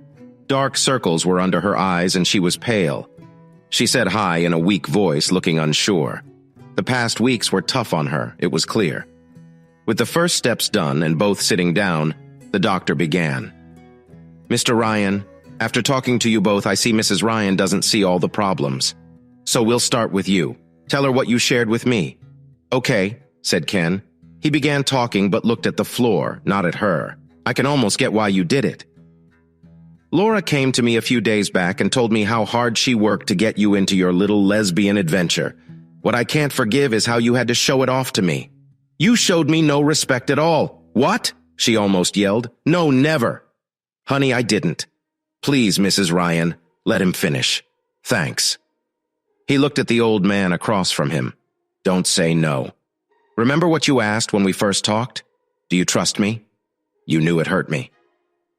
Dark circles were under her eyes and she was pale. She said hi in a weak voice, looking unsure. The past weeks were tough on her, it was clear. With the first steps done and both sitting down, the doctor began. "Mr. Ryan, after talking to you both, I see Mrs. Ryan doesn't see all the problems. So we'll start with you. Tell her what you shared with me." "Okay," said Ken. He began talking but looked at the floor, not at her. "I can almost get why you did it. Laura came to me a few days back and told me how hard she worked to get you into your little lesbian adventure. What I can't forgive is how you had to show it off to me. You showed me no respect at all." "What?" she almost yelled. "No, never." "Honey, I didn't. Please, Mrs. Ryan, let him finish. Thanks." He looked at the old man across from him. "Don't say no. Remember what you asked when we first talked? Do you trust me? You knew it hurt me.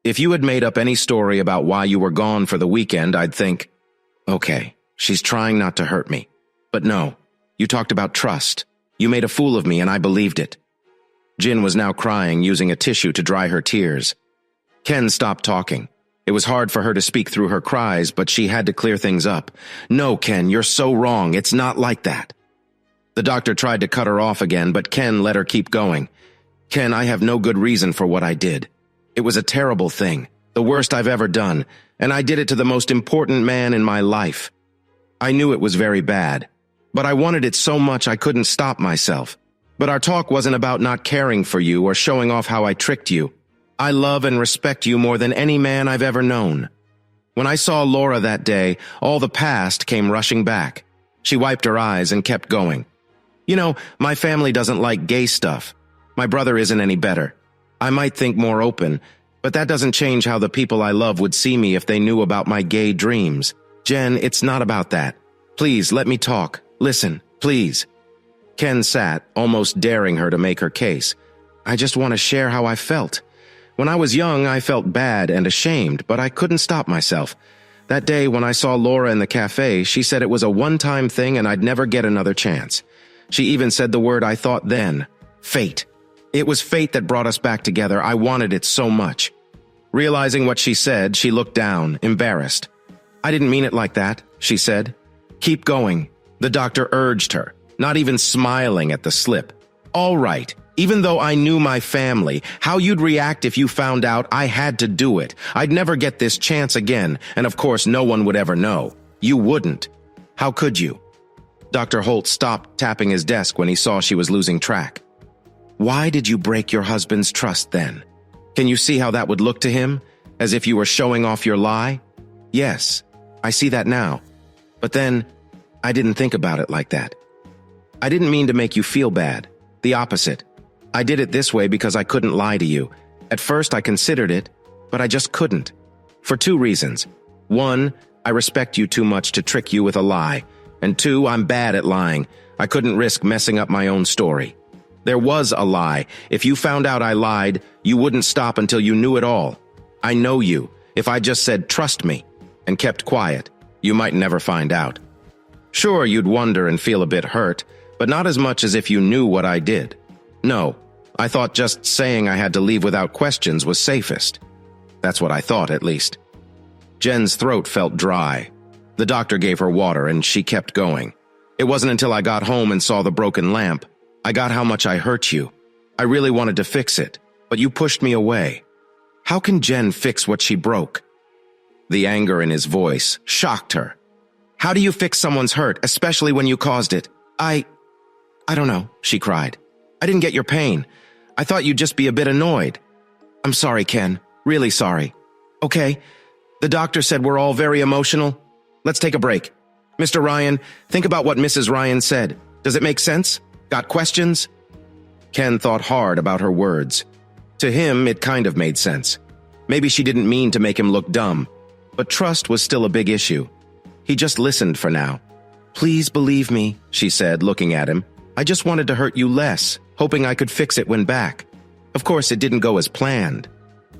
If you had made up any story about why you were gone for the weekend, I'd think, okay, she's trying not to hurt me. But no, you talked about trust. You made a fool of me and I believed it." Jin was now crying, using a tissue to dry her tears. Ken stopped talking. It was hard for her to speak through her cries, but she had to clear things up. "No, Ken, you're so wrong. It's not like that." The doctor tried to cut her off again, but Ken let her keep going. "Ken, I have no good reason for what I did. It was a terrible thing, the worst I've ever done, and I did it to the most important man in my life. I knew it was very bad, but I wanted it so much I couldn't stop myself. But our talk wasn't about not caring for you or showing off how I tricked you. I love and respect you more than any man I've ever known." When I saw Laura that day, all the past came rushing back. She wiped her eyes and kept going. "You know, my family doesn't like gay stuff. My brother isn't any better. I might think more open, but that doesn't change how the people I love would see me if they knew about my gay dreams. Jen, it's not about that. Please, let me talk. Listen, please." Ken sat, almost daring her to make her case. "I just want to share how I felt. When I was young, I felt bad and ashamed, but I couldn't stop myself. That day when I saw Laura in the cafe, she said it was a one-time thing and I'd never get another chance. She even said the word I thought then, fate. It was fate that brought us back together. I wanted it so much." Realizing what she said, she looked down, embarrassed. "I didn't mean it like that," she said. "Keep going," the doctor urged her, not even smiling at the slip. "All right, even though I knew my family, how you'd react if you found out I had to do it. I'd never get this chance again, and of course no one would ever know. You wouldn't. How could you?" Dr. Holt stopped tapping his desk when he saw she was losing track. "Why did you break your husband's trust then? Can you see how that would look to him? As if you were showing off your lie?" "Yes, I see that now. But then, I didn't think about it like that. I didn't mean to make you feel bad. The opposite. I did it this way because I couldn't lie to you. At first I considered it, but I just couldn't. For two reasons. One, I respect you too much to trick you with a lie. And two, I'm bad at lying. I couldn't risk messing up my own story. There was a lie. If you found out I lied, you wouldn't stop until you knew it all. I know you. If I just said, trust me, and kept quiet, you might never find out. Sure, you'd wonder and feel a bit hurt, but not as much as if you knew what I did. No, I thought just saying I had to leave without questions was safest. That's what I thought, at least." Jen's throat felt dry. The doctor gave her water, and she kept going. "It wasn't until I got home and saw the broken lamp. I got how much I hurt you. I really wanted to fix it, but you pushed me away. How can Jen fix what she broke?" The anger in his voice shocked her. "How do you fix someone's hurt, especially when you caused it? I don't know, she cried. I didn't get your pain. I thought you'd just be a bit annoyed. I'm sorry, Ken. Really sorry. Okay. The doctor said we're all very emotional. Let's take a break. Mr. Ryan, think about what Mrs. Ryan said. Does it make sense? Got questions? Ken thought hard about her words. To him, it kind of made sense. Maybe she didn't mean to make him look dumb, but trust was still a big issue. He just listened for now. Please believe me, she said, looking at him. I just wanted to hurt you less, hoping I could fix it when back. Of course, it didn't go as planned.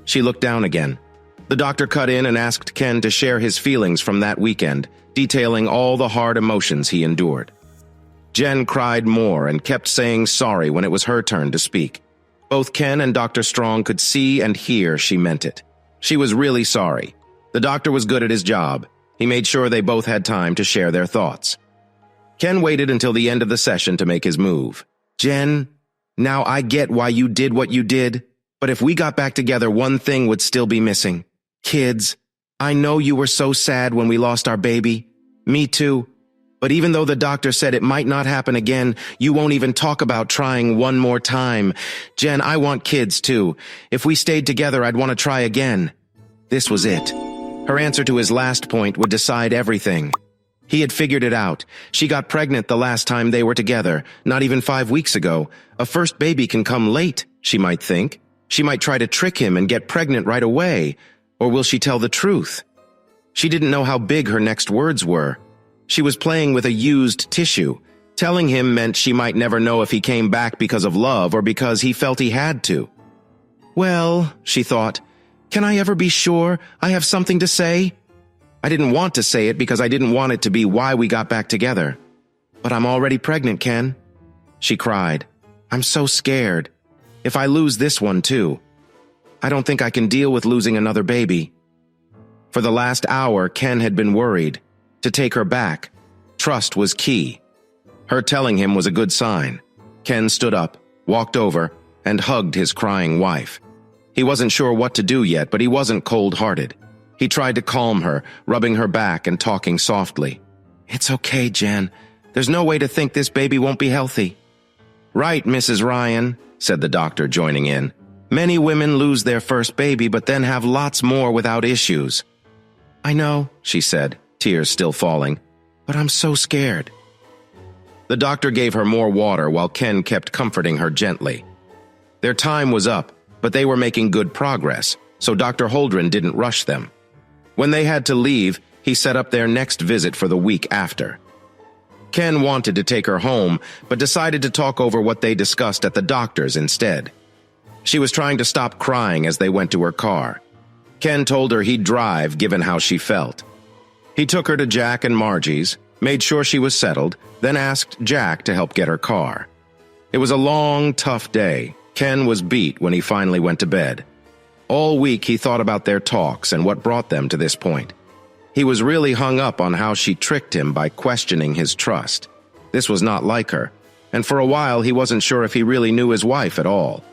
She looked down again. The doctor cut in and asked Ken to share his feelings from that weekend, detailing all the hard emotions he endured. Jen cried more and kept saying sorry when it was her turn to speak. Both Ken and Dr. Strong could see and hear she meant it. She was really sorry. The doctor was good at his job. He made sure they both had time to share their thoughts. Ken waited until the end of the session to make his move. Jen, now I get why you did what you did, but if we got back together, one thing would still be missing. Kids. I know you were so sad when we lost our baby. Me too. But even though the doctor said it might not happen again, you won't even talk about trying one more time. Jen, I want kids too. If we stayed together, I'd want to try again. This was it. Her answer to his last point would decide everything. He had figured it out. She got pregnant the last time they were together, not even 5 weeks ago. A first baby can come late, she might think. She might try to trick him and get pregnant right away. Or will she tell the truth? She didn't know how big her next words were. She was playing with a used tissue. Telling him meant she might never know if he came back because of love or because he felt he had to. Well, she thought, can I ever be sure I have something to say? I didn't want to say it because I didn't want it to be why we got back together. But I'm already pregnant, Ken. She cried. I'm so scared. If I lose this one too, I don't think I can deal with losing another baby. For the last hour, Ken had been worried. To take her back, trust was key. Her telling him was a good sign. Ken stood up, walked over, and hugged his crying wife. He wasn't sure what to do yet, but he wasn't cold-hearted. He tried to calm her, rubbing her back and talking softly. It's okay, Jen. There's no way to think this baby won't be healthy. Right, Mrs. Ryan, said the doctor, joining in. Many women lose their first baby, but then have lots more without issues. I know, she said, tears still falling, but I'm so scared. The doctor gave her more water while Ken kept comforting her gently. Their time was up, but they were making good progress, so Dr. Holdren didn't rush them. When they had to leave, he set up their next visit for the week after. Ken wanted to take her home, but decided to talk over what they discussed at the doctor's instead. She was trying to stop crying as they went to her car. Ken told her he'd drive given how she felt. He took her to Jack and Margie's, made sure she was settled, then asked Jack to help get her car. It was a long, tough day. Ken was beat when he finally went to bed. All week he thought about their talks and what brought them to this point. He was really hung up on how she tricked him by questioning his trust. This was not like her, and for a while he wasn't sure if he really knew his wife at all.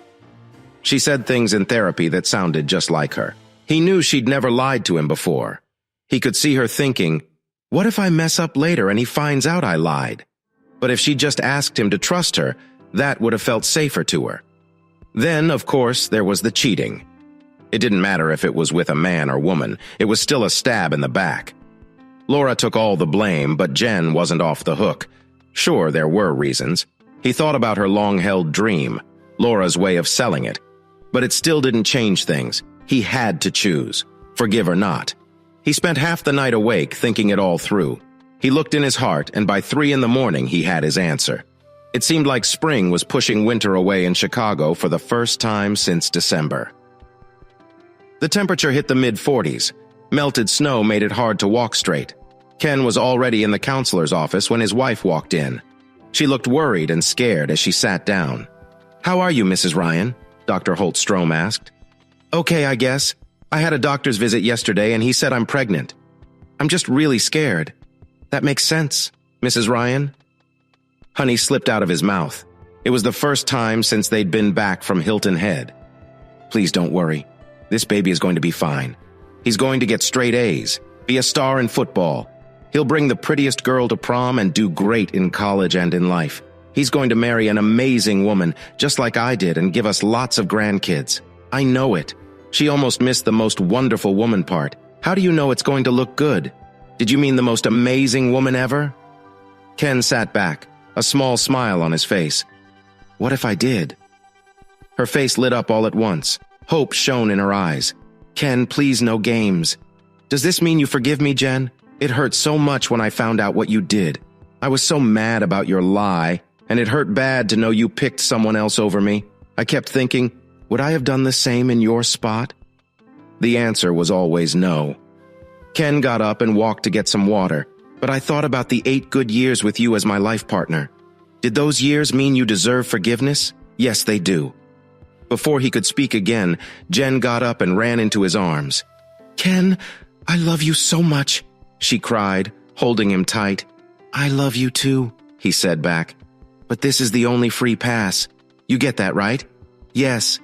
She said things in therapy that sounded just like her. He knew she'd never lied to him before. He could see her thinking, what if I mess up later and he finds out I lied? But if she just asked him to trust her, that would have felt safer to her. Then, of course, there was the cheating. It didn't matter if it was with a man or woman, it was still a stab in the back. Laura took all the blame, but Jen wasn't off the hook. Sure, there were reasons. He thought about her long-held dream, Laura's way of selling it. But it still didn't change things. He had to choose, forgive or not. He spent half the night awake, thinking it all through. He looked in his heart, and by 3 a.m, he had his answer. It seemed like spring was pushing winter away in Chicago for the first time since December. The temperature hit the mid-40s. Melted snow made it hard to walk straight. Ken was already in the counselor's office when his wife walked in. She looked worried and scared as she sat down. How are you, Mrs. Ryan? Dr. Holtstrom asked. Okay, I guess. I had a doctor's visit yesterday and he said I'm pregnant. I'm just really scared. That makes sense, Mrs. Ryan. Honey slipped out of his mouth. It was the first time since they'd been back from Hilton Head. Please don't worry. This baby is going to be fine. He's going to get straight A's, be a star in football. He'll bring the prettiest girl to prom and do great in college and in life. He's going to marry an amazing woman, just like I did, and give us lots of grandkids. I know it. She almost missed the most wonderful woman part. How do you know it's going to look good? Did you mean the most amazing woman ever? Ken sat back, a small smile on his face. What if I did? Her face lit up all at once. Hope shone in her eyes. Ken, please, no games. Does this mean you forgive me, Jen? It hurt so much when I found out what you did. I was so mad about your lie, and it hurt bad to know you picked someone else over me. I kept thinking, would I have done the same in your spot? The answer was always no. Ken got up and walked to get some water, but I thought about the 8 good years with you as my life partner. Did those years mean you deserve forgiveness? Yes, they do. Before he could speak again, Jen got up and ran into his arms. Ken, I love you so much, she cried, holding him tight. I love you too, he said back. But this is the only free pass. You get that, right? Yes,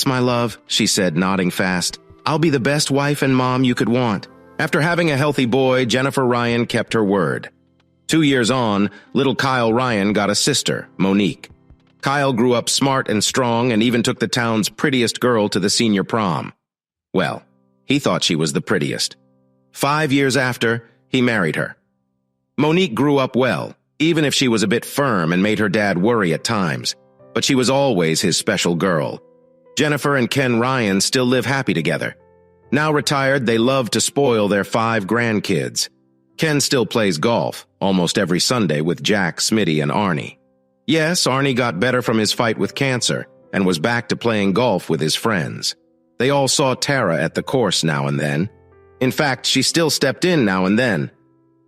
my love, she said, nodding fast. I'll be the best wife and mom you could want. After having a healthy boy, Jennifer Ryan kept her word. 2 years on, little Kyle Ryan got a sister, Monique. Kyle grew up smart and strong and even took the town's prettiest girl to the senior prom. Well, he thought she was the prettiest. 5 years after, he married her. Monique grew up well, even if she was a bit firm and made her dad worry at times. But she was always his special girl. Jennifer and Ken Ryan still live happy together. Now retired, they love to spoil their 5 grandkids. Ken still plays golf, almost every Sunday with Jack, Smitty, and Arnie. Yes, Arnie got better from his fight with cancer and was back to playing golf with his friends. They all saw Tara at the course now and then. In fact, she still stepped in now and then.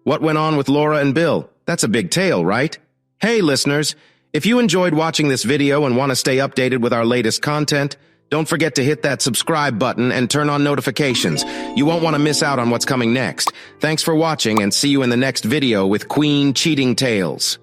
What went on with Laura and Bill? That's a big tale, right? Hey, listeners, if you enjoyed watching this video and want to stay updated with our latest content, don't forget to hit that subscribe button and turn on notifications. You won't want to miss out on what's coming next. Thanks for watching and see you in the next video with Queen Cheating Tales.